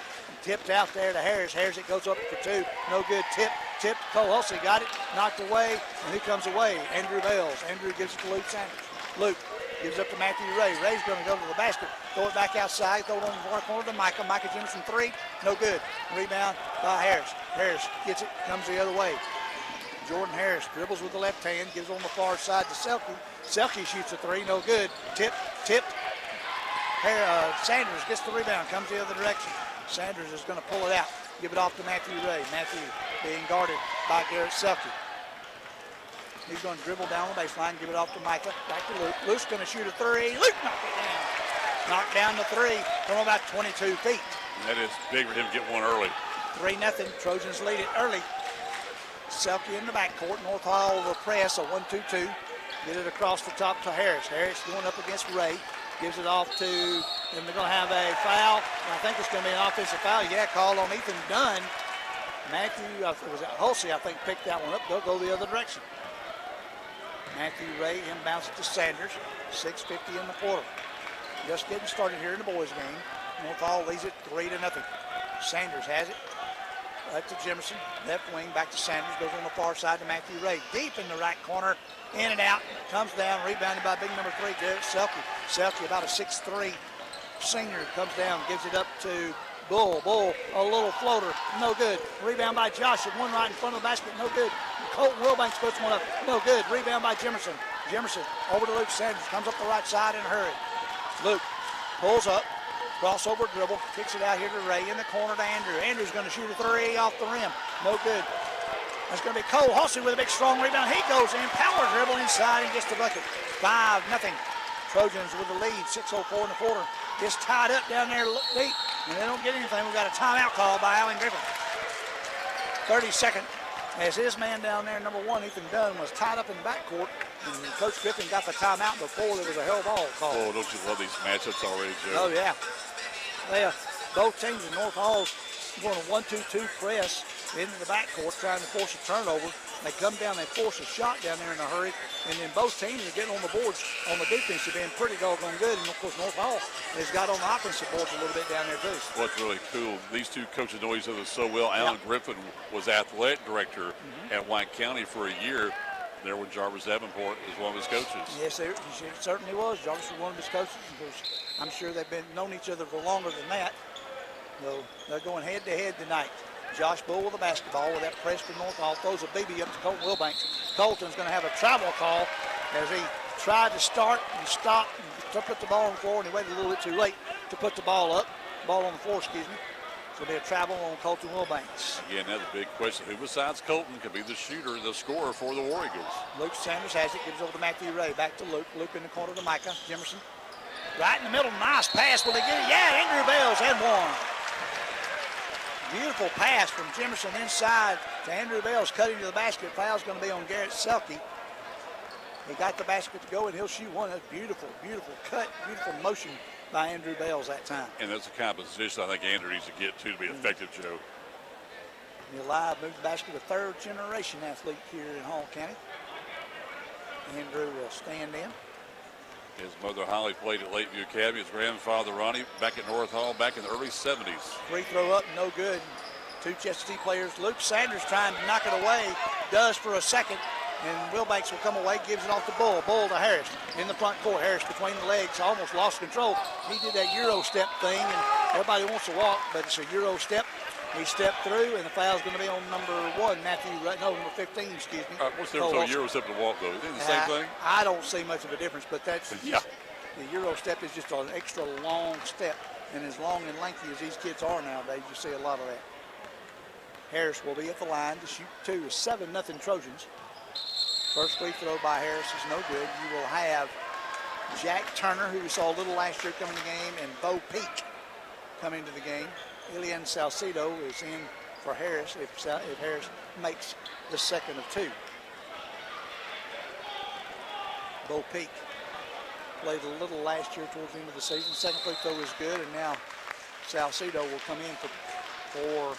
tipped out there to Harris. Harris, it goes up for 2. No good. Tipped. Cole Hulsey got it. Knocked away. And who comes away? Andrew Bales. Andrew gives it to Luke Sanders. Luke gives up to Matthew Ray. Ray's going to go to the basket. Throw it back outside. Throw it on the far corner to Micah. Micah Jemison 3. No good. Rebound by Harris. Harris gets it. Comes the other way. Jordan Harris dribbles with the left hand. Gives on the far side to Selke. Selke shoots a 3. No good. Tipped. Sanders gets the rebound. Comes the other direction. Sanders is going to pull it out. Give it off to Matthew Ray. Matthew being guarded by Garrett Selke. He's going to dribble down the baseline. Give it off to Micah. Back to Luke. Luke's going to shoot a 3. Luke knocked it down. Knocked down the 3 from about 22 feet. That is big for him to get one early. 3-0. Trojans lead it early. Selke in the backcourt. North Hall will press a 1-2-2. Get it across the top to Harris. Harris going up against Ray. Gives it off to, and they're going to have a foul. I think it's going to be an offensive foul. Yeah, called on Ethan Dunn. Matthew, was it Hulsey, I think, picked that one up. They'll go the other direction. Matthew Ray inbounds it to Sanders. 6:50 in the quarter. Just getting started here in the boys' game. North Hall leads it 3-0. Sanders has it. Right to Jimerson. Left wing back to Sanders. Goes on the far side to Matthew Ray. Deep in the right corner. In and out. Comes down. Rebounded by big number 3, Garrett Selke. Selke, about a 6'3" senior, comes down. Gives it up to Bull. Bull, a little floater. No good. Rebound by Josh. One right in front of the basket. No good. Colton Wilbanks puts one up. No good. Rebound by Jimerson. Jimerson over to Luke Sanders. Comes up the right side in a hurry. Luke pulls up. Crossover dribble, kicks it out here to Ray in the corner to Andrew. Andrew's going to shoot a 3 off the rim. No good. That's going to be Cole Hulsey with a big strong rebound. He goes in, power dribble inside and gets the bucket. 5-0. Trojans with the lead, 6:04 in the quarter. Gets tied up down there deep, and they don't get anything. We've got a timeout call by Allen Griffin. 32nd, as his man down there, number 1, Ethan Dunn, was tied up in the backcourt. And Coach Griffin got the timeout before there was a hell ball call. Oh, don't you love these matchups already, Joe? Oh, yeah. Both teams in North Hall's going a 1-2-2 press into the backcourt trying to force a turnover. They come down, they force a shot down there in a hurry, and then both teams are getting on the boards on the defense. They've been pretty doggone good, and of course North Hall has got on the offensive boards a little bit down there too. What's really cool, these two coaches know each other so well. Alan Griffin was athletic director at White County for a year. There with Jarvis Davenport as one of his coaches. Yes, he certainly was. Jarvis was one of his coaches. I'm sure they've been known each other for longer than that. So they're going head-to-head tonight. Josh Bull with the basketball with that press from North Hall. Throws a BB up to Colton Wilbanks. Colton's going to have a travel call as he tried to start and stop and to put the ball on the floor, and he waited a little bit too late to put the ball up. Ball on the floor, excuse me. So it'll be a travel on Colton Wilbanks. Again, that's a big question. Who besides Colton could be the shooter, the scorer for the War Eagles? Luke Sanders has it. Gives over to Matthew Ray. Back to Luke. Luke in the corner to Micah Jimerson. Right in the middle. Nice pass. Will they get it? Yeah, Andrew Bales had one. Beautiful pass from Jimerson inside to Andrew Bales, cutting to the basket. Foul's going to be on Garrett Selke. He got the basket to go, and he'll shoot one. That's beautiful, beautiful cut, beautiful motion by Andrew Bales that time. And that's the kind of position I think Andrew needs to get to be effective, Joe. Eli moved the basket, a third-generation athlete here in Hall County. Andrew will stand in. His mother, Holly, played at Lakeview Academy. His grandfather, Ronnie, back at North Hall back in the early 70s. Free throw up, no good. 2 Chestatee players. Luke Sanders trying to knock it away. Does for a second. And Wilbanks will come away, gives it off to Bull. Bull to Harris in the front court. Harris between the legs, almost lost control. He did that Euro step thing, and everybody wants to walk, but it's a Euro step. He stepped through, and the foul's going to be on number 15, excuse me. What's the difference on a Euro step and a walk, though? Is it the same thing? I don't see much of a difference, but that's Yeah. the Euro step is just an extra long step, and as long and lengthy as these kids are nowadays, you see a lot of that. Harris will be at the line to shoot two. 7-0 Trojans. First free throw by Harris is no good. You will have Jack Turner, who we saw a little last year, come in the game, and Bo Peak come into the game. Ilian Salcido is in for Harris if Harris makes the second of two. Bo Peak played a little last year towards the end of the season. Second free throw is good, and now Salcido will come in for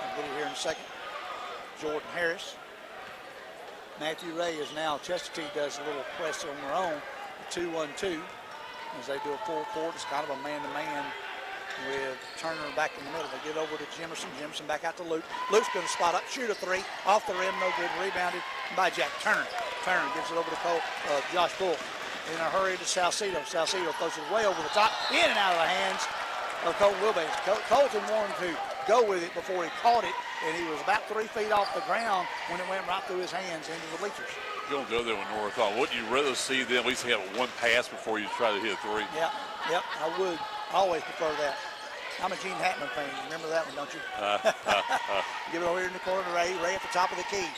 I'll get it here in a second. Jordan Harris. Matthew Ray is now, Chestatee does a little press on their own, 2-1-2, as they do a full court. It's kind of a man-to-man with Turner back in the middle. They get over to Jimerson. Jimerson back out to Luke. Luke's going to spot up, shoot a three, off the rim, no good, rebounded by Jack Turner. Turner gives it over to Josh Bull. In a hurry to Salcido. Salcido throws it way over the top, in and out of the hands of Colton Wilbanks. Colton wanted to go with it before he caught it, and he was about 3 feet off the ground when it went right through his hands into the bleachers. Going to go there with North Hall. Wouldn't you rather see them at least have one pass before you try to hit a three? Yep, I would. I always prefer that. I'm a Gene Hackman fan. You remember that one, don't you? Give it over here in the corner to Ray. Ray at the top of the key.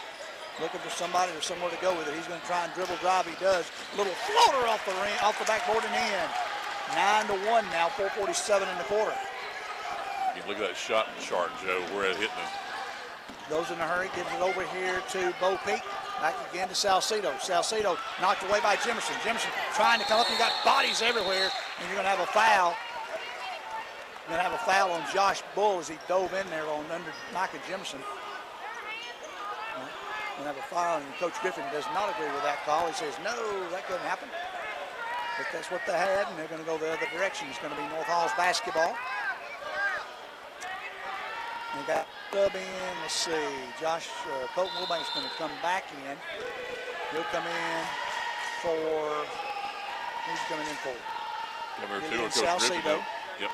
Looking for somebody or somewhere to go with it. He's going to try and dribble drive. He does. Little floater off the backboard and in. 9-1 now, 4:47 in the quarter. You look at that shot chart, Joe. We're at hitting them. Goes in a hurry, gives it over here to Bo Peak. Back again to Salcido. Salcido knocked away by Jimerson. Jimerson trying to come up. You got bodies everywhere, and you're going to have a foul. You're going to have a foul on Josh Bull as he dove in there on under Micah Jimerson. Going to have a foul, and Coach Griffin does not agree with that call. He says, no, that couldn't happen. But that's what they had, and they're going to go the other direction. It's going to be North Hall's basketball. They got sub in, let's see, Colton Wilbanks going to come back in. He'll come in for, who's he coming in for? Number 2 or Coach Salcido. Yep,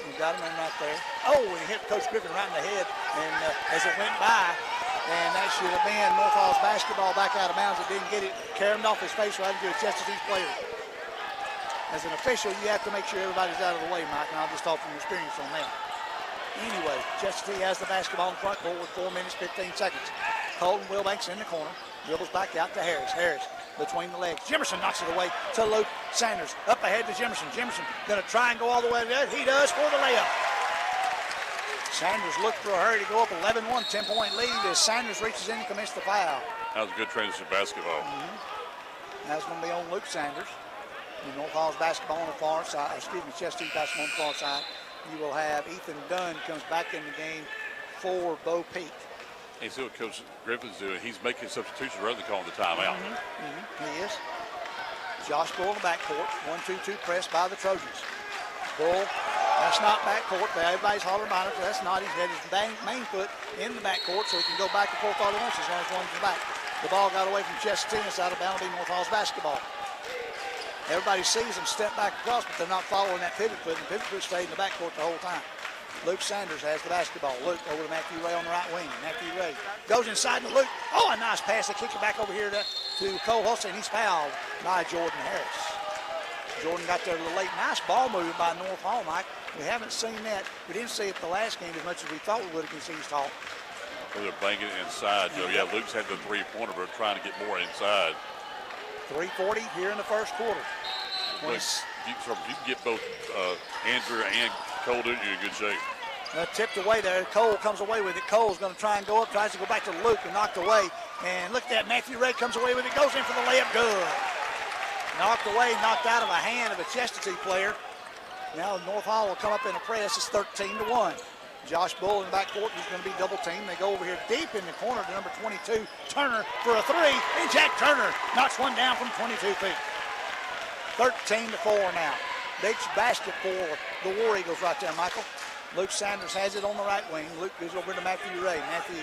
we got him in right there. Oh, and he hit Coach Griffin right in the head, and as it went by, and that should have been North Hall's basketball back out of bounds. It didn't get it, carried off his face right into a Chestatee player. As an official, you have to make sure everybody's out of the way, Mike, and I'll just talk from experience on that. Anyway, Chestatee has the basketball in front court with 4 minutes, 15 seconds. Colton Wilbanks in the corner, dribbles back out to Harris. Harris between the legs. Jimerson knocks it away to Luke Sanders. Up ahead to Jimerson. Jimerson going to try and go all the way to that. He does for the layup. Sanders looked for a hurry to go up 11-1, 10-point lead as Sanders reaches in and commits the foul. That was a good transition basketball. That's going to be on Luke Sanders. North Hall's basketball on the far side, Chestatee basketball on the far side. You will have Ethan Dunn comes back in the game for Bo Peak. Hey, see what Coach Griffin's doing. He's making substitutions rather than calling the timeout. He is. Josh Bull in the backcourt. 1-2-2 press by the Trojans. Bull, that's not backcourt. Everybody's hollering about it. That's not. He's got his main foot in the backcourt so he can go back and forth all he wants as long as one's in the back. The ball got away from Chestatee. It's out of bounds. North Hall's basketball. Everybody sees them step back across, but they're not following that pivot foot. And the pivot foot stayed in the backcourt the whole time. Luke Sanders has the basketball. Luke over to Matthew Ray on the right wing. Matthew Ray goes inside to Luke. Oh, a nice pass. They kick it back over here to Cole Hulsey, and he's fouled by Jordan Harris. Jordan got there a little late. Nice ball movement by North Hall, Mike. We haven't seen that. We didn't see it the last game as much as we thought we would against East Hall. So they're banging it inside, Joe. Yeah, Luke's had the three-pointer, but trying to get more inside. 3:40 here in the first quarter. Look, you can get both Andrew and Cole, you're in good shape. Tipped away there. Cole comes away with it. Cole's going to try and go up, tries to go back to Luke and knocked away. And look at that. Matthew Ray comes away with it, goes in for the layup. Good. Knocked away, knocked out of a hand of a Chestatee player. Now North Hall will come up in a press. It's 13-1. Josh Bull in the backcourt. He's going to be double teamed. They go over here deep in the corner to number 22, Turner, for a three. And Jack Turner knocks one down from 22 feet. 13-4 now. Big basket for the War Eagles right there, Michael. Luke Sanders has it on the right wing. Luke goes over to Matthew Ray. Matthew,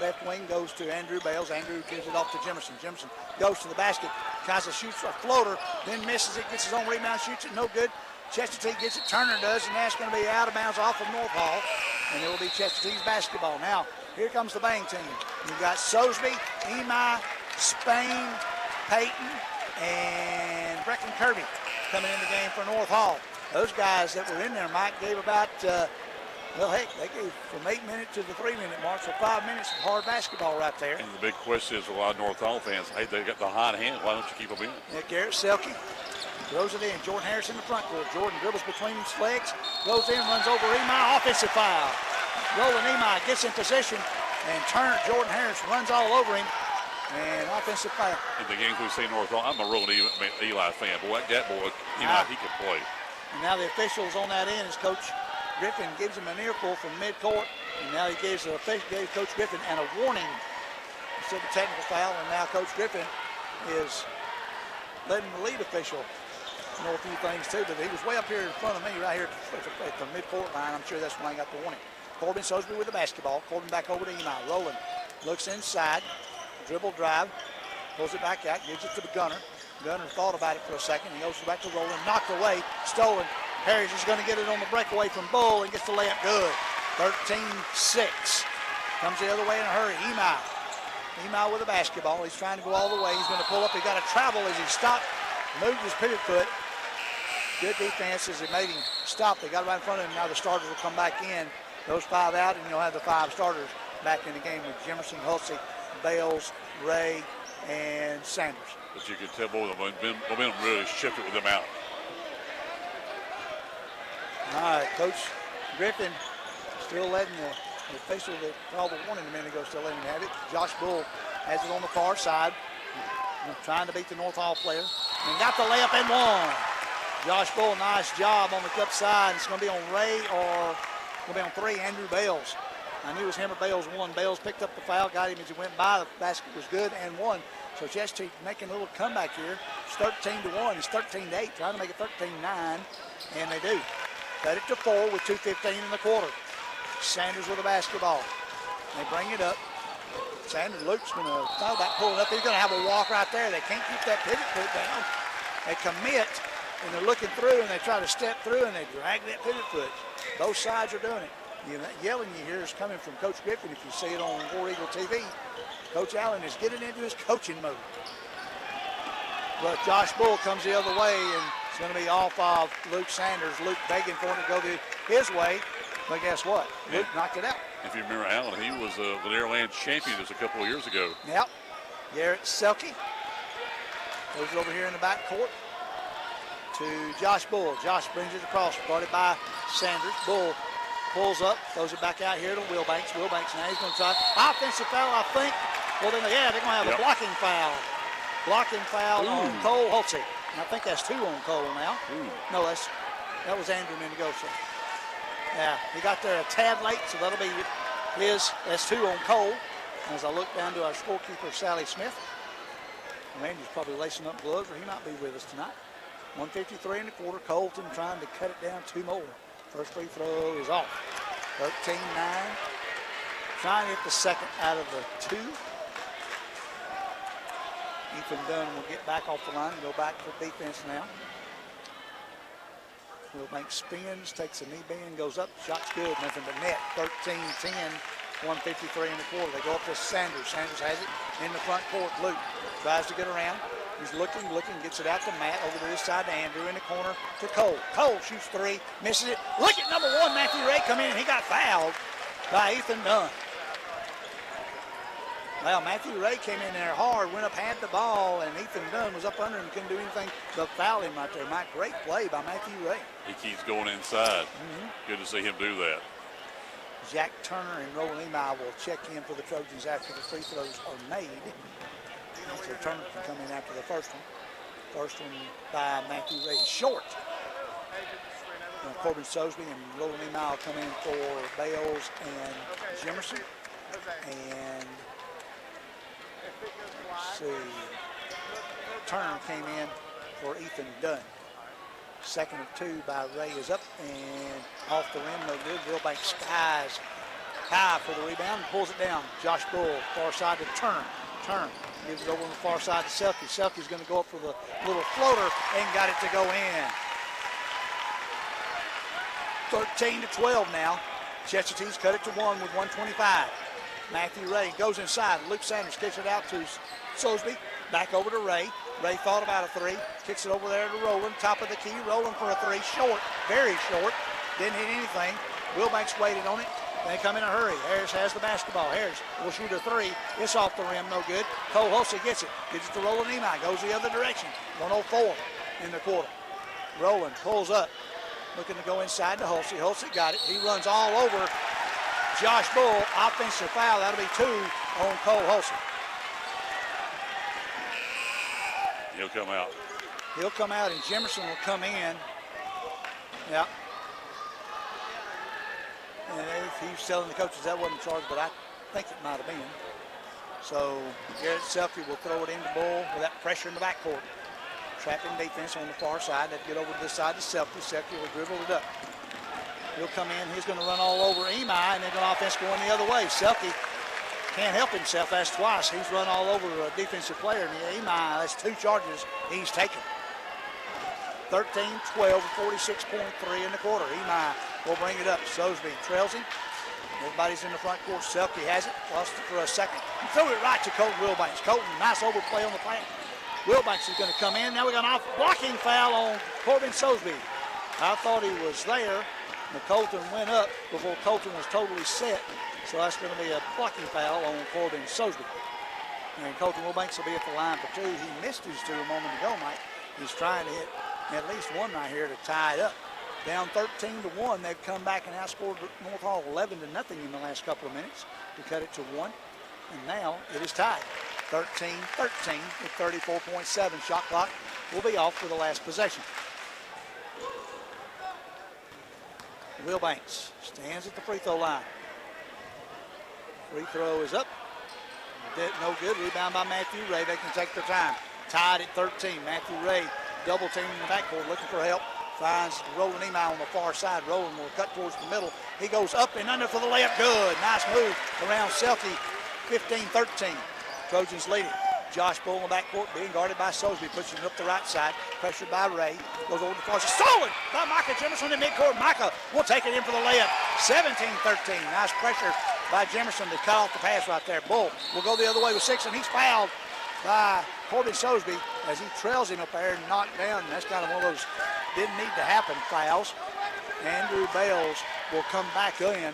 left wing, goes to Andrew Bales. Andrew gives it off to Jimerson. Jimerson goes to the basket, tries to shoot a floater, then misses it, gets his own rebound, shoots it, no good. Chestatee gets it, Turner does, and that's going to be out of bounds off of North Hall, and it will be Chestatee's basketball. Now, here comes the Bang team. You've got Sosby, Emi, Spain, Peyton, and Brecken Kirby coming in the game for North Hall. Those guys that were in there, Mike, gave about, well, heck, they gave from 8 minutes to the 3-minute mark, so 5 minutes of hard basketball right there. And the big question is, a lot of North Hall fans, hey, they got the hot hand. Why don't you keep them in? Yeah, Garrett Selke throws it in. Jordan Harris in the front court. Jordan dribbles between his legs, goes in, runs over Emi, offensive foul. Roland Emi gets in position, and Jordan Harris runs all over him, and offensive foul. In the games we've seen North Hall, I'm a Roland Eli fan. Boy, that boy, he can play. And now the officials on that end is Coach Griffin gives him an earful from midcourt, and now he gave Coach Griffin and a warning instead of a technical foul, and now Coach Griffin is letting the lead official know a few things too, but he was way up here in front of me right here at the midcourt line. I'm sure that's when I got the warning. Corbin Sosby with the basketball. Corbin back over to Emi. Roland looks inside, dribble drive, pulls it back out, gives it to the Gunner. Gunner thought about it for a second. He goes back to Roland, knocked away, stolen. Harris is going to get it on the breakaway from Bull and gets the layup good. 13-6. Comes the other way in a hurry. Emi with the basketball. He's trying to go all the way. He's going to pull up. He got to travel as he stopped, moved his pivot foot. Good defense as it made him stop. They got it right in front of him. Now the starters will come back in. Those 5 out, and you'll have the 5 starters back in the game with Jimerson, Hulsey, Bales, Ray, and Sanders. But you can tell, boy, the momentum really shifted with them out. All right, Coach Griffin still letting the official that called the warning a minute ago, still letting him have it. Josh Bull has it on the far side, trying to beat the North Hall player, and got the layup and one. Josh Bull, nice job on the cup side. It's going to be on Ray or going to be on 3, Andrew Bales. I knew it was him or Bales won. Bales picked up the foul, got him as he went by. The basket was good and won. So Chestatee making a little comeback here. It's 13-1. It's 13-8, trying to make it 13-9, and they do. Cut it to 4 with 2:15 in the quarter. Sanders with the basketball. They bring it up. Sanders, Luke's going to thought about pulling up. He's going to have a walk right there. They can't keep that pivot foot down. They commit, and they're looking through, and they try to step through, and they drag that pivot foot. Both sides are doing it. That yelling you hear is coming from Coach Griffin. If you see it on War Eagle TV, Coach Allen is getting into his coaching mode. But Josh Bull comes the other way, and it's going to be off of Luke Sanders. Luke begging for him to go his way, but guess what? Luke knocked it out. If you remember Allen, he was the Airland champion just a couple of years ago. Yep. Garrett Selke goes over here in the back court to Josh Bull. Josh brings it across, guarded by Sanders. Bull pulls up, throws it back out here to Wilbanks. Wilbanks now he's going to try offensive foul, I think. Well, then, they're going to have a blocking foul. Blocking foul on Cole Hulsey. And I think that's 2 on Cole now. No, that was Andrew Mendoza. Yeah, he got there a tad late, so that'll be that's 2 on Cole. As I look down to our scorekeeper, Sally Smith. Randy's probably lacing up gloves, or he might be with us tonight. 1:53 in the quarter. Colton trying to cut it down 2 more. First free throw is off. 13-9. Trying to get the second out of the 2. Ethan Dunn will get back off the line and go back for defense now. Wilbanks spins, takes a knee bend, goes up, shot's good, nothing but net. 13-10, 1:53 in the quarter. They go up to Sanders. Sanders has it in the front court. Luke tries to get around. He's looking, gets it out to Matt, over to this side to Andrew, in the corner to Cole. Cole shoots 3, misses it. Look at number 1, Matthew Ray, come in, and he got fouled by Ethan Dunn. Well, Matthew Ray came in there hard, went up, had the ball, and Ethan Dunn was up under him, couldn't do anything but foul him right there. Mike, great play by Matthew Ray. He keeps going inside. Good to see him do that. Jack Turner and Roland Emi will check in for the Trojans after the free throws are made. So Turner can come in after the first one. First one by Matthew Ray, short. Corbin Sosby and Roland Emi will come in for Bales and Jimerson. And let's see, Turner came in for Ethan Dunn. Second of 2 by Ray is up and off the rim, no good. Wilbanks skies high for the rebound and pulls it down. Josh Bull, far side to Turner. Turner gives it over on the far side to Selke. Selke's going to go up for the little floater and got it to go in. 13-12 now. Chestatee's cut it to 1 with 1:25. Matthew Ray goes inside. Luke Sanders kicks it out to Sosby. Back over to Ray. Ray thought about a three. Kicks it over there to Rowland. Top of the key. Rowland for a three. Short. Very short. Didn't hit anything. Wilbanks waited on it. They come in a hurry. Harris has the basketball. Harris will shoot a three. It's off the rim. No good. Cole Hulsey gets it. Gives it to Roland Imai. Goes the other direction. 1:04 in the quarter. Rowland pulls up. Looking to go inside to Hulsey. Hulsey got it. He runs all over Josh Bull. Offensive foul. That'll be 2 on Cole Hulsey. He'll come out. He'll come out and Jimerson will come in. Yeah. And he was telling the coaches that wasn't charged, but I think it might have been. So Garrett Selke will throw it into Bull with that pressure in the backcourt. Trapping defense on the far side. They'd get over to this side to Selke. Selke will dribble it up. He'll come in. He's going to run all over Imai, and then the offense going the other way. Selke can't help himself. That's twice. He's run all over a defensive player. And Imai, that's 2 charges he's taken. 13-12, 46.3 in the quarter. Imai will bring it up. Sosby trails him. Everybody's in the front court. Selke has it. Lost it for a second. He threw it right to Colton Wilbanks. Colton, nice overplay on the pass. Wilbanks is going to come in. Now we got an blocking foul on Corbin Sosby. I thought he was there. And Colton went up before Colton was totally set. So that's going to be a blocking foul on Corbin Sosby. And Colton Wilbanks will be at the line for 2. He missed his 2 a moment ago, Mike. He's trying to hit at least one right here to tie it up. Down 13-1. They've come back and outscored North Hall 11-0 in the last couple of minutes to cut it to 1. And now it is tied. 13-13 with 34.7. Shot clock will be off for the last possession. Wilbanks stands at the free throw line. Free throw is up. No good. Rebound by Matthew Ray. They can take their time. Tied at 13. Matthew Ray double teaming in the backcourt, looking for help. Finds Roland Imai on the far side. Roland will cut towards the middle. He goes up and under for the layup. Good. Nice move around Selke. 15-13. Trojans lead it. Josh Bull in the backcourt being guarded by Sosby, pushing up the right side. Pressured by Ray. Goes over to far side. Stolen by Micah Jimerson in midcourt. Micah will take it in for the layup. 17-13. Nice pressure by Jimerson to cut off the pass right there. Bull will go the other way with 6, and he's fouled by Corbin Sosby as he trails him up there and knocked down. And that's kind of one of those didn't need to happen fouls. Andrew Bales will come back in.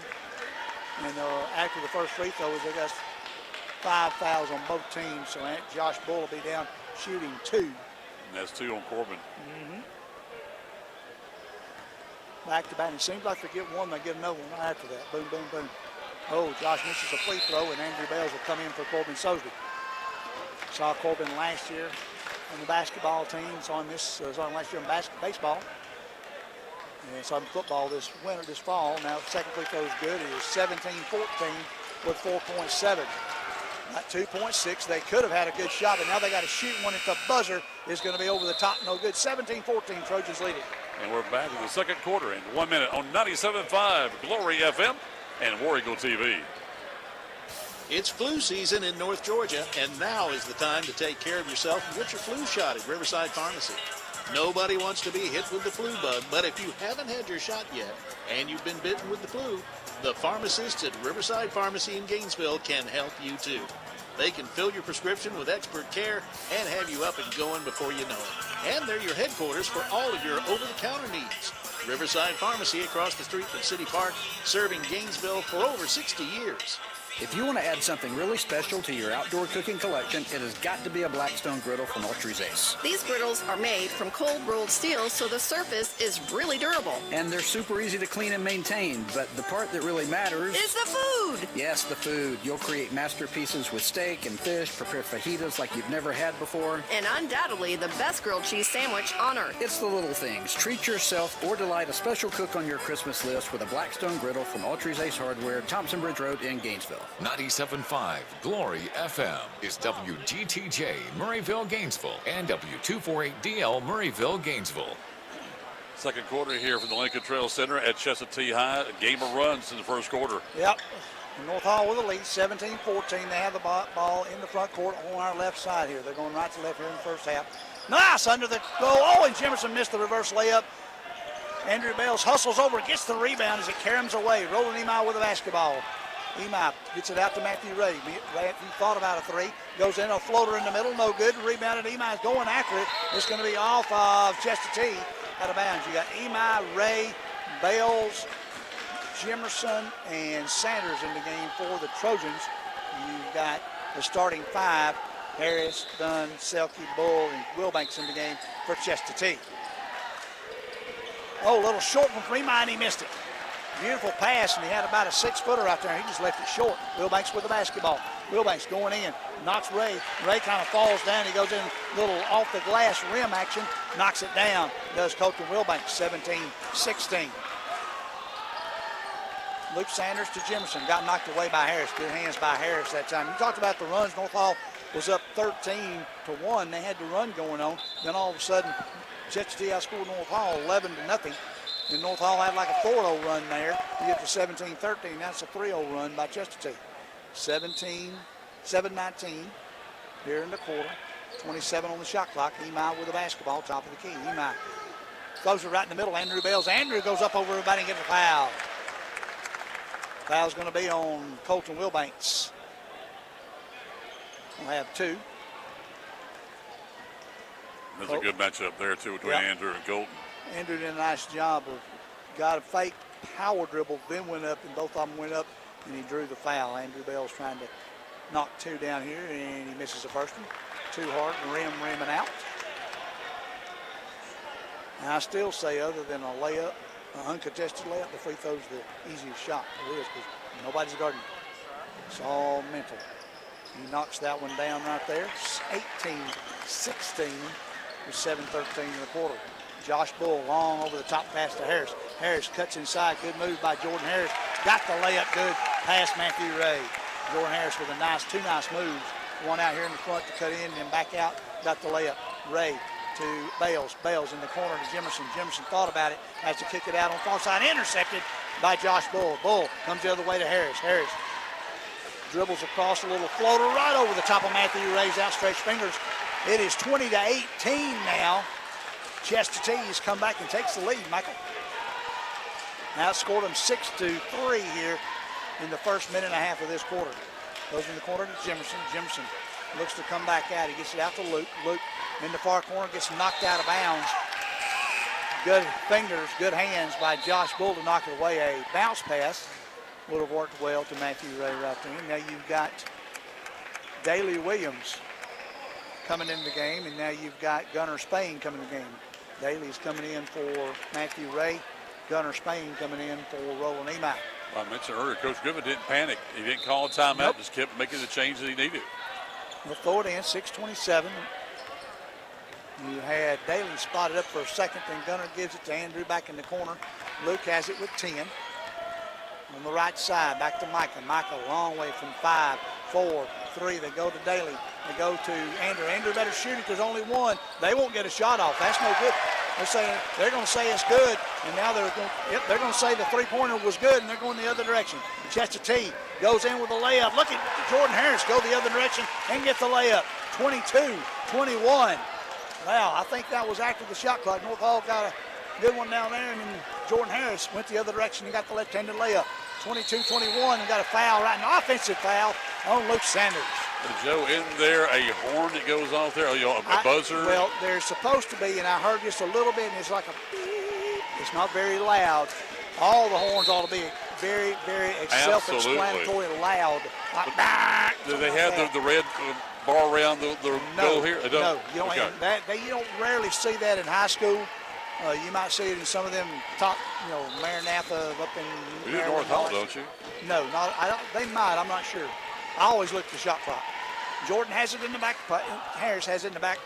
And after the first free throw, they got 5 fouls on both teams. So Josh Bull will be down shooting 2. And that's 2 on Corbin. Back to back. It seems like they get one, they get another one right after that. Boom, boom, boom. Oh, Josh misses a free throw, and Andrew Bales will come in for Corbin Sosby. Saw Corbin last year on the basketball team. Saw him last year in baseball. And saw him football this fall. Now the second free throw is good. It is 17-14 with 4.7. Not 2.6. They could have had a good shot, but now they got to shoot one at the buzzer. Is going to be over the top. No good. 17-14. Trojans lead it. And we're back in the second quarter in 1 minute on 97.5 Glory FM and War Eagle TV. It's flu season in North Georgia, and now is the time to take care of yourself and get your flu shot at Riverside Pharmacy. Nobody wants to be hit with the flu bug, but if you haven't had your shot yet and you've been bitten with the flu, the pharmacists at Riverside Pharmacy in Gainesville can help you too. They can fill your prescription with expert care and have you up and going before you know it. And they're your headquarters for all of your over-the-counter needs. Riverside Pharmacy across the street from City Park, serving Gainesville for over 60 years. If you want to add something really special to your outdoor cooking collection, it has got to be a Blackstone griddle from Autry's Ace. These griddles are made from cold rolled steel, so the surface is really durable. And they're super easy to clean and maintain, but the part that really matters is the food. Yes, the food. You'll create masterpieces with steak and fish, prepare fajitas like you've never had before. And undoubtedly the best grilled cheese sandwich on earth. It's the little things. Treat yourself or delight a special cook on your Christmas list with a Blackstone griddle from Autry's Ace Hardware, Thompson Bridge Road in Gainesville. 97.5 Glory FM is WGTJ Murrayville, Gainesville, and W248DL Murrayville, Gainesville. Second quarter here from the Lincoln Trail Center at Chestatee High. A game of runs in the first quarter. Yep. North Hall with the lead, 17-14. They have the ball in the front court on our left side here. They're going right to left here in the first half. Nice under the goal. Oh, and Jimerson missed the reverse layup. Andrew Bales hustles over, gets the rebound as it caroms away. Roland Emi with the basketball. Emi gets it out to Matthew Ray. Matthew thought about a three. Goes in, a floater in the middle, no good. Rebounded. Emi is going after it. It's going to be off of Chestatee, out of bounds. You got Emi, Ray, Bales, Jimerson, and Sanders in the game for the Trojans. You've got the starting five, Harris, Dunn, Selke, Bull, and Wilbanks in the game for Chestatee. Oh, a little short one for Emi, and he missed it. Beautiful pass, and he had about a 6-footer out there. He just left it short. Wilbanks with the basketball. Wilbanks going in, knocks Ray. Ray kind of falls down. He goes in, little off the glass rim action, knocks it down. Does Colton Wilbanks, 17-16. Luke Sanders to Jimerson. Got knocked away by Harris. Good hands by Harris that time. You talked about the runs. North Hall was up 13-1. They had the run going on. Then all of a sudden, Chestatee outscored North Hall 11-0. And North Hall had like a 4-0 run there. You get to 17-13. That's a 3-0 run by Chestatee. 7-19 here in the quarter. 27 on the shot clock. Emi with the basketball, top of the key. Emi throws it right in the middle. Andrew Bales. Andrew goes up over everybody and gets a foul. Foul's going to be on Colton Wilbanks. We'll have two. That's a good matchup there, too, between Andrew and Colton. Andrew did a nice job of got a fake power dribble, then went up, and both of them went up, and he drew the foul. Andrew Bell's trying to knock two down here, and he misses the first one. Too hard, rimming out. And I still say, other than a layup, an uncontested layup, the free throw's the easiest shot there is because nobody's guarding. It's all mental. He knocks that one down right there. 18-16 with 7:13 in the quarter. Josh Bull long over the top pass to Harris. Harris cuts inside. Good move by Jordan Harris. Got the layup good past Matthew Ray. Jordan Harris with two nice moves. One out here in the front to cut in and back out. Got the layup. Ray to Bales. Bales in the corner to Jimerson. Jimerson thought about it. Has to kick it out on far side. Intercepted by Josh Bull. Bull comes the other way to Harris. Harris dribbles across a little floater right over the top of Matthew Ray's outstretched fingers. It is 20-18 now. Chestatee has come back and takes the lead, Michael. Outscored them 6-3 here in the first minute and a half of this quarter. Goes in the corner to Jimerson. Jimerson looks to come back out. He gets it out to Luke. Luke in the far corner gets knocked out of bounds. Good fingers, good hands by Josh Bull to knock it away. A bounce pass would have worked well to Matthew Ray right there. Now you've got Daley Williams coming in the game, and now you've got Gunnar Spain coming in the game. Daley's coming in for Matthew Ray. Gunnar Spain coming in for Roland Emi. Well, I mentioned earlier, Coach Griffin didn't panic. He didn't call a timeout, just kept making the changes he needed. We'll throw it in, 6:27. You had Daley spotted up for a second, then Gunnar gives it to Andrew back in the corner. Luke has it with 10. On the right side, back to Micah. Micah a long way from 5, 4, 3. They go to Daley. They go to Andrew. Andrew better shoot it. There's only one. They won't get a shot off. That's no good. They're going to say it's good, and now they're going to say the three-pointer was good, and they're going the other direction. Chestatee goes in with a layup. Look at Jordan Harris go the other direction and get the layup. 22-21. Wow, I think that was after the shot clock. North Hall got a good one down there, and then Jordan Harris went the other direction and got the left-handed layup. 22-21, and got a foul, right, an offensive foul on Luke Sanders. Joe, isn't there a horn that goes off there, a buzzer? Well, there's supposed to be, and I heard just a little bit, and it's like a beep. It's not very loud. All the horns ought to be very, very self-explanatory loud. Like, do they have the red bar around the goal here? No, you don't, you don't rarely see that in high school. You might see it in some of them top, Maranatha up in North Hall, don't you? No, they might. I'm not sure. I always look at the shot clock. Jordan has it in the back. Harris has it in the back.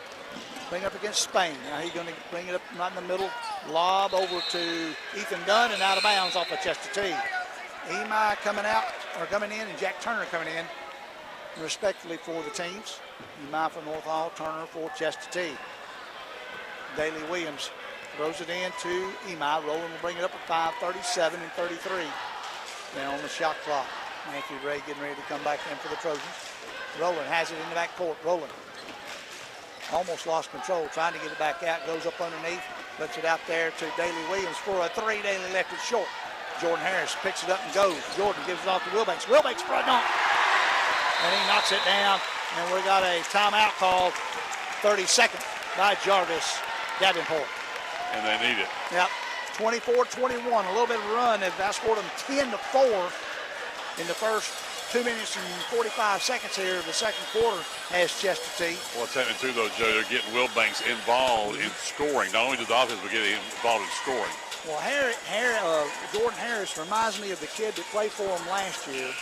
Bring up against Spain. Now he's going to bring it up right in the middle. Lob over to Ethan Dunn and out of bounds off of Chestatee. Emi coming in, and Jack Turner coming in, respectively for the teams. Emi for North Hall, Turner for Chestatee. Daley Williams throws it in to Emi. Roland will bring it up at 5:37 and 33. Now on the shot clock. Matthew Ray getting ready to come back in for the Trojans. Roland has it in the back court. Roland almost lost control, trying to get it back out. Goes up underneath. Lets it out there to Daley Williams for a three. Daley left it short. Jordan Harris picks it up and goes. Jordan gives it off to Wilbanks. Wilbanks for a dunk. And he knocks it down. And we got a timeout called, 32nd by Jarvis Davenport. And they need it. Yep. 24-21. A little bit of a run. They've outscored them 10-4 in the first 2 minutes and 45 seconds here of the second quarter as Chestatee. What's happening too, though, Joe, they're getting Wilbanks involved in scoring. Not only does the offense, but getting involved in scoring. Well, Jordan Harris reminds me of the kid that played for him last year.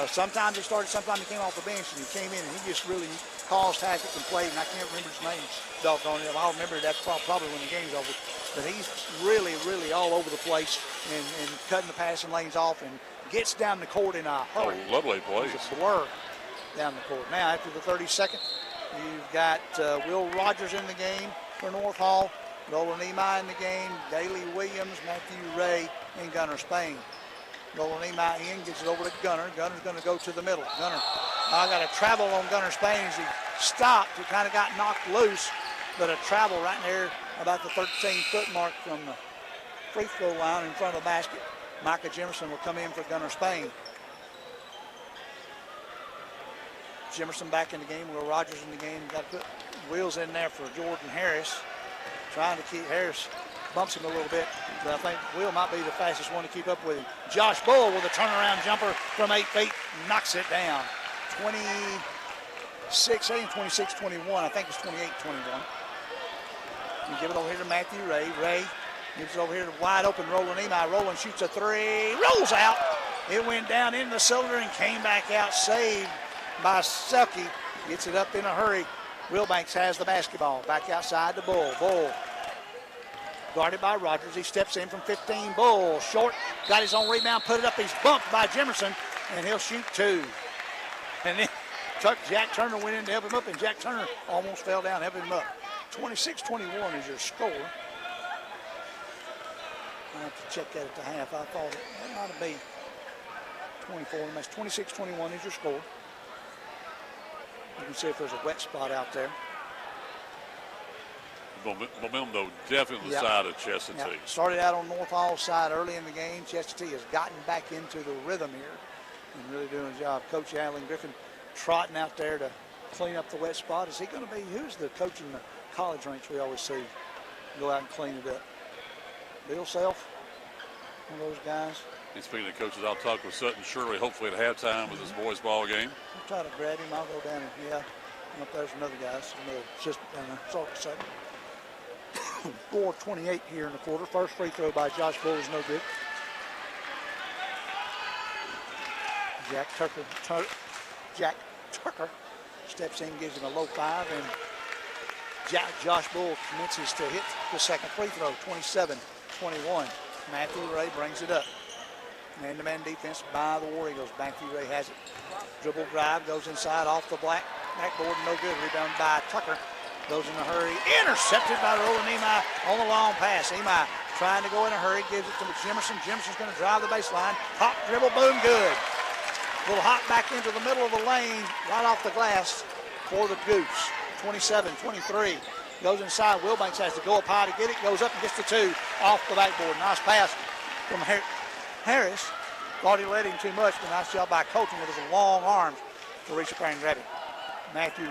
Sometimes he started, sometimes he came off the bench, and he came in and he just really caused havoc and played, and I can't remember his name, doggone it. I'll remember that probably when the game's over. But he's really, really all over the place and cutting the passing lanes off and gets down the court in a hurry. Oh, lovely plays. It's a blur down the court. Now, after the 32nd, you've got Will Rogers in the game for North Hall, Roland Emi in the game, Daley Williams, Matthew Ray, and Gunnar Spain. Roland Emi in, gets it over to Gunnar. Gunner's going to go to the middle. Gunnar, I got a travel on Gunnar Spain as he stopped. He kind of got knocked loose, but a travel right there about the 13-foot mark from the free throw line in front of the basket. Micah Jimerson will come in for Gunnar Spain. Jimerson back in the game. Will Rogers in the game. Got to put Wills in there for Jordan Harris. Trying to keep Harris, bumps him a little bit, but I think Will might be the fastest one to keep up with him. Josh Bull with a turnaround jumper from 8 feet, knocks it down. 26-21. I think it's 28-21. You give it over here to Matthew Ray. Ray gives it over here to wide open Roland Emi. Roland shoots a three, rolls out. It went down in the cylinder and came back out, saved by Selke. Gets it up in a hurry. Wilbanks has the basketball. Back outside to Bull. Bull guarded by Rogers. He steps in from 15. Bull short. Got his own rebound. Put it up. He's bumped by Jimerson. And he'll shoot two. And then Jack Turner went in to help him up. And Jack Turner almost fell down, helping him up. 26-21 is your score. I have to check that at the half. I thought it might have been 24. That's 26-21 is your score. You can see if there's a wet spot out there. Momentum, though, definitely on the side of Chestatee. Yep. Started out on North Hall's side early in the game. Chestatee has gotten back into the rhythm here and really doing a job. Coach Alan Griffin trotting out there to clean up the wet spot. Is he going to be, who's the coach in the college ranks we always see go out and clean it up? Bill Self, one of those guys. And speaking of coaches, I'll talk with Sutton Shirley hopefully at halftime with this boys ball game. I'll try to grab him. I'll go down and, up there's another guy, another assistant down there. Sorry, Sutton. 4:28 here in the quarter. First free throw by Josh Bull is no good. Jack Tucker steps in, gives him a low five, and Josh Bull commences to hit the second free throw, 27-21. Matthew Ray brings it up. Man-to-man defense by the War Eagles. Matthew Ray has it. Dribble drive, goes inside off the backboard, no good. Rebound by Tucker. Goes in a hurry. Intercepted by Roland Emi on the long pass. Emi trying to go in a hurry. Gives it to Jimerson. Jimerson's going to drive the baseline. Hop, dribble, boom, good. Little hop back into the middle of the lane, right off the glass for the Goose. 27-23. Goes inside. Wilbanks has to go up high to get it. Goes up and gets the two off the backboard. Nice pass from Harris. Thought he led him too much, but nice job by coaching with his long arms to reach up there and grab it. Matthew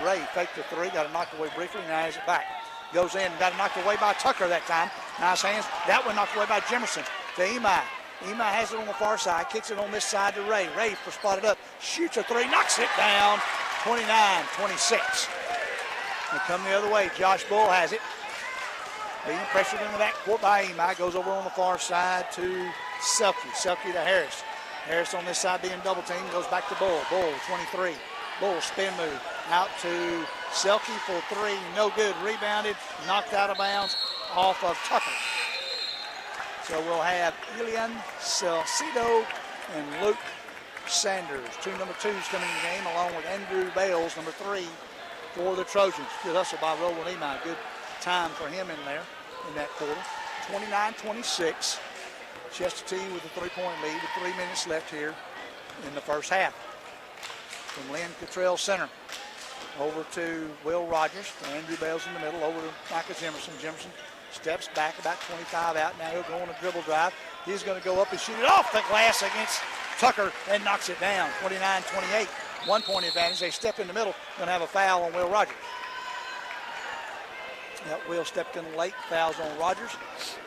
Ray faked the three, got it knocked away briefly, now has it back. Goes in, got it knocked away by Tucker that time. Nice hands. That one knocked away by Jimerson to Emi. Emi has it on the far side, kicks it on this side to Ray. Ray spotted up, shoots a three, knocks it down. 29-26. They come the other way. Josh Bull has it. Being pressured in the backcourt by Emi. Goes over on the far side to Selke. Selke to Harris. Harris on this side being double teamed. Goes back to Bull. Bull, 23. Bull spin move. Out to Selke for three. No good. Rebounded. Knocked out of bounds off of Tucker. So we'll have Elian Salcido and Luke Sanders. Two number twos coming in the game along with Andrew Bales, number 3 for the Trojans. Good hustle by Roland Emi. Good time for him in there in that quarter. 29-26. Chestatee with a 3-point lead with 3 minutes left here in the first half. From Lynn Cottrell center over to Will Rogers. Andrew Bales in the middle over to Micah Jimerson. Jimerson Steps back about 25 out. Now he'll go on a dribble drive. He's going to go up and shoot it off the glass against Tucker and knocks it down. 29-28. 1 point advantage. They step in the middle. Going to have a foul on Will Rogers. That Will stepped in late. Fouls on Rogers.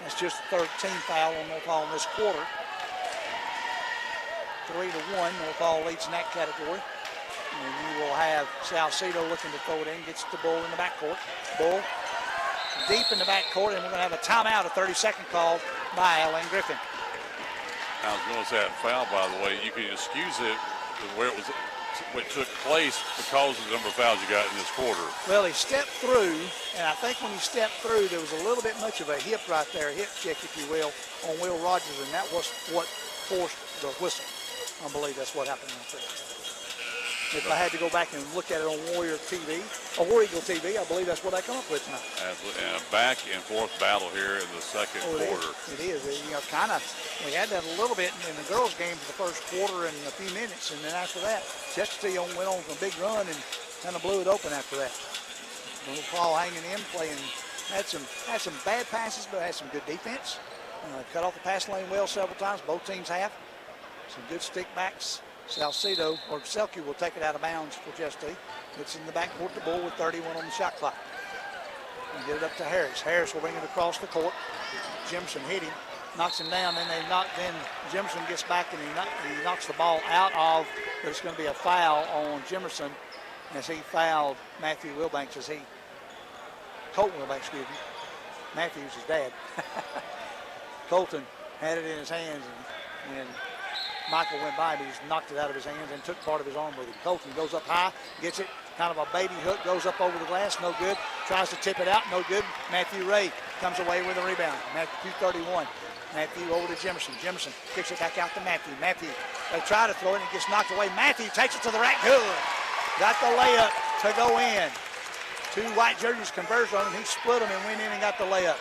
That's just the third team foul on North Hall in this quarter. 3-1. North Hall leads in that category. And you will have Salcedo looking to throw it in. Gets the Bull in the backcourt. Bull deep in the backcourt, and we're going to have a timeout, a 30-second call by Alan Griffin. I was going to say that foul, by the way, you can excuse it where it took place because of the number of fouls you got in this quarter. Well, he stepped through, and I think when he stepped through, there was a little bit much of a hip right there, a hip check, if you will, on Will Rogers, and that was what forced the whistle. I believe that's what happened right there. If I had to go back and look at it on Warrior TV, or War Eagle TV, I believe that's what I come up with tonight. And a back and forth battle here in the second quarter. It is. You know, kind of, we had that a little bit in the girls' game for the first quarter and a few minutes, and then after that, Chestatee went on a big run and kind of blew it open after that. Little Paul hanging in, playing, had some bad passes, but had some good defense. Cut off the pass lane well several times. Both teams have. Some good stick backs. Salcedo, or Selke will take it out of bounds for Chestatee. It's in the backcourt to Bull with 31 on the shot clock. And get it up to Harris. Harris will bring it across the court. Jimson hit him, knocks him down, then Jimson gets back and he knocks the ball out of, but it's going to be a foul on Jimerson as he fouled Matthew Wilbanks Colton Wilbanks, excuse me. Matthew's his dad. Colton had it in his hands and Michael went by, but he just knocked it out of his hands and took part of his arm with him. Colton goes up high, gets it, kind of a baby hook, goes up over the glass, no good. Tries to tip it out, no good. Matthew Ray comes away with a rebound. Matthew 231. Matthew over to Jimerson. Jimerson kicks it back out to Matthew. Matthew, they try to throw it and it gets knocked away. Matthew takes it to the rack, good. Got the layup to go in. Two white jerseys converged on him. He split them and went in and got the layup.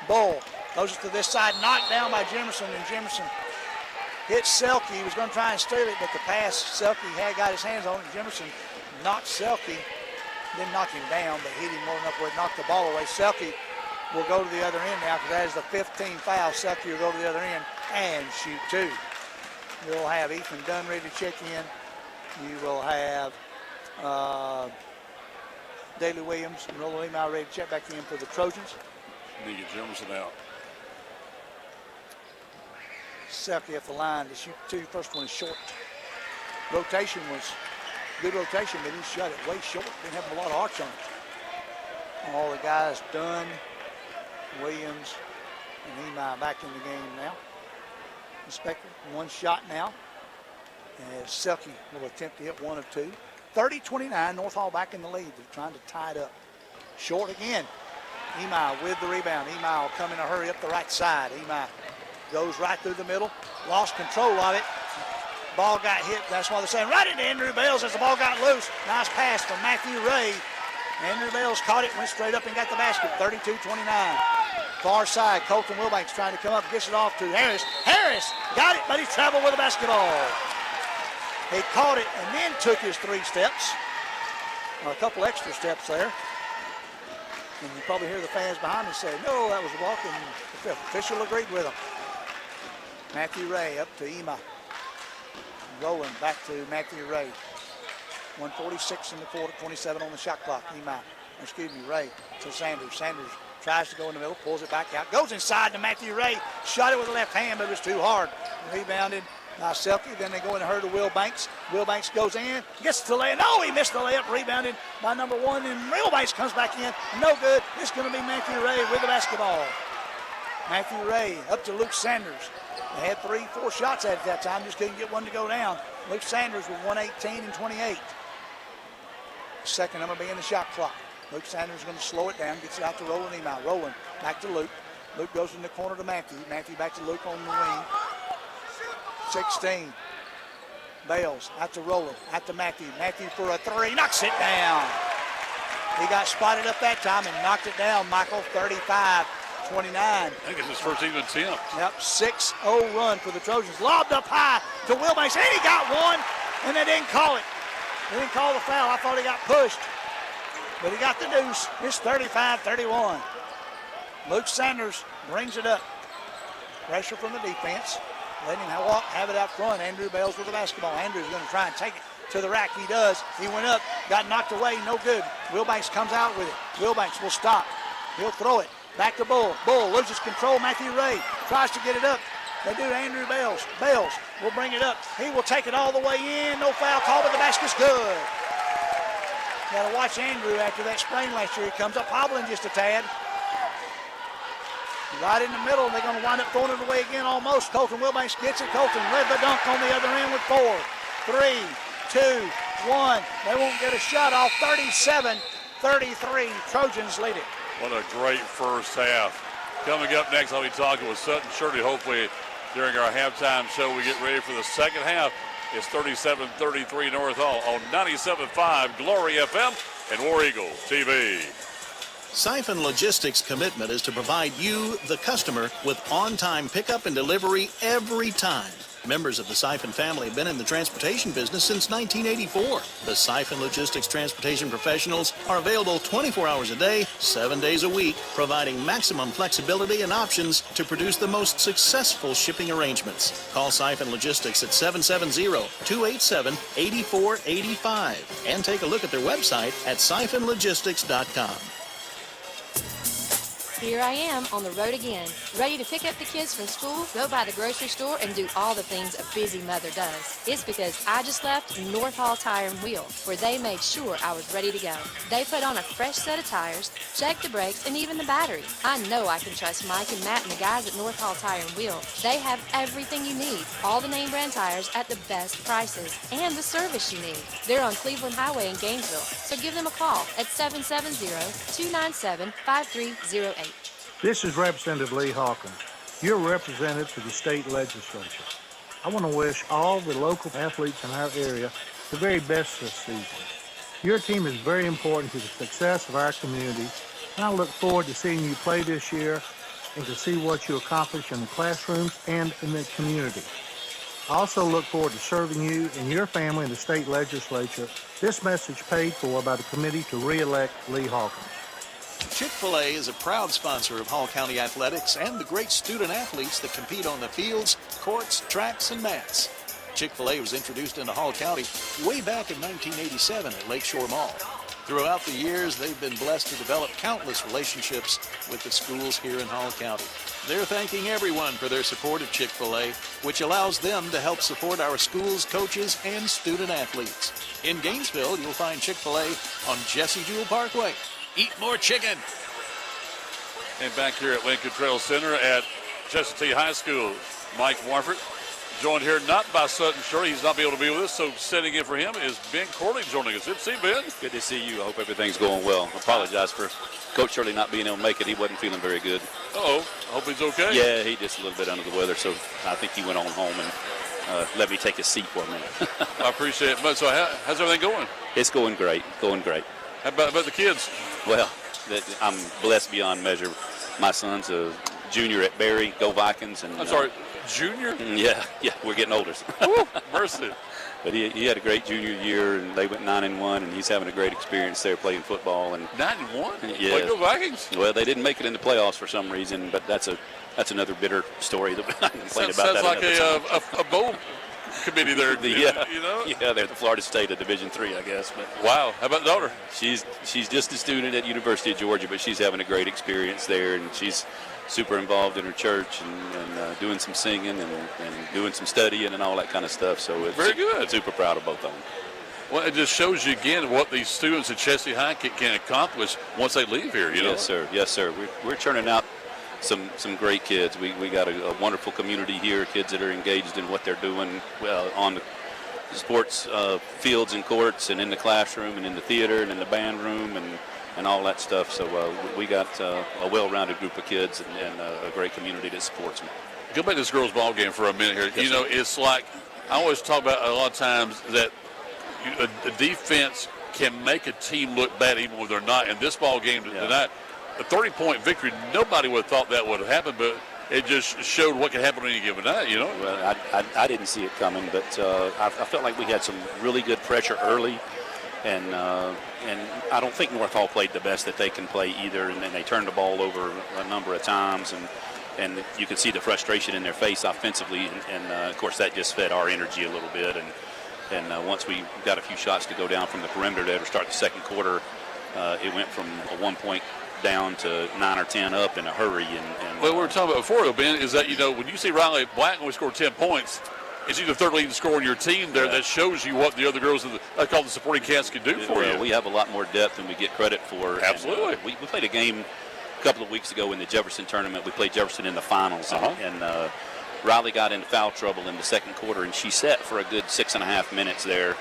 Bull goes to this side, knocked down by Jimerson, and Jimerson hit Selke. He was going to try and steal it, but the pass Selke had got his hands on it. Jimerson knocked Selke, didn't knock him down, but hit him more enough where it knocked the ball away. Selke will go to the other end now because that is the 15th foul. Selke will go to the other end and shoot two. We'll have Ethan Dunn ready to check in. You will have Daley Williams and Roland Lemau ready to check back in for the Trojans. Need to get Jimerson out. Selke at the line to shoot two. First one is short. Rotation was good rotation, but he shot it way short. Didn't have a lot of arch on it. All the guys, Dunn, Williams, and Emi back in the game now. Inspector, one shot now. As Selke will attempt to hit one of two. 30-29, North Hall back in the lead. They're trying to tie it up. Short again. Emi with the rebound. Emi will come in a hurry up the right side. Emi goes right through the middle. Lost control of it. Ball got hit. That's why they're saying right into Andrew Bales as the ball got loose. Nice pass from Matthew Ray. Andrew Bales caught it, went straight up and got the basket. 32-29. Far side, Colton Wilbanks trying to come up, gets it off to Harris. Harris got it, but he traveled with the basketball. He caught it and then took his 3 steps. A couple extra steps there. And you probably hear the fans behind me say, no, that was a walk, and the official agreed with him. Matthew Ray up to Emi. Rolling back to Matthew Ray. 1:46 in the quarter, 27 on the shot clock. Ray to Sanders. Sanders tries to go in the middle, pulls it back out, goes inside to Matthew Ray. Shot it with the left hand, but it was too hard. Rebounded by Selke. Then they go in and hurt to Will Banks. Will Banks goes in, gets the layup. No, he missed the layup. Rebounded by number 1, and Will Banks comes back in. No good. It's going to be Matthew Ray with the basketball. Matthew Ray up to Luke Sanders. They had 3-4 shots at that time, just couldn't get one to go down. Luke Sanders with 118 and 28. Second number being the shot clock. Luke Sanders is going to slow it down, gets it out to Roland Emi. Roland back to Luke. Luke goes in the corner to Matthew. Matthew back to Luke on the wing. 16. Bales out to Roland, out to Matthew. Matthew for a 3, knocks it down. He got spotted up that time and knocked it down, Michael. 35-29. I think it's his first even attempt. Yep, 6-0 run for the Trojans. Lobbed up high to Wilbanks, and he got one, and they didn't call it. They didn't call the foul. I thought he got pushed, but he got the deuce. It's 35-31. Luke Sanders brings it up. Pressure from the defense. Letting him have it out front. Andrew Bales with the basketball. Andrew's going to try and take it to the rack. He does. He went up, got knocked away, no good. Wilbanks comes out with it. Wilbanks will stop. He'll throw it. Back to Bull. Bull loses control. Matthew Ray tries to get it up. They do to Andrew Bales. Bales will bring it up. He will take it all the way in. No foul call, but the basket's good. Got to watch Andrew after that sprain last year. He comes up hobbling just a tad. Right in the middle, they're going to wind up throwing it away again almost. Colton Wilbanks gets it. Colton led the dunk on the other end with 4, 3, 2, 1. They won't get a shot off. 37-33. Trojans lead it. What a great first half. Coming up next, I'll be talking with Sutton Shirley. Hopefully during our halftime show we get ready for the second half. It's 37-33 North Hall on 97.5 Glory FM and War Eagle TV. Siphon Logistics' commitment is to provide you, the customer, with on-time pickup and delivery every time. Members of the Siphon family have been in the transportation business since 1984. The Siphon Logistics transportation professionals are available 24 hours a day, 7 days a week, providing maximum flexibility and options to produce the most successful shipping arrangements. Call Siphon Logistics at 770-287-8485 and take a look at their website at siphonlogistics.com. Here I am on the road again, ready to pick up the kids from school, go by the grocery store, and do all the things a busy mother does. It's because I just left North Hall Tire and Wheel, where they made sure I was ready to go. They put on a fresh set of tires, checked the brakes, and even the battery. I know I can trust Mike and Matt and the guys at North Hall Tire and Wheel. They have everything you need, all the name brand tires at the best prices, and the service you need. They're on Cleveland Highway in Gainesville, so give them a call at 770-297-5308. This is Representative Lee Hawkins, your representative to the state legislature. I want to wish all the local athletes in our area the very best this season. Your team is very important to the success of our community, and I look forward to seeing you play this year and to see what you accomplish in the classrooms and in the community. I also look forward to serving you and your family in the state legislature. This message paid for by the committee to re-elect Lee Hawkins. Chick-fil-A is a proud sponsor of Hall County athletics and the great student athletes that compete on the fields, courts, tracks, and mats. Chick-fil-A was introduced into Hall County way back in 1987 at Lakeshore Mall. Throughout the years, they've been blessed to develop countless relationships with the schools here in Hall County. They're thanking everyone for their support of Chick-fil-A, which allows them to help support our schools, coaches, and student athletes. In Gainesville, you'll find Chick-fil-A on Jesse Jewell Parkway. Eat more chicken. And back here at Lincoln Trail Center at Chestatee High School, Mike Warford, joined here not by Sutton Shirley. He's not be able to be with us, so sitting in for him is Ben Corley joining us. Good to see you, Ben. Good to see you. I hope everything's going well. I apologize for Coach Shirley not being able to make it. He wasn't feeling very good. Uh-oh. I hope he's okay. Yeah, he just a little bit under the weather, so I think he went on home and let me take his seat for a minute. I appreciate it. But so how's everything going? It's going great. Going great. How about the kids? Well, I'm blessed beyond measure. My son's a junior at Berry. Go Vikings! And I'm sorry, junior? Yeah, we're getting older. Mercy. But he had a great junior year, and they went 9-1, and he's having a great experience there playing football. And 9-1? Yeah. Go Vikings? Well, they didn't make it in the playoffs for some reason, but that's another bitter story that I can complain about. Sounds like a bowl committee there. Yeah, you know? Yeah, they're the Florida State of Division III, I guess. But wow, how about daughter? She's just a student at University of Georgia, but she's having a great experience there, and she's super involved in her church and doing some singing and doing some studying and all that kind of stuff. So it's very good. Super proud of both of them. Well, it just shows you again what these students at Chestatee High can accomplish once they leave here. You know? Yes, sir. We're turning out some great kids. We got a wonderful community here. Kids that are engaged in what they're doing on the sports fields and courts and in the classroom and in the theater and in the band room and all that stuff. So we got a well-rounded group of kids and a great community that supports them. Go back to this girls' ball game for a minute here. Yes, you know, sir. it's like I always talk about a lot of times that a defense can make a team look bad even when they're not. In this ball game tonight, a 30-point victory, nobody would have thought that would have happened, but it just showed what could happen on any given night, you know? Well, I didn't see it coming, but I felt like we had some really good pressure early, and I don't think North Hall played the best that they can play either, and then they turned the ball over a number of times, and you could see the frustration in their face offensively, and of course that just fed our energy a little bit, and once we got a few shots to go down from the perimeter there to start the second quarter, it went from a 1 point down to 9 or 10 up in a hurry. And well, we were talking about before, though, Ben, is that, when you see Riley Black only score 10 points, it's the third leading scorer in your team there. That shows you what the other girls I call the supporting cast can do for you. We have a lot more depth than we get credit for. Absolutely. And, we played a game a couple of weeks ago in the Jefferson tournament. We played Jefferson in the finals, and Riley got into foul trouble in the second quarter, and she sat for a good 6.5 minutes there.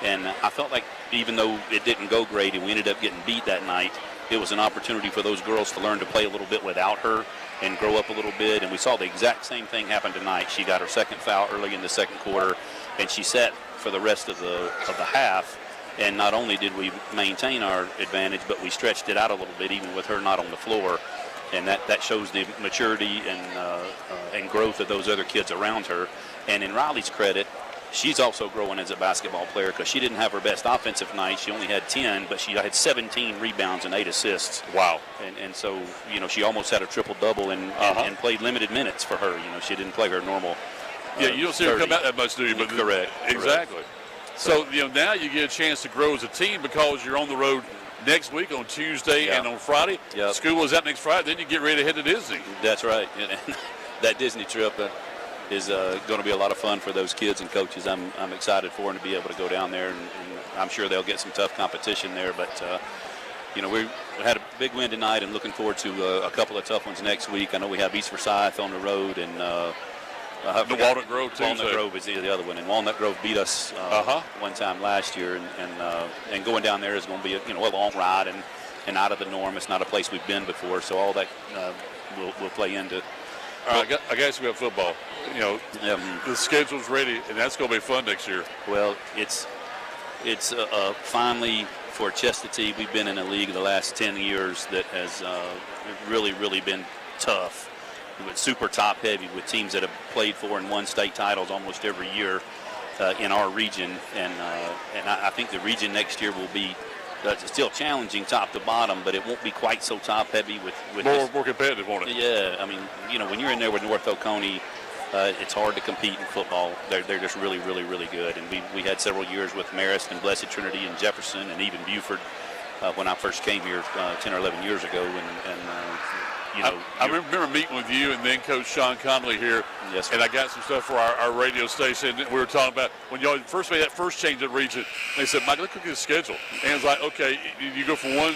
And I felt like even though it didn't go great and we ended up getting beat that night, it was an opportunity for those girls to learn to play a little bit without her and grow up a little bit. And we saw the exact same thing happen tonight. She got her second foul early in the second quarter, and she sat for the rest of the half. And not only did we maintain our advantage, but we stretched it out a little bit, even with her not on the floor. And that shows the maturity and growth of those other kids around her. And in Riley's credit, she's also growing as a basketball player, because she didn't have her best offensive night. She only had 10, but she had 17 rebounds and 8 assists. Wow. And so, she almost had a triple-double and played limited minutes for her. She didn't play her normal. Yeah, you don't see her come out that much, do you? But correct. Exactly. Correct. So, now you get a chance to grow as a team because you're on the road next week on Tuesday and on Friday. Yep. School is out next Friday. Then you get ready to head to Disney. That's right. And that Disney trip is going to be a lot of fun for those kids and coaches. I'm excited for them to be able to go down there, and I'm sure they'll get some tough competition there. But we had a big win tonight, and looking forward to a couple of tough ones next week. I know we have East Forsyth on the road, and the Walnut Grove Tuesday. Walnut Grove is the other one, and Walnut Grove beat us one time last year, and going down there is going to be a long ride and out of the norm. It's not a place we've been before, so all that will play into. All right, I guess we have football. The schedule's ready, and that's going to be fun next year. Well, it's finally for Chestatee. We've been in a league the last 10 years that has really, really been tough. It's super top heavy with teams that have played for and won state titles almost every year in our region, and I think the region next year will be. Still challenging top to bottom, but it won't be quite so top heavy with more competitive, won't it? Yeah, I mean, when you're in there with North Oconee, it's hard to compete in football. They're just really, really, really good. And we had several years with Marist and Blessed Trinity and Jefferson and even Buford when I first came here 10 or 11 years ago. I remember meeting with you and then Coach Sean Connolly here. Yes, sir. And I got some stuff for our radio station. We were talking about when y'all first made that first change in the region. They said, Mike, look at the schedule. And it's like, okay, you go from one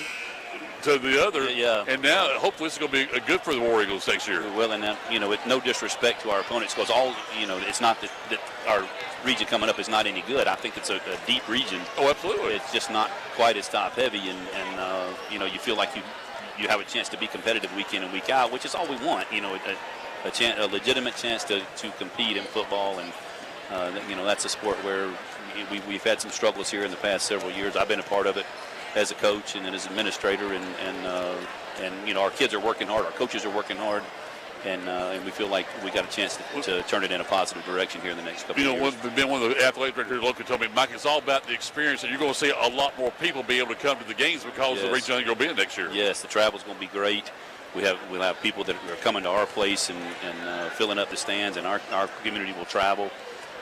to the other. Yeah. And now hopefully it's going to be good for the War Eagles next year. Well, and with no disrespect to our opponents, because it's not that our region coming up is not any good. I think it's a deep region. Oh, absolutely. It's just not quite as top heavy, and you feel like you have a chance to be competitive week in and week out, which is all we want. A legitimate chance to compete in football, and that's a sport where we've had some struggles here in the past several years. I've been a part of it as a coach and then as administrator, and our kids are working hard, our coaches are working hard, and we feel like we got a chance to turn it in a positive direction here in the next couple of years. One of the athletic directors locally told me, Mike, it's all about the experience, and you're going to see a lot more people be able to come to the games because of the region you're going to be in next year. Yes, the travel's going to be great. We'll have people that are coming to our place and filling up the stands, and our community will travel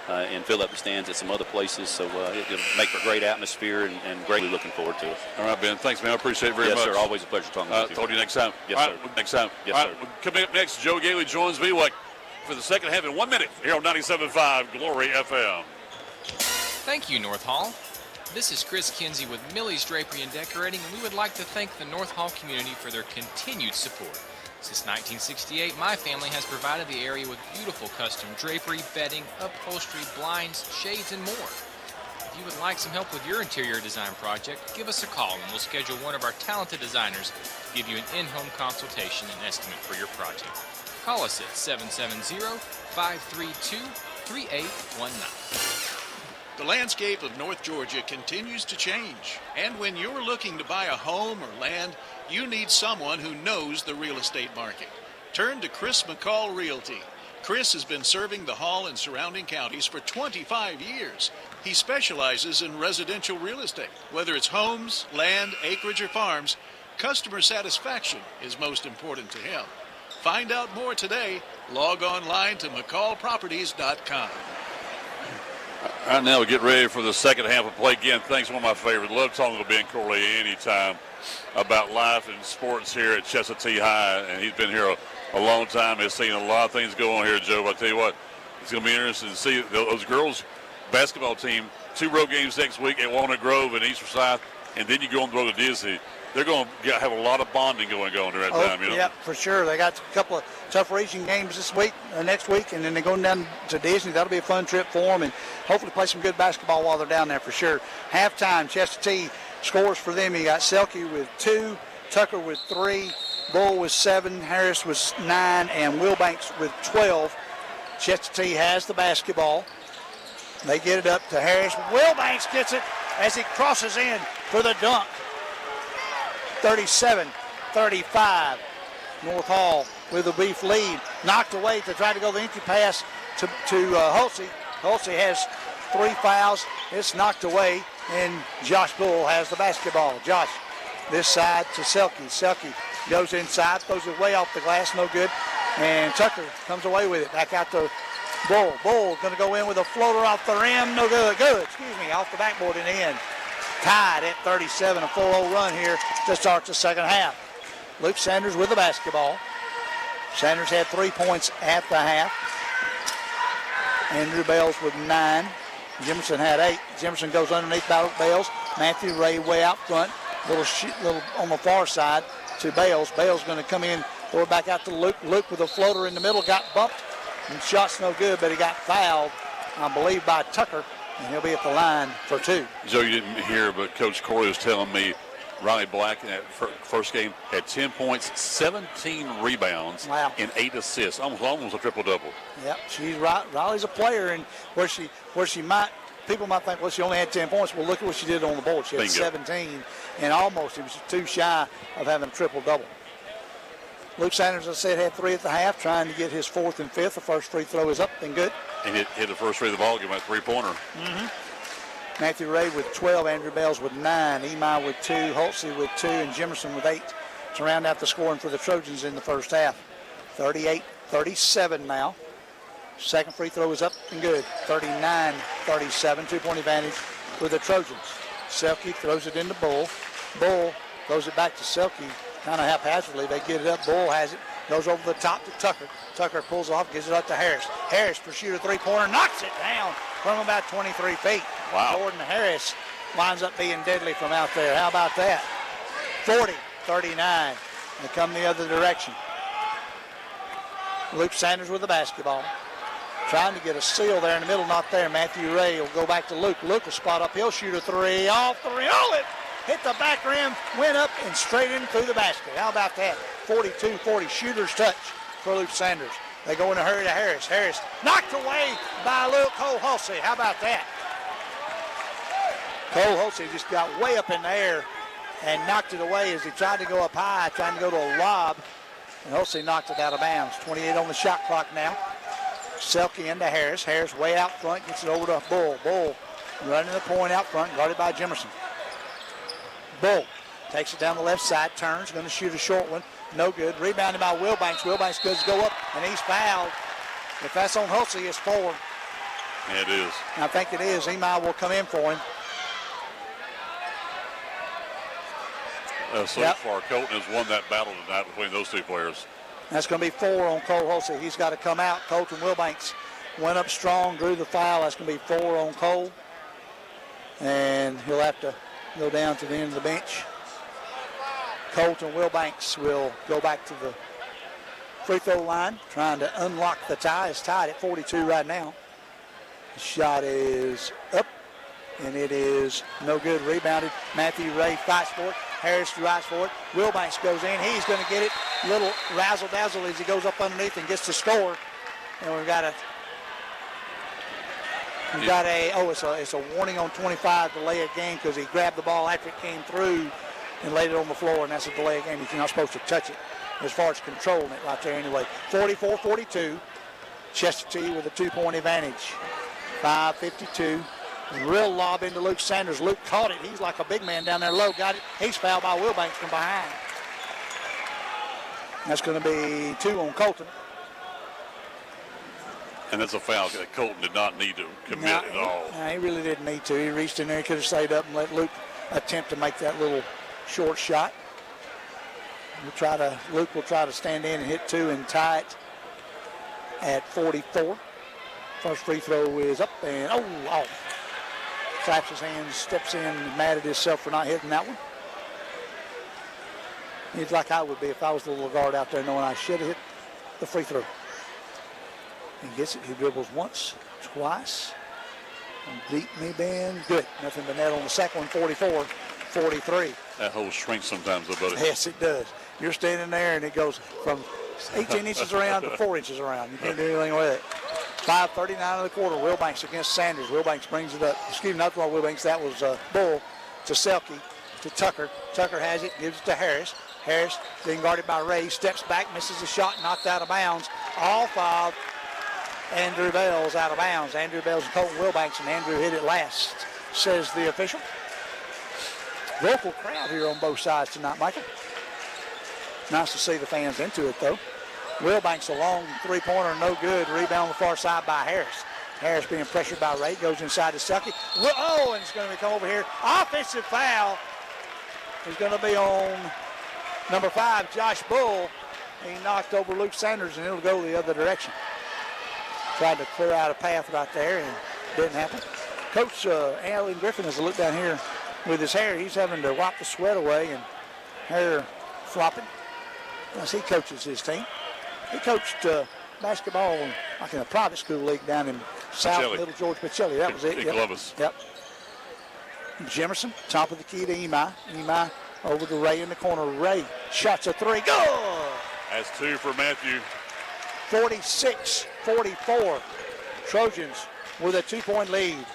and fill up the stands at some other places. So it'll make for a great atmosphere, and greatly looking forward to it. All right, Ben. Thanks, man. I appreciate it very much. Yes, sir. Always a pleasure talking with you. Talk to you next time. Yes, all sir. Right, next time. Yes, all sir. Right, coming up next, Joe Gailey joins me for the second half in 1 minute here on 97.5 Glory FM. Thank you, North Hall. This is Chris Kinsey with Millie's Drapery and Decorating, and we would like to thank the North Hall community for their continued support. Since 1968, my family has provided the area with beautiful custom drapery, bedding, upholstery, blinds, shades, and more. If you would like some help with your interior design project, give us a call and we'll schedule one of our talented designers to give you an in-home consultation and estimate for your project. Call us at 770-532-3819. The landscape of North Georgia continues to change, and when you're looking to buy a home or land, you need someone who knows the real estate market. Turn to Chris McCall Realty. Chris has been serving the Hall and surrounding counties for 25 years. He specializes in residential real estate. Whether it's homes, land, acreage, or farms, customer satisfaction is most important to him. Find out more today. Log online to McCallProperties.com. All right, now we get ready for the second half of play. Again, thanks, one of my favorites. Love talking to Ben Corley anytime about life and sports here at Chestatee High, and he's been here a long time. Has seen a lot of things go on here, Joe. But I tell you what, it's going to be interesting to see those girls' basketball team. 2 road games next week at Walnut Grove and East Forsyth, and then you go on the road to Disney. They're going to have a lot of bonding going on during that time. You know? Yeah, for sure. They got a couple of tough region games this week, next week, and then they're going down to Disney. That'll be a fun trip for them, and hopefully play some good basketball while they're down there for sure. Halftime, Chestatee scores for them. You got Selke with 2, Tucker with 3, Bull with 7, Harris with 9, and Wilbanks with 12. Chestatee has the basketball. They get it up to Harris. Wilbanks gets it as he crosses in for the dunk. 37-35. North Hall with a brief lead. Knocked away to try to go the entry pass to Hulsey. Hulsey has 3 fouls. It's knocked away, and Josh Bull has the basketball. Josh, this side to Selke. Selke goes inside, throws it way off the glass, no good. And Tucker comes away with it. Back out to Bull. Bull going to go in with a floater off the rim. No good. Good. Off the backboard and in. Tied at 37. A 4-0 run here to start the second half. Luke Sanders with the basketball. Sanders had 3 points at the half. Andrew Bales with 9. Jimerson had 8. Jimerson goes underneath Bales. Matthew Ray way out front. Little on the far side to Bales. Bales going to come in, throw it back out to Luke. Luke with a floater in the middle, got bumped. And shot's no good, but he got fouled, I believe, by Tucker, and he'll be at the line for 2. Joe, you didn't hear, but Coach Corley was telling me Riley Black in that first game had 10 points, 17 rebounds, and 8 assists, almost a triple-double. Yep, she's right. Riley's a player, and where she people might think, well, she only had 10 points. Well, look at what she did on the board. She had 17, and almost, it was 2 shy of having a triple-double. Luke Sanders, as I said, had 3 at the half, trying to get his 4th and 5th. The first free throw is up and good. And hit the first free of the ball, give him a 3-pointer. Matthew Ray with 12, Andrew Bales with 9, Emi with 2, Hulsey with 2, and Jimerson with 8 to round out the scoring for the Trojans in the first half. 38-37 now. Second free throw is up and good. 39-37, 2-point advantage for the Trojans. Selke throws it into Bull. Bull throws it back to Selke. Kind of haphazardly, they get it up. Bull has it, goes over the top to Tucker. Tucker pulls off, gives it up to Harris. Harris pursues a 3-pointer, knocks it down from about 23 feet. Wow. Jordan Harris winds up being deadly from out there. How about that? 40-39. They come the other direction. Luke Sanders with the basketball. Trying to get a seal there in the middle, not there. Matthew Ray will go back to Luke. Luke will spot up. He'll shoot a 3 off the rim. Oh, it hit the back rim, went up and straight in through the basket. How about that? 42-40, shooter's touch for Luke Sanders. They go in a hurry to Harris. Harris knocked away by Cole Hulsey. How about that? Cole Hulsey just got way up in the air and knocked it away as he tried to go up high, trying to go to a lob. And Hulsey knocked it out of bounds. 28 on the shot clock now. Selke into Harris. Harris way out front, gets it over to Bull. Bull running the point out front, guarded by Jimerson. Bull takes it down the left side, turns, going to shoot a short one. No good. Rebounded by Wilbanks. Wilbanks goes to go up, and he's fouled. If that's on Hulsey, it's 4. Yeah, it is. And I think it is. Emi will come in for him. So far, Colton has won that battle tonight between those 2 players. That's going to be 4 on Cole Hulsey. He's got to come out. Colton Wilbanks went up strong, drew the foul. That's going to be 4 on Cole. And he'll have to go down to the end of the bench. Colton Wilbanks will go back to the free throw line, trying to unlock the tie. It's tied at 42 right now. The shot is up, and it is no good. Rebounded. Matthew Ray fights for it. Harris fights for it. Wilbanks goes in. He's going to get it. Little razzle-dazzle as he goes up underneath and gets to score. And we've got a it's a warning on 25, delay a game, because he grabbed the ball after it came through and laid it on the floor, and that's a delay of game. You're not supposed to touch it as far as controlling it right there anyway. 44-42, Chestatee with a 2-point advantage. 5:52 Real lob into Luke Sanders. Luke caught it. He's like a big man down there low. Got it. He's fouled by Wilbanks from behind. That's going to be 2 on Colton. And that's a foul that Colton did not need to commit at all. No, he really didn't need to. He reached in there. He could have stayed up and let Luke attempt to make that little short shot. Luke will try to stand in and hit 2 and tie it at 44. First free throw is up and claps his hands, steps in, mad at himself for not hitting that one. He's like I would be if I was the little guard out there knowing I should have hit the free throw. He gets it. He dribbles once, twice. Deep knee bend. Good. Nothing but net on the second one, 44-43. That hole shrinks sometimes, though, buddy. Yes, it does. You're standing there, and it goes from 18 inches around to 4 inches around. You can't do anything with it. 5:39 of the quarter. Wilbanks against Sanders. Wilbanks brings it up. Excuse me, not wrong, Wilbanks. That was Bull to Selke to Tucker. Tucker has it, gives it to Harris. Harris being guarded by Ray. Steps back, misses the shot, knocked out of bounds. All fouled. Andrew Bell's out of bounds. Andrew Bell's and Colton Wilbanks, and Andrew hit it last, says the official. Vocal crowd here on both sides tonight, Michael. Nice to see the fans into it, though. Wilbanks, a long three-pointer, no good. Rebound on the far side by Harris. Harris being pressured by Ray, goes inside to Selke. And it's going to come over here. Offensive foul is going to be on number 5, Josh Bull. He knocked over Luke Sanders, and it'll go the other direction. Tried to clear out a path right there, and didn't happen. Coach Alan Griffin has a look down here with his hair. He's having to wipe the sweat away and hair flopping as he coaches his team. He coached basketball like in a private school league down in South Middle Georgia, Pacelli. That was it. In Columbus. Yep. Jemerson, top of the key to Imai. Imai over to Ray in the corner. Ray shots a 3. Good! That's 2 for Matthew. 46-44. Trojans with a 2-point lead.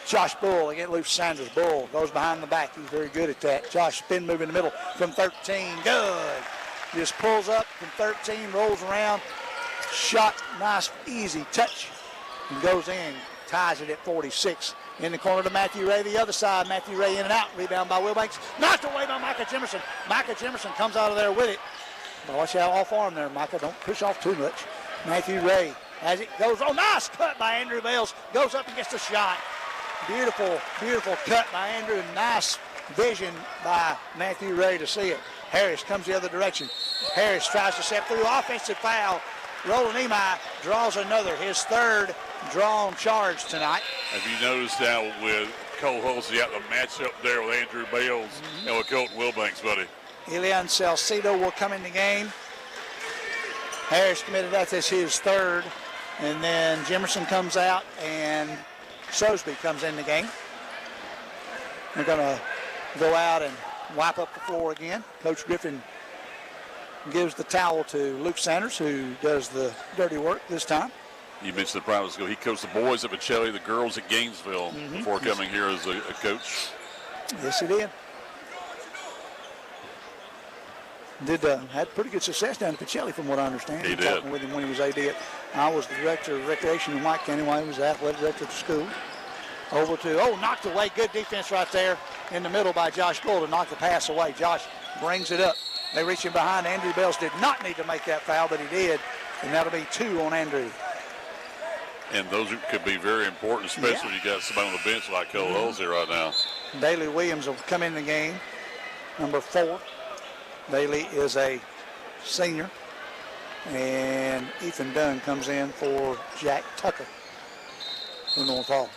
Josh Bull against Luke Sanders. Bull goes behind the back. He's very good at that. Josh spin move in the middle from 13. Good. Just pulls up from 13, rolls around. Shot, nice, easy touch. And goes in. Ties it at 46. In the corner to Matthew Ray. The other side, Matthew Ray in and out. Rebound by Wilbanks. Knocked away by Micah Jemerson. Micah Jemerson comes out of there with it. Watch out off arm there, Micah. Don't push off too much. Matthew Ray as it goes. Oh, nice cut by Andrew Bales. Goes up and gets the shot. Beautiful, beautiful cut by Andrew. Nice vision by Matthew Ray to see it. Harris comes the other direction. Harris tries to step through. Offensive foul. Roland Imai draws another. His third drawn charge tonight. Have you noticed now with Cole Hulsey out the matchup there with Andrew Bales and with Colton Wilbanks, buddy? Elian Salcido will come in the game. Harris committed that. That's his third. And then Jemerson comes out and Sosby comes in the game. They're going to go out and wipe up the floor again. Coach Griffin gives the towel to Luke Sanders, who does the dirty work this time. You mentioned the private school. He coached the boys at Pacelli, the girls at Gainesville before coming here as a coach. Yes, he did. Had pretty good success down at Pacelli, from what I understand. He did. Talking with him when he was AD. I was the director of recreation in White County while he was the athletic director of the school. Over to, knocked away. Good defense right there in the middle by Josh Bull to knock the pass away. Josh brings it up. They reach him behind. Andrew Bales did not need to make that foul, but he did. And that'll be 2 on Andrew. And those could be very important, especially when you got somebody on the bench like Cole Hulsey right now. Daly Williams will come in the game. Number 4. Daly is a senior. And Ethan Dunn comes in for Jack Tucker for North Hall.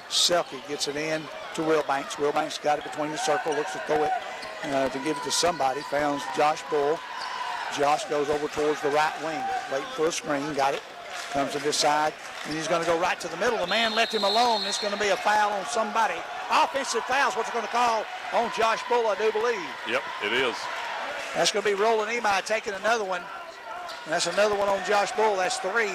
Selke gets it in to Wilbanks. Wilbanks got it between the circle, looks to throw it to give it to somebody. Found Josh Bull. Josh goes over towards the right wing, waiting for a screen, got it. Comes to this side, and he's going to go right to the middle. The man left him alone. It's going to be a foul on somebody. Offensive fouls, what they're going to call on Josh Bull, I do believe. Yep, it is. That's going to be Roland Imai taking another one. And that's another one on Josh Bull. That's 3.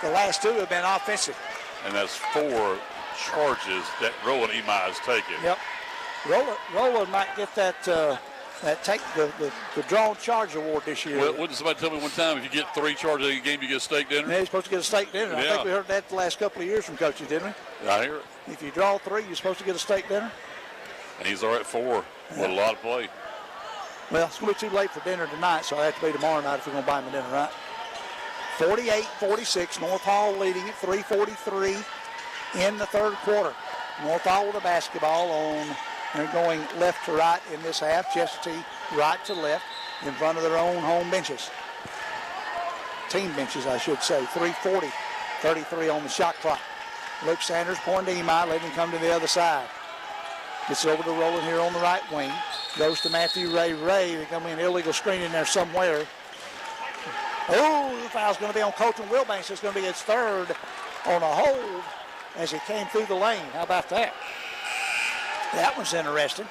The last 2 have been offensive. And that's 4 charges that Roland Imai has taken. Yep. Roland might get that take the Drawn Charge Award this year. Well, what did somebody tell me one time? If you get 3 charges in a game, you get a steak dinner? Yeah, you're supposed to get a steak dinner. Yeah. I think we heard that the last couple of years from coaches, didn't we? I hear it. If you draw 3, you're supposed to get a steak dinner. And he's already at 4 with a lot of play. Well, it's going to be too late for dinner tonight, so it'll have to be tomorrow night if we're going to buy him a dinner, right? 48-46, North Hall leading at 3:43 in the third quarter. North Hall with the basketball on, they're going left to right in this half. Chestatee right to left in front of their own home benches. Team benches, I should say. 3:40, 33 on the shot clock. Luke Sanders pointing to Emi, letting him come to the other side. Gets over to Roland here on the right wing. Goes to Matthew Ray. They come in illegal screen in there somewhere. Oh, the foul's going to be on Colton Wilbanks. It's going to be his third on a hold as he came through the lane. How about that? That was interesting.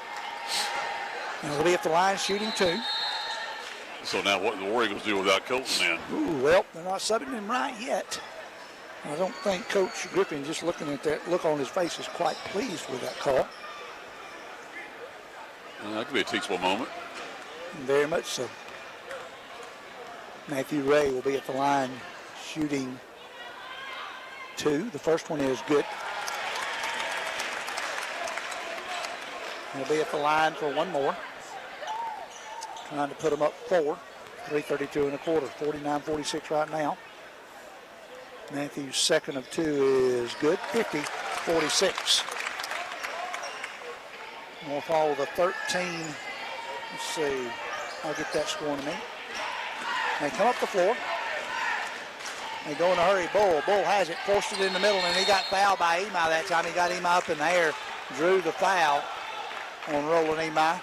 And he'll be at the line shooting 2. So now what do the War Eagles do without Colton then? Ooh, well, they're not subbing him right yet. I don't think Coach Griffin, just looking at that look on his face, is quite pleased with that call. That could be a teachable moment. Very much so. Matthew Ray will be at the line shooting 2. The first one is good. He'll be at the line for one more. Trying to put him up 4. 3:32 and a quarter. 49-46 right now. Matthew's second of 2 is good. 50-46. North Hall with a 13. Let's see. I'll get that score in a minute. They come up the floor. They go in a hurry. Bull has it, forced it in the middle, and he got fouled by Emi that time. He got Emi up in the air, drew the foul on Roland Emi,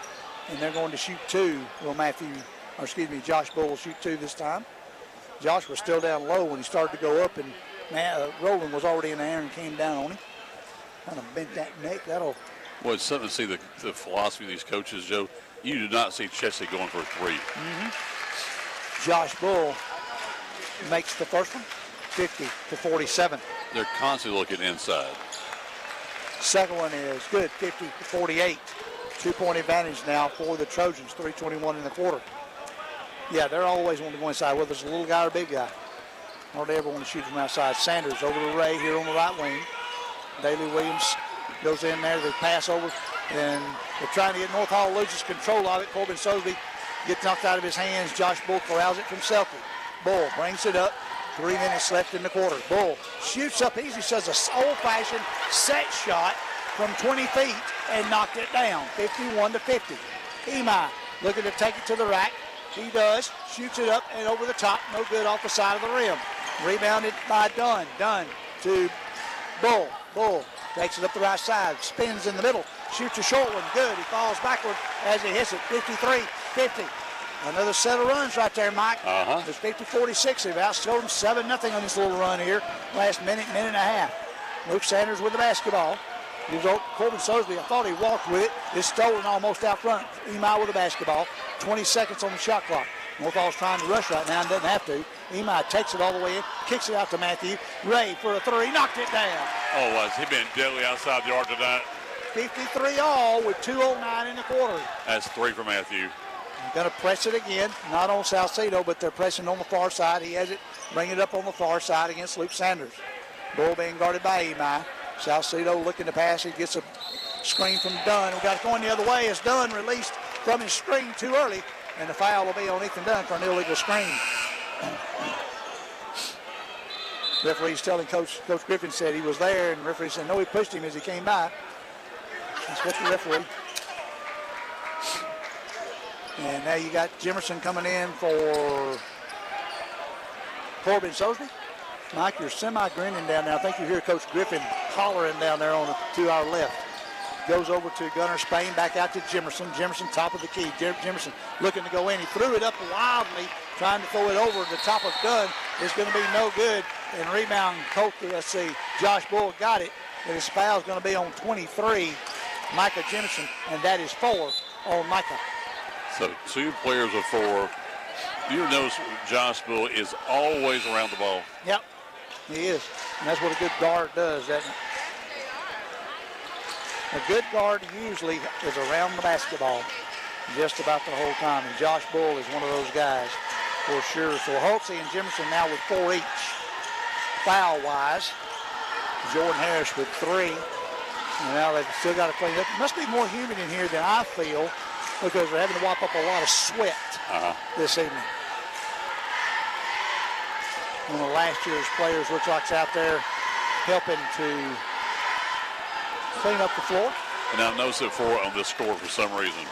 and they're going to shoot 2. Well, Josh Bull will shoot 2 this time. Josh was still down low when he started to go up, and Roland was already in the air and came down on him. Kind of bent that neck. Well, it's something to see the philosophy of these coaches, Joe. You do not see Chestatee going for a 3. Josh Bull makes the first one, 50-47. They're constantly looking inside. Second one is good, 50-48. 2-point advantage now for the Trojans, 3:21 in the quarter. Yeah, they're always wanting to go inside, whether it's a little guy or a big guy. Hardly ever want to shoot from outside. Sanders over to Ray here on the right wing. Daley Williams goes in there, they pass over, and they're trying to get North Hall loses control of it. Corbin Sosby gets knocked out of his hands. Josh Bull corrals it from Selkie. Bull brings it up. 3 minutes left in the quarter. Bull shoots up easy, says an old-fashioned set shot from 20 feet and knocked it down, 51-50. Emi looking to take it to the rack. He does, shoots it up and over the top, no good off the side of the rim. Rebounded by Dunn. Dunn to Bull. Bull takes it up the right side, spins in the middle, shoots a short one, good. He falls backward as he hits it, 53-50. Another set of runs right there, Mike. It's 50-46. They've outscored them 7-0 on this little run here. Last minute and a half. Luke Sanders with the basketball. Corbin Sosby, I thought he walked with it. It's stolen almost out front. Emi with the basketball. 20 seconds on the shot clock. North Hall's trying to rush right now and doesn't have to. Emi takes it all the way in, kicks it out to Matthew. Ray for a 3, knocked it down. Oh, has he been deadly outside the arc tonight? 53 all with 2:09 in the quarter. That's 3 for Matthew. Going to press it again, not on Salcedo, but they're pressing on the far side. He has it, bring it up on the far side against Luke Sanders. Bull being guarded by Emi. Salcedo looking to pass. He gets a screen from Dunn. We got it going the other way as Dunn released from his screen too early, and the foul will be on Ethan Dunn for an illegal screen. Referee's telling Coach Griffin said he was there, and the referee said no, he pushed him as he came by. That's what the referee. And now you got Jimerson coming in for Corbin Sosby. Mike, you're semi-grinning down there. I think you hear Coach Griffin hollering down there to our left. Goes over to Gunnar Spain, back out to Jimerson. Jimerson top of the key. Jimerson looking to go in. He threw it up wildly, trying to throw it over the top of Dunn. It's going to be no good. And rebound, Josh Bull got it. And his foul's going to be on 23, Micah Jimerson, and that is 4 on Micah. So 2 players of 4. You notice Josh Bull is always around the ball. Yep, he is. And that's what a good guard does, doesn't it? A good guard usually is around the basketball. just about the whole time. And Josh Bull is one of those guys for sure. So Holtze and Jimerson now with 4 each, foul-wise. Jordan Harris with 3. And now they've still got to clean up. It must be more humid in here than I feel because they're having to wipe up a lot of sweat this evening. One of last year's players looks like he's out there helping to clean up the floor. And I've noticed it on this score for some reason.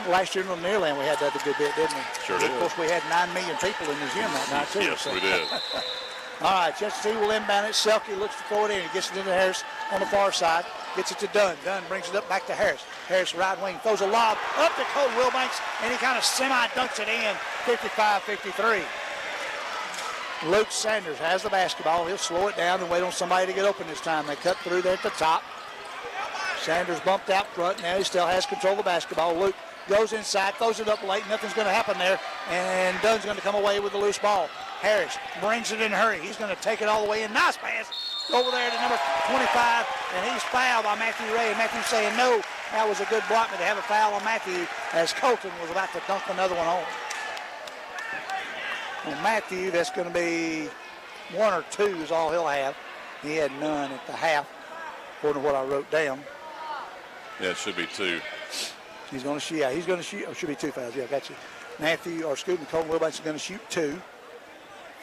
Last year in Nearland, we had that a good bit, didn't we? Sure did. Of course, we had 9 million people in the gym that night, too. Yes, we did. All right, Chestatee will inbound it. Selke looks to throw it in. He gets it into Harris on the far side. Gets it to Dunn. Dunn brings it up back to Harris. Harris, right wing, throws a lob up to Cole Wilbanks, and he kind of semi-dunks it in, 55-53. Luke Sanders has the basketball. He'll slow it down and wait on somebody to get open this time. They cut through there at the top. Sanders bumped out front. Now he still has control of the basketball. Luke goes inside, throws it up late. Nothing's going to happen there, and Dunn's going to come away with the loose ball. Harris brings it in a hurry. He's going to take it all the way in. Nice pass over there to number 25, and he's fouled by Matthew Ray. And Matthew saying no. That was a good block, but they have a foul on Matthew as Colton was about to dunk another one home. On Matthew, that's going to be 1 or 2 is all he'll have. He had none at the half, according to what I wrote down. Yeah, it should be 2. He's going to shoot. Yeah, he's going to shoot. Oh, it should be 2 fouls. Yeah, got you. Colton Wilbanks is going to shoot 2.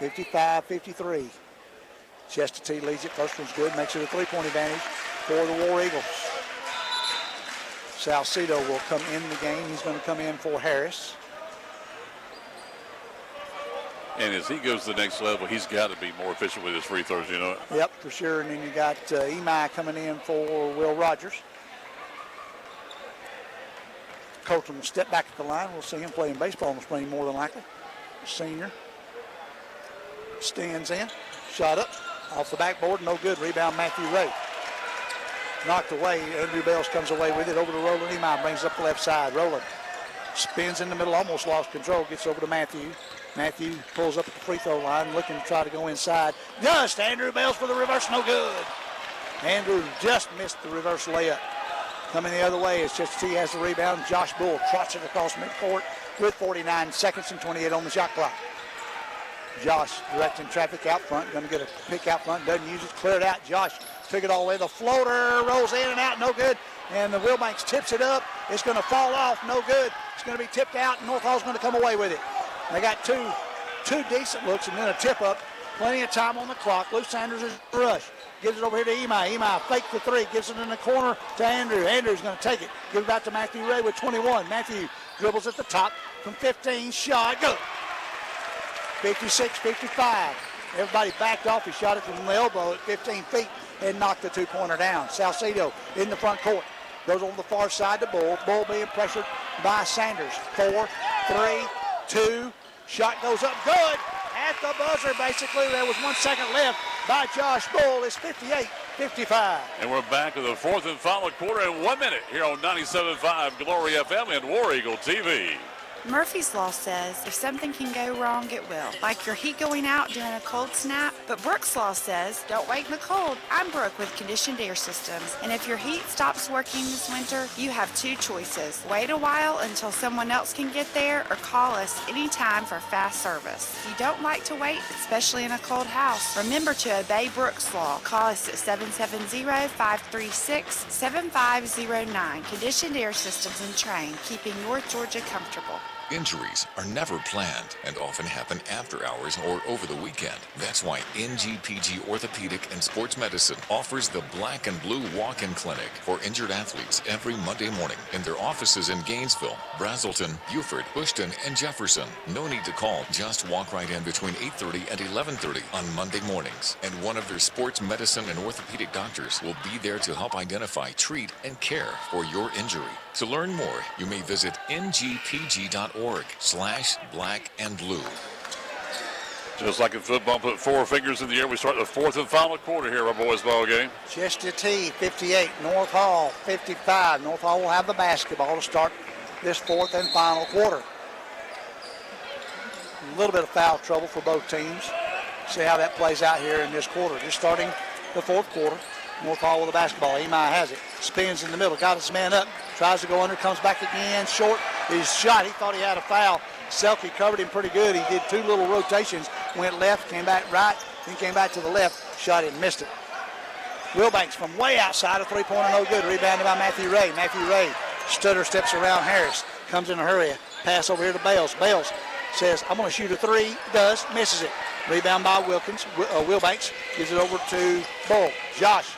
55-53. Chestatee leads it. First one's good. Makes it a 3-point advantage for the War Eagles. Salcedo will come in the game. He's going to come in for Harris. And as he goes to the next level, he's got to be more efficient with his free throws, you know. Yep, for sure. And then you got Imai coming in for Will Rogers. Colton will step back at the line. We'll see him playing baseball in the spring more than likely. Senior. Stands in. Shot up. Off the backboard. No good. Rebound Matthew Ray. Knocked away. Andrew Bells comes away with it. Over to Roland Imai. Brings up the left side. Roland spins in the middle. Almost lost control. Gets over to Matthew. Matthew pulls up at the free throw line. Looking to try to go inside. Just Andrew Bells for the reverse. No good. Andrew just missed the reverse layup. Coming the other way as Chestatee has the rebound. Josh Bull trots it across midcourt with 49 seconds and 28 on the shot clock. Josh directing traffic out front. Going to get a pick out front. Doesn't use it. Clear it out. Josh took it all the way. The floater rolls in and out. No good. And the Wilbanks tips it up. It's going to fall off. No good. It's going to be tipped out. And North Hall's going to come away with it. They got two decent looks and then a tip up. Plenty of time on the clock. Luke Sanders is rush. Gives it over here to Imai. Imai fake the 3. Gives it in the corner to Andrew. Andrew's going to take it. Give it back to Matthew Ray with 21. Matthew dribbles at the top from 15. Shot. Go. 56-55. Everybody backed off. He shot it from the elbow at 15 feet and knocked the 2-pointer down. Salcedo in the front court. Goes on the far side to Bull. Bull being pressured by Sanders. 4, 3, 2. Shot goes up. Good. At the buzzer, basically. There was 1 second left by Josh Bull. It's 58-55. And we're back to the 4th and final quarter in 1 minute here on 97.5 Glory FM and War Eagle TV. Murphy's Law says if something can go wrong, it will. Like your heat going out during a cold snap. But Brooks Law says don't wait in the cold. I'm Brooke with Conditioned Air Systems. And if your heat stops working this winter, you have 2 choices. Wait a while until someone else can get there or call us anytime for fast service. If you don't like to wait, especially in a cold house, remember to obey Brooks Law. Call us at 770-536-7509. Conditioned Air Systems and Train, keeping North Georgia comfortable. Injuries are never planned and often happen after hours or over the weekend. That's why NGPG Orthopedic and Sports Medicine offers the Black and Blue Walk-In Clinic for injured athletes every Monday morning in their offices in Gainesville, Brazelton, Beaufort, Bushton, and Jefferson. No need to call. Just walk right in between 8:30 and 11:30 on Monday mornings. And one of their sports medicine and orthopedic doctors will be there to help identify, treat, and care for your injury. To learn more, you may visit ngpg.org/blackandblue. Just like in football, put 4 fingers in the air. We start the 4th and final quarter here of our boys' ball game. Chestatee 58, North Hall 55. North Hall will have the basketball to start this 4th and final quarter. A little bit of foul trouble for both teams. See how that plays out here in this quarter. Just starting the 4th quarter. North Hall with the basketball. Imai has it. Spins in the middle. Got his man up. Tries to go under. Comes back again. Short. His shot. He thought he had a foul. Selke covered him pretty good. He did 2 little rotations. Went left. Came back right. Then came back to the left. Shot it and missed it. Wilbanks from way outside. A three-pointer no good. Rebounded by Matthew Ray. Matthew Ray stutter steps around Harris. Comes in a hurry. Pass over here to Bales. Bales says, I'm going to shoot a 3. Does. Misses it. Rebound by Wilbanks. Gives it over to Bull. Josh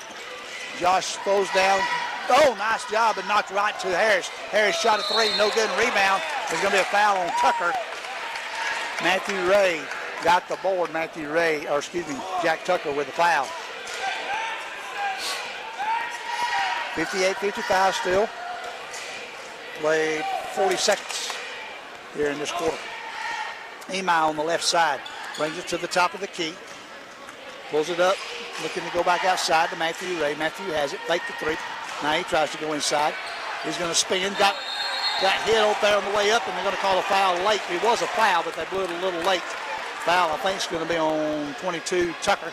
throws down. Oh, nice job, but knocked right to Harris. Harris shot a 3. No good. Rebound. There's going to be a foul on Tucker. Matthew Ray got the board. Jack Tucker with the foul. 58-55 still. Played 40 seconds here in this quarter. Imai on the left side. Brings it to the top of the key. Pulls it up. Looking to go back outside to Matthew Ray. Matthew has it. Fake the 3. Now he tries to go inside. He's going to spin. Got hit out there on the way up, and they're going to call a foul late. It was a foul, but they blew it a little late. Foul, I think, is going to be on 22, Tucker.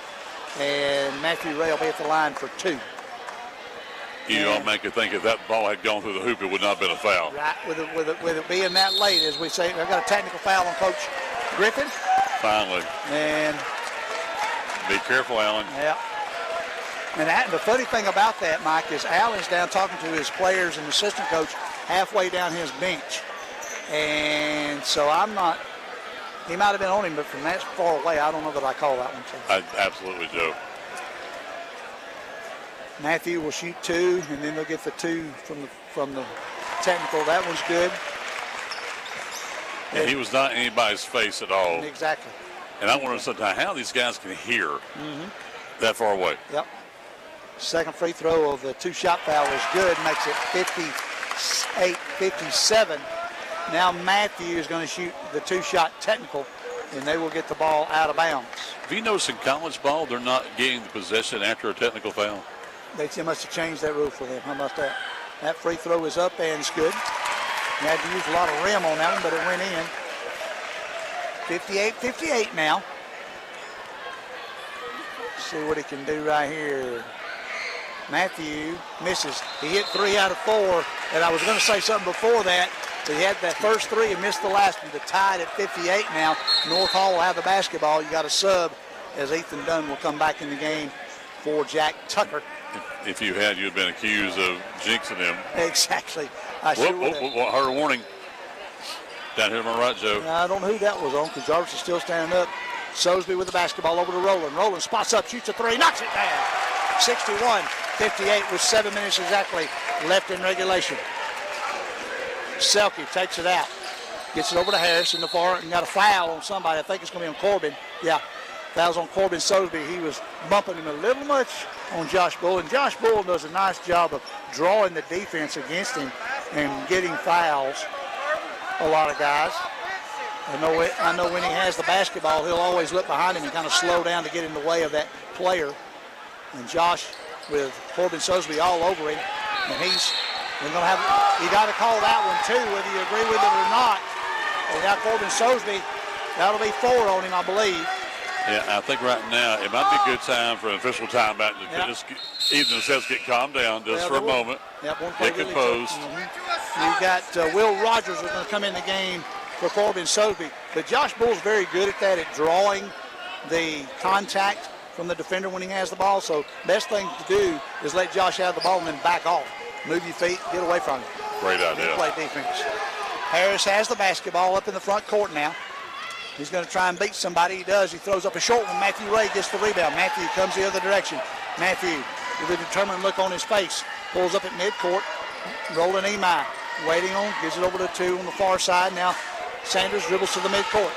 And Matthew Ray will be at the line for 2. You don't make it think if that ball had gone through the hoop, it would not have been a foul. Right, with it being that late, as we say. I've got a technical foul on Coach Griffin. Finally. And be careful, Allen. Yeah. And the funny thing about that, Mike, is Allen's down talking to his players and assistant coach halfway down his bench. And so he might have been on him, but from that far away, I don't know that I call that one. So. Absolutely, Joe. Matthew will shoot 2, and then they'll get the 2 from the technical. That one's good. Yeah, he was not in anybody's face at all. Exactly. And I wonder sometimes how these guys can hear that far away. Yep. Second free throw of the 2-shot foul is good. Makes it 58-57. Now Matthew is going to shoot the 2-shot technical, and they will get the ball out of bounds. Have you noticed in college ball they're not getting the possession after a technical foul? They must have changed that rule for them. How about that? That free throw is up and it's good. You had to use a lot of rim on that one, but it went in. 58-58 now. See what he can do right here. Matthew misses. He hit 3 out of 4. And I was going to say something before that. He had that first 3 and missed the last one. To tie it at 58 now. North Hall will have the basketball. You got a sub as Ethan Dunn will come back in the game for Jack Tucker. If you had, you'd been accused of jinxing him. Exactly. I sure would have. Heard a warning. Down here to my right, Joe. I don't know who that was on because Jarvis is still standing up. Sosby with the basketball over to Rowland. Rowland spots up, shoots a 3, knocks it down. 61-58 with 7 minutes exactly left in regulation. Selke takes it out. Gets it over to Harris in the far and got a foul on somebody. I think it's going to be on Corbin. Yeah, foul's on Corbin Sosby. He was bumping him a little much on Josh Bull. And Josh Bull does a nice job of drawing the defense against him and getting fouls. A lot of guys. I know when he has the basketball, he'll always look behind him and kind of slow down to get in the way of that player. And Josh with Corbin Sosby all over him. And you got to call that one too, whether you agree with it or not. And now Corbin Sosby, that'll be 4 on him, I believe. Yeah, I think right now it might be a good time for an official timeout to just even the sets get calmed down just for a moment. Get composed. You got Will Rogers is going to come in the game for Corbin Sosby. But Josh Bull's very good at that, at drawing the contact from the defender when he has the ball. So best thing to do is let Josh have the ball and then back off. Move your feet, get away from him. Great idea. Play defense. Harris has the basketball up in the front court now. He's going to try and beat somebody. He does. He throws up a short one. Matthew Ray gets the rebound. Matthew comes the other direction. Matthew with a determined look on his face. Pulls up at midcourt. Rolling Imai. Waiting on. Gives it over to 2 on the far side. Now Sanders dribbles to the midcourt.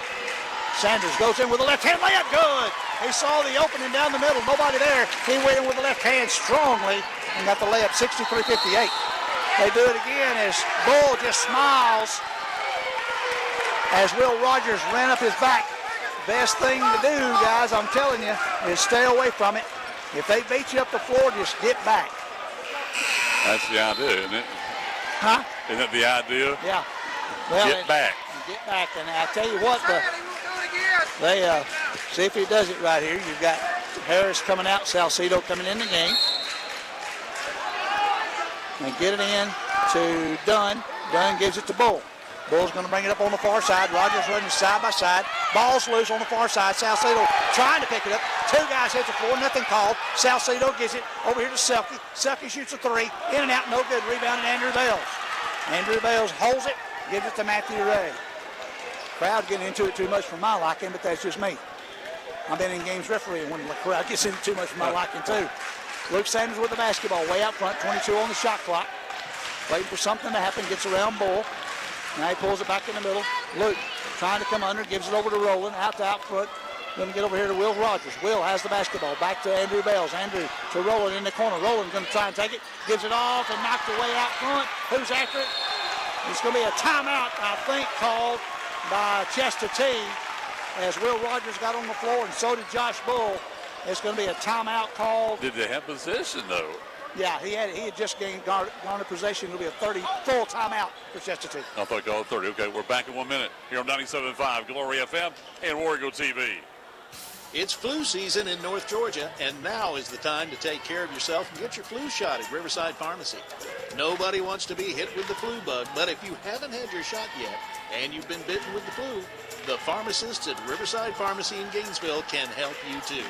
Sanders goes in with a left hand layup. Good. He saw the opening down the middle. Nobody there. He went in with the left hand strongly and got the layup. 63-58. They do it again as Bull just smiles as Will Rogers ran up his back. Best thing to do, guys, I'm telling you, is stay away from it. If they beat you up the floor, just get back. That's the idea, isn't it? Huh? Isn't that the idea? Yeah. Well, get back. Get back. And I tell you what, they see if he does it right here. You've got Harris coming out, Salcedo coming in the game. and get it in to Dunn. Dunn gives it to Bull. Bull's going to bring it up on the far side. Rogers running side by side. Ball's loose on the far side. Salcedo trying to pick it up. Two guys hit the floor. Nothing called. Salcedo gets it over here to Selke. Selke shoots a three. In and out. No good. Rebounding Andrew Bales. Andrew Bales holds it. Gives it to Matthew Ray. Crowd getting into it too much for my liking, but that's just me. I've been in games refereeing when the crowd gets into too much for my liking too. Luke Sanders with the basketball way out front. 22 on the shot clock. Waiting for something to happen. Gets around Bull. Now he pulls it back in the middle. Luke trying to come under, gives it over to Rowland, out front. Going to get over here to Will Rogers. Will has the basketball. Back to Andrew Bales. Andrew to Rowland in the corner. Rowland going to try and take it. Gives it off and knocked away out front. Who's after it? It's going to be a timeout, I think, called by Chestatee as Will Rogers got on the floor, and so did Josh Bull. It's going to be a timeout called. Did they have possession, though? Yeah, he had just garnered possession. It'll be a 30 full timeout for Chestatee. I thought called 30. Okay, we're back in 1 minute here on 97.5 Glory FM and Warrior TV. It's flu season in North Georgia, and now is the time to take care of yourself and get your flu shot at Riverside Pharmacy. Nobody wants to be hit with the flu bug, but if you haven't had your shot yet and you've been bitten with the flu, the pharmacists at Riverside Pharmacy in Gainesville can help you too.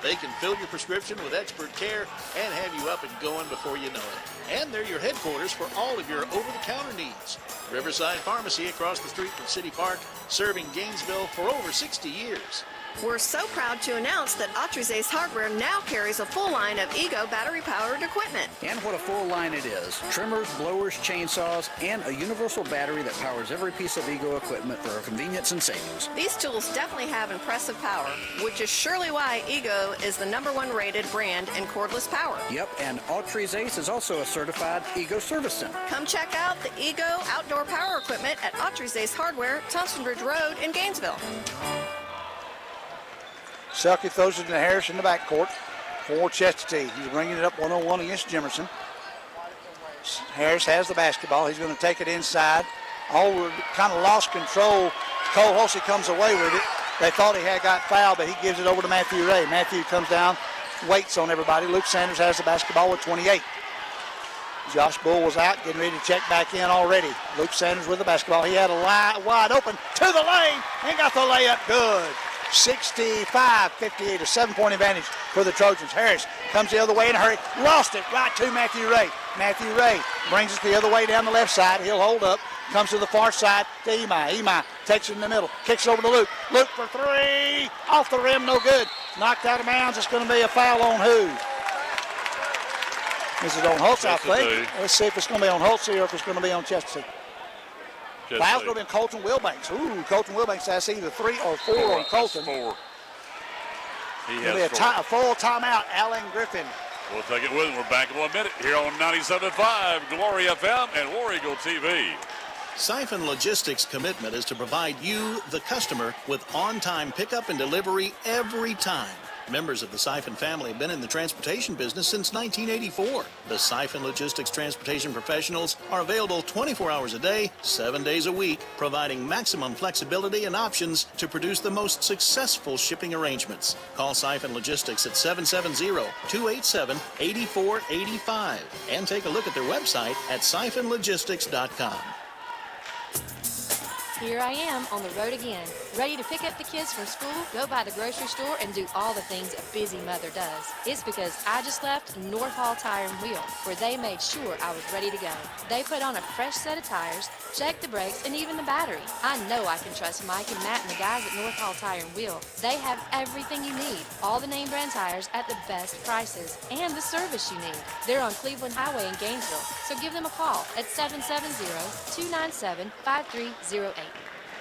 They can fill your prescription with expert care and have you up and going before you know it. And they're your headquarters for all of your over-the-counter needs. Riverside Pharmacy across the street from City Park, serving Gainesville for over 60 years. We're so proud to announce that Autry's Ace Hardware now carries a full line of Ego battery-powered equipment. And what a full line it is. Trimmers, blowers, chainsaws, and a universal battery that powers every piece of Ego equipment for convenience and savings. These tools definitely have impressive power, which is surely why Ego is the #1 rated brand in cordless power. Yep, and Autry's Ace is also a certified Ego service center. Come check out the Ego outdoor power equipment at Autry's Ace Hardware, Thompson Ridge Road in Gainesville. Selke throws it to Harris in the backcourt for Chestatee. He's bringing it up 1-on-1 against Jimerson. Harris has the basketball. He's going to take it inside. Kind of lost control. Cole Hulsey comes away with it. They thought he had got fouled, but he gives it over to Matthew Ray. Matthew comes down, waits on everybody. Luke Sanders has the basketball with 28. Josh Bull was out, getting ready to check back in already. Luke Sanders with the basketball. He had a wide open to the lane and got the layup good. 65-58, a 7-point advantage for the Trojans. Harris comes the other way in a hurry. Lost it right to Matthew Ray. Matthew Ray brings it the other way down the left side. He'll hold up. Comes to the far side to Imai. Imai takes it in the middle. Kicks it over to Luke. Luke for three. Off the rim, no good. Knocked out of bounds. It's going to be a foul on who? This is on Hulsey, I think. Let's see if it's going to be on Hulsey or if it's going to be on Chestatee. Foul's going to be on Colton Wilbanks. Ooh, Colton Wilbanks has either 3 or 4 on Colton. 4. He It'll has be 4. a full timeout. Alan Griffin. We'll take it with him. We're back in 1 minute here on 97.5 Glory FM and Warrior TV. Siphon Logistics' commitment is to provide you, the customer, with on-time pickup and delivery every time. Members of the Siphon family have been in the transportation business since 1984. The Siphon Logistics transportation professionals are available 24 hours a day, 7 days a week, providing maximum flexibility and options to produce the most successful shipping arrangements. Call Siphon Logistics at 770-287-8485 and take a look at their website at siphonlogistics.com. Here I am on the road again, ready to pick up the kids from school, go by the grocery store, and do all the things a busy mother does. It's because I just left North Hall Tire and Wheel, where they made sure I was ready to go. They put on a fresh set of tires, checked the brakes, and even the battery. I know I can trust Mike and Matt and the guys at North Hall Tire and Wheel. They have everything you need, all the name brand tires at the best prices, and the service you need. They're on Cleveland Highway in Gainesville, so give them a call at 770-297-5308.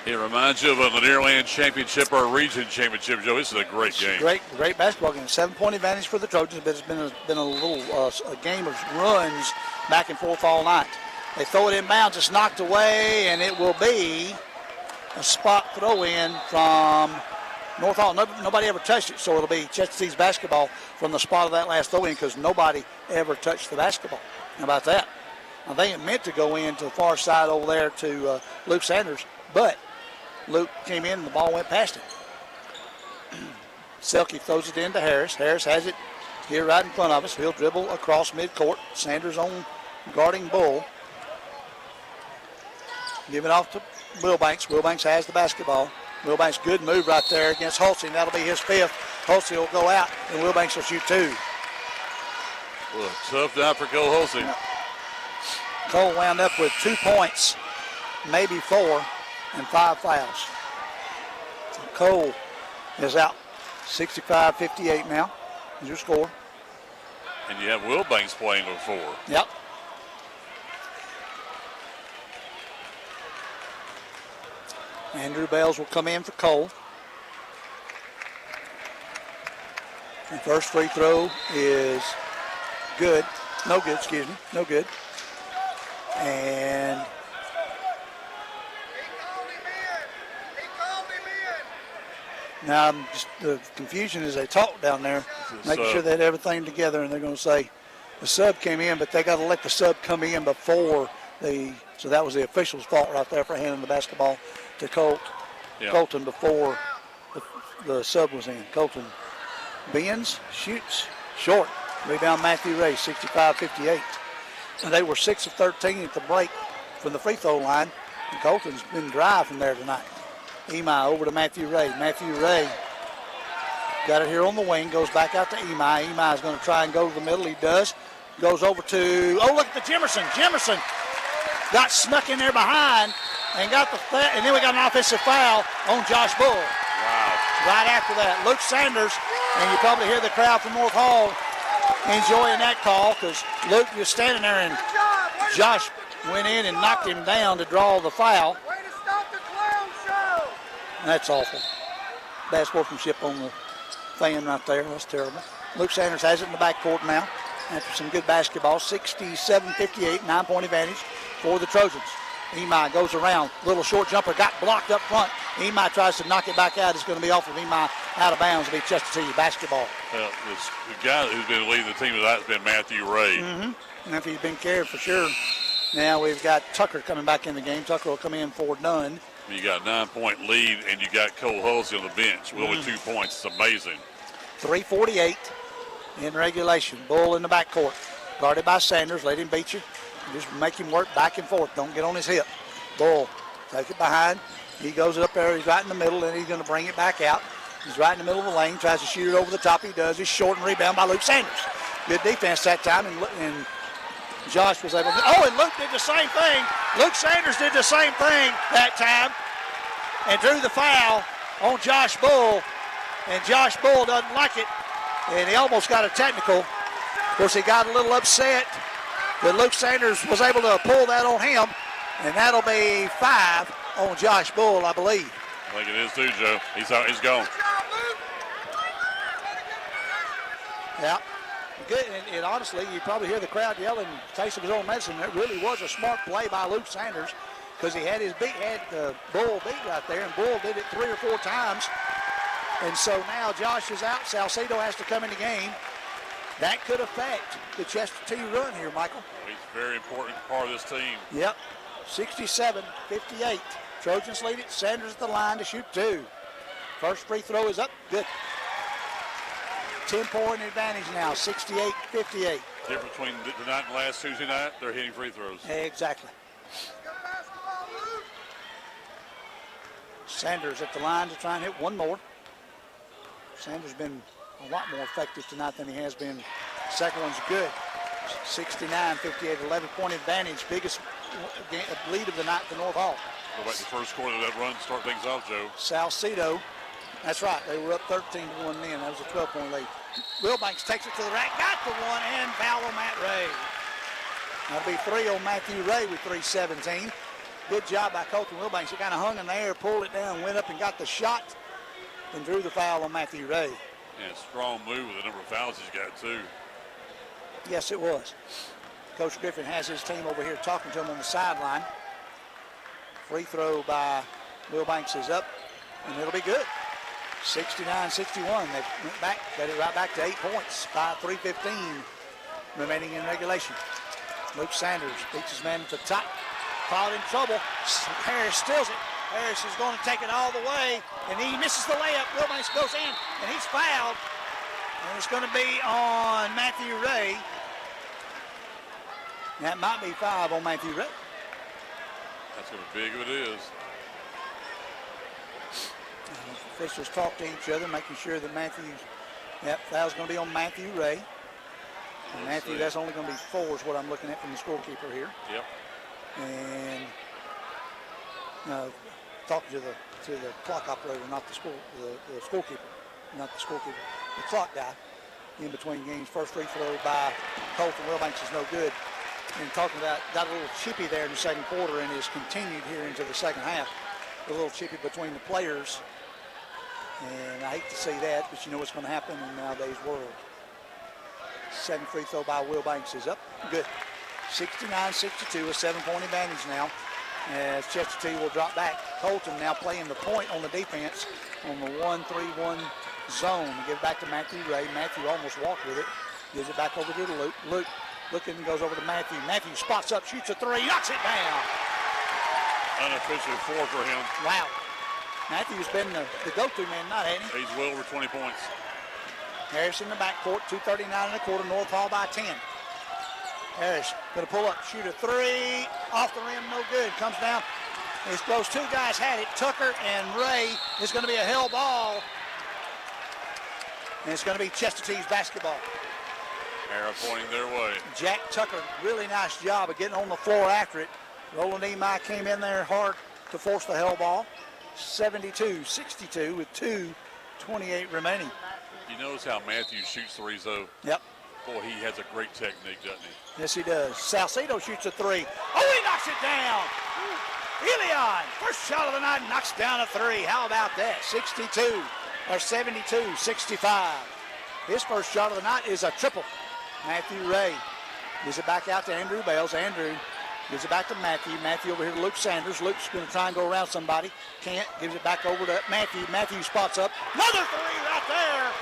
It reminds you of a Lanier Championship or a region championship, Joe. This is a great game. Great basketball game. 7-point advantage for the Trojans, but it's been a little a game of runs back and forth all night. They throw it inbounds. It's knocked away, and it will be a spot throw-in from North Hall. Nobody ever touched it, so it'll be Chestatee's basketball from the spot of that last throw-in because nobody ever touched the basketball. How about that? I think it meant to go in to the far side over there to Luke Sanders, but Luke came in and the ball went past him. Selke throws it into Harris. Harris has it here right in front of us. He'll dribble across midcourt. Sanders on guarding Bull. Give it off to Wilbanks. Wilbanks has the basketball. Wilbanks, good move right there against Hulsey, and that'll be his fifth. Hulsey will go out, and Wilbanks will shoot 2. Well, tough night for Cole Hulsey. Cole wound up with 2 points, maybe 4, and 5 fouls. Cole is out 65-58 now. Is your score. And you have Wilbanks playing with 4. Yep. Andrew Bells will come in for Cole. And first free throw is good. No good, excuse me. No good. And now the confusion is they talk down there, making sure they had everything together, and they're going to say the sub came in, but they got to let the sub come in before so that was the official's fault right there for handing the basketball to Colton before the sub was in. Colton bends, shoots, short. Rebound Matthew Ray, 65-58. And they were 6 of 13 at the break from the free throw line, and Colton's been dry from there tonight. Imai over to Matthew Ray. Matthew Ray got it here on the wing, goes back out to Imai. Imai is going to try and go to the middle. He does. Goes over to, look at the Jimerson. Jimerson got snuck in there behind and got and then we got an offensive foul on Josh Bull. Wow. Right after that, Luke Sanders, and you probably hear the crowd from North Hall enjoying that call because Luke was standing there and Josh went in and knocked him down to draw the foul. That's awful. Bad sportsmanship on the fan right there. That's terrible. Luke Sanders has it in the backcourt now after some good basketball. 67-58, 9-point advantage for the Trojans. Imai goes around. Little short jumper got blocked up front. Imai tries to knock it back out. It's going to be off of Imai out of bounds. It'll be Chestatee basketball. Well, the guy who's been leading the team tonight has been Matthew Ray. And if he's been carried for sure. Now we've got Tucker coming back in the game. Tucker will come in for Dunn. You got a 9-point lead, and you got Cole Hulsey on the bench with only 2 points. It's amazing. 3:48 in regulation. Bull in the backcourt. Guarded by Sanders. Let him beat you. Just make him work back and forth. Don't get on his hip. Bull, take it behind. He goes up there. He's right in the middle, and he's going to bring it back out. He's right in the middle of the lane. Tries to shoot it over the top. He does. He's short and rebound by Luke Sanders. Good defense that time, and Josh was able to. And Luke did the same thing. Luke Sanders did the same thing that time and drew the foul on Josh Bull. And Josh Bull doesn't like it, and he almost got a technical. Of course, he got a little upset that Luke Sanders was able to pull that on him, and that'll be 5 on Josh Bull, I believe. I think it is too, Joe. He's out. He's gone. Yeah. Good, and honestly, you probably hear the crowd yelling, taste of his own medicine. It really was a smart play by Luke Sanders because he had Bull beat right there, and Bull did it 3 or 4 times. And so now Josh is out. Salcedo has to come in the game. That could affect the Chestatee run here, Michael. He's a very important part of this team. Yep. 67-58. Trojans lead it. Sanders at the line to shoot 2. First free throw is up. Good. 10-point advantage now, 68-58. Difference between tonight and last Tuesday night, they're hitting free throws. Exactly. Sanders at the line to try and hit one more. Sanders been a lot more effective tonight than he has been. Second one's good. 69-58, 11-point advantage. Biggest lead of the night for North Hall. Go back to the first quarter of that run, start things off, Joe. Salcedo. That's right. They were up 13-1 then. That was a 12-point lead. Wilbanks takes it to the rack. Got the one and foul on Matt Ray. That'll be 3 on Matthew Ray with 3:17. Good job by Colton Wilbanks. He kind of hung in the air, pulled it down, went up and got the shot, and drew the foul on Matthew Ray. Yeah, strong move with the number of fouls he's got, too. Yes, it was. Coach Griffin has his team over here talking to him on the sideline. Free throw by Wilbanks is up, and it'll be good. 69-61. They went back, got it right back to 8 points by 3:15 remaining in regulation. Luke Sanders beats his man at the top. Caught in trouble. Harris steals it. Harris is going to take it all the way, and he misses the layup. Wilbanks goes in, and he's fouled. And it's going to be on Matthew Ray. That might be 5 on Matthew Ray. That's going to be big if it is. Officials talk to each other, making sure that foul's going to be on Matthew Ray. And Matthew, that's only going to be 4 is what I'm looking at from the scorekeeper here. Yep. And talking to the clock operator, not the scorekeeper, not the scorekeeper, the clock guy in between games. First free throw by Colton Wilbanks is no good. And talking about, got a little chippy there in the second quarter and is continued here into the second half. A little chippy between the players. And I hate to see that, but you know what's going to happen in nowadays world. Second free throw by Wilbanks is up. Good. 69-62, a 7-point advantage now. As Chestatee will drop back. Colton now playing the point on the defense on the 1-3-1 zone. Give it back to Matthew Ray. Matthew almost walked with it. Gives it back over to Luke. Luke looking, goes over to Matthew. Matthew spots up, shoots a 3, knocks it down. Unofficially 4 for him. Wow. Matthew's been the go-to man tonight, hasn't he? He's well over 20 points. Harris in the backcourt, 2:39 1/4, North Hall by 10. Harris going to pull up, shoot a 3, off the rim, no good. Comes down. Those 2 guys had it. Tucker and Ray. Is going to be a hell ball. And it's going to be Chestatee's basketball. Arrow pointing their way. Jack Tucker, really nice job of getting on the floor after it. Roland Emi came in there hard to force the hell ball. 72-62 with 2:28 remaining. You notice how Matthew shoots threes, though? Yep. Boy, he has a great technique, doesn't he? Yes, he does. Salcedo shoots a 3. Oh, he knocks it down. Elion, first shot of the night, knocks down a 3. How about that? 72-65. His first shot of the night is a triple. Matthew Ray gives it back out to Andrew Bales. Andrew gives it back to Matthew. Matthew over here to Luke Sanders. Luke's going to try and go around somebody. Can't. Gives it back over to Matthew. Matthew spots up. Another 3 right there.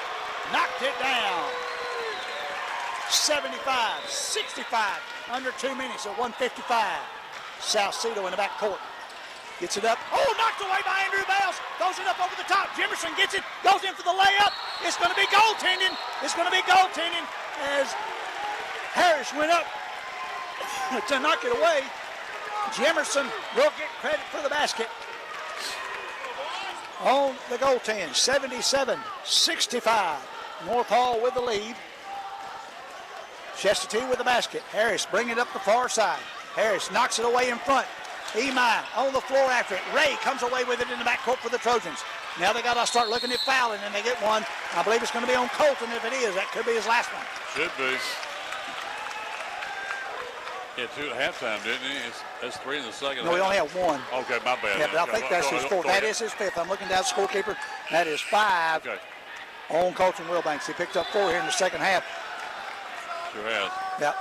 Knocked it down. 75-65. Under 2 minutes at 1:55. Salcedo in the back court. Gets it up. Oh, knocked away by Andrew Bales. Goes it up over the top. Jimerson gets it. Goes in for the layup. It's going to be goaltending. It's going to be goaltending as Harris went up to knock it away. Jimerson will get credit for the basket. On the goaltend, 77-65. North Hall with the lead. Chestatee with the basket. Harris bringing it up the far side. Harris knocks it away in front. Emi on the floor after it. Ray comes away with it in the backcourt for the Trojans. Now they got to start looking at fouling, and they get one. I believe it's going to be on Colton. If it is, that could be his last one. Should be. He had 2 at halftime, didn't he? That's 3 in the second. No, he only had 1. Okay, my bad. Yeah, but I think that's his 4th. That is his 5th. I'm looking down the scorekeeper. That is 5 on Colton Wilbanks. He picked up 4 here in the second half. Sure has. Yep.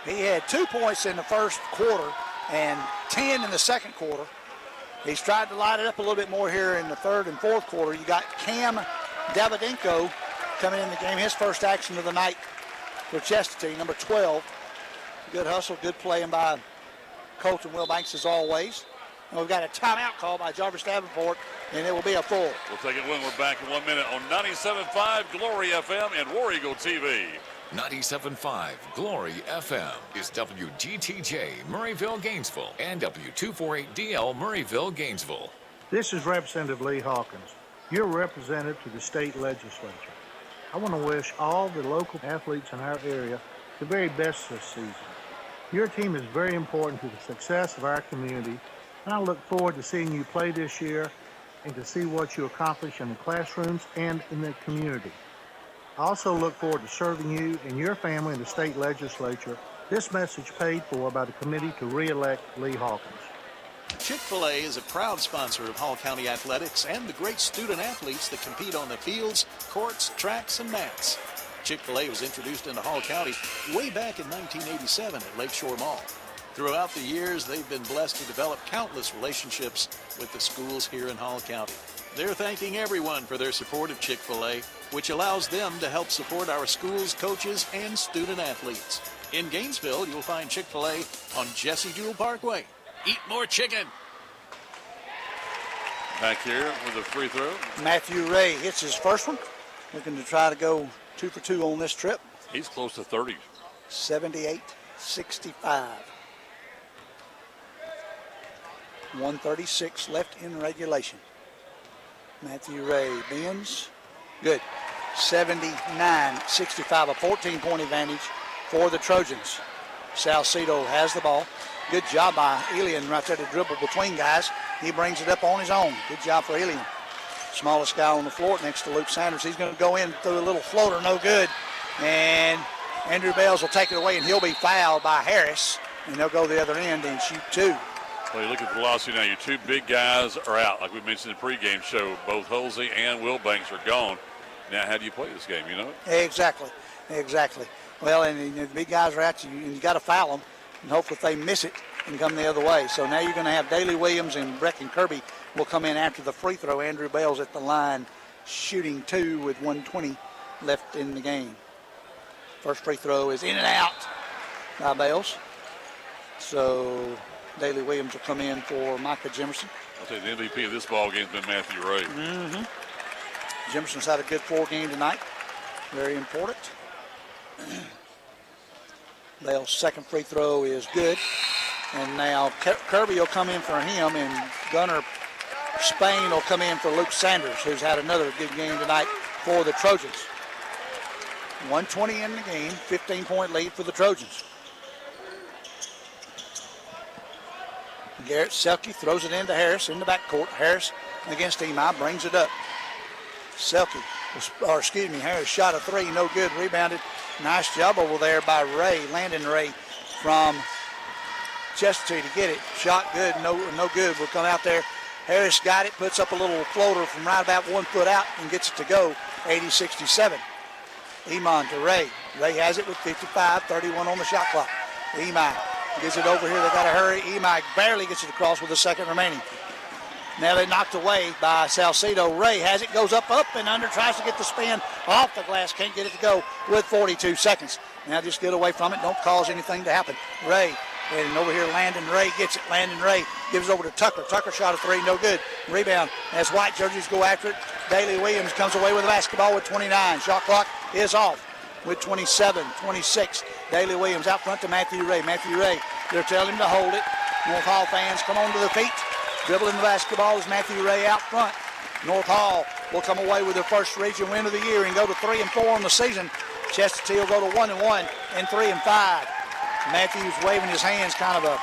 He had 2 points in the first quarter and 10 in the second quarter. He's tried to light it up a little bit more here in the third and fourth quarter. You got Cam Davidenko coming in the game. His first action of the night for Chestatee, number 12. Good hustle, good playing by Colton Wilbanks as always. And we've got a timeout call by Jarvis Davenport, and it will be a full. We'll take it when we're back in 1 minute on 97.5 Glory FM and War Eagle TV. 97.5 Glory FM is WGTJ Murrayville, Gainesville, and W248DL Murrayville, Gainesville. This is Representative Lee Hawkins, your representative to the state legislature. I want to wish all the local athletes in our area the very best this season. Your team is very important to the success of our community, and I look forward to seeing you play this year and to see what you accomplish in the classrooms and in the community. I also look forward to serving you and your family in the state legislature. This message paid for by the committee to re-elect Lee Hawkins. Chick-fil-A is a proud sponsor of Hall County athletics and the great student athletes that compete on the fields, courts, tracks, and mats. Chick-fil-A was introduced into Hall County way back in 1987 at Lakeshore Mall. Throughout the years, they've been blessed to develop countless relationships with the schools here in Hall County. They're thanking everyone for their support of Chick-fil-A, which allows them to help support our schools, coaches, and student athletes. In Gainesville, you'll find Chick-fil-A on Jesse Jewell Parkway. Eat more chicken. Back here with a free throw. Matthew Ray hits his first one. Looking to try to go 2 for 2 on this trip. He's close to 30. 78-65. 65. 1:36 left in regulation. Matthew Ray bends. Good. 79-65, a 14-point advantage for the Trojans. Salcedo has the ball. Good job by Elian right there to dribble between guys. He brings it up on his own. Good job for Elian. Smallest guy on the floor next to Luke Sanders. He's going to go in through a little floater, no good. And Andrew Bales will take it away, and he'll be fouled by Harris. And they'll go the other end and shoot two. Well, you look at the velocity now. Your two big guys are out. Like we mentioned in the pregame show, both Halsey and Wilbanks are gone. Now, how do you play this game, you know? Exactly. Well, and the big guys are at you, and you got to foul them. And hopefully if they miss it, and come the other way. So now you're going to have Daley Williams and Brecken Kirby will come in after the free throw. Andrew Bales at the line shooting two with 1:20 left in the game. First free throw is in and out by Bales. So Daley Williams will come in for Micah Jimerson. I'll tell you, the MVP of this ball game has been Matthew Ray. Jimerson's had a good floor game tonight. Very important. Bale's second free throw is good. And now Kirby will come in for him, and Gunnar Spain will come in for Luke Sanders, who's had another good game tonight for the Trojans. 1:20 in the game, 15-point lead for the Trojans. Garrett Selke throws it into Harris in the backcourt. Harris against Emi, brings it up. Harris shot a three, no good, rebounded. Nice job over there by Ray, Landon Ray from Chestatee to get it. Shot good, no good. We'll come out there. Harris got it, puts up a little floater from right about 1 foot out and gets it to go, 80-67. Iman to Ray. Ray has it with 55, 31 on the shot clock. Emi gives it over here. They got to hurry. Emi barely gets it across with a second remaining. Now they knocked away by Salcedo. Ray has it, goes up and under, tries to get the spin off the glass, can't get it to go with 42 seconds. Now just get away from it, don't cause anything to happen. Ray, and over here Landon Ray gets it. Landon Ray gives it over to Tucker. Tucker shot a three, no good. Rebound as white jerseys go after it. Daley Williams comes away with the basketball with 29. Shot clock is off with 27, 26. Daley Williams out front to Matthew Ray. Matthew Ray, they're telling him to hold it. North Hall fans come on to their feet. Dribbling the basketball is Matthew Ray out front. North Hall will come away with their first region win of the year and go to 3-4 on the season. Chestatee will go to 1-1 and 3-5. Matthews waving his hands, kind of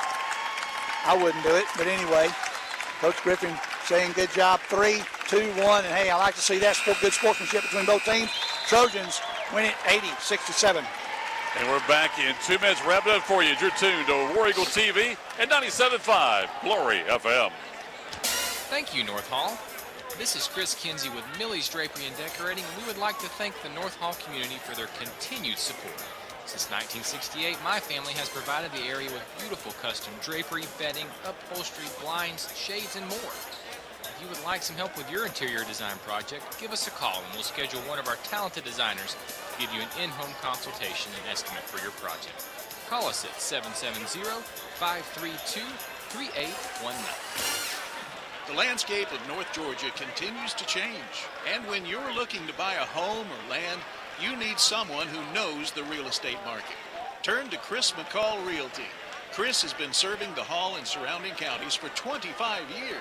I wouldn't do it, but anyway, Coach Griffin saying good job, 3-2-1, and hey, I like to see that good sportsmanship between both teams. Trojans win it 80-67. And we're back in 2 minutes. Wrap it up for you. You're tuned to War Eagle TV and 97.5 Glory FM. Thank you, North Hall. This is Chris Kinsey with Millie's Drapery and Decorating, and we would like to thank the North Hall community for their continued support. Since 1968, my family has provided the area with beautiful custom drapery, bedding, upholstery, blinds, shades, and more. If you would like some help with your interior design project, give us a call and we'll schedule one of our talented designers to give you an in-home consultation and estimate for your project. Call us at 770-532-3819. The landscape of North Georgia continues to change. And when you're looking to buy a home or land, you need someone who knows the real estate market. Turn to Chris McCall Realty. Chris has been serving the Hall and surrounding counties for 25 years.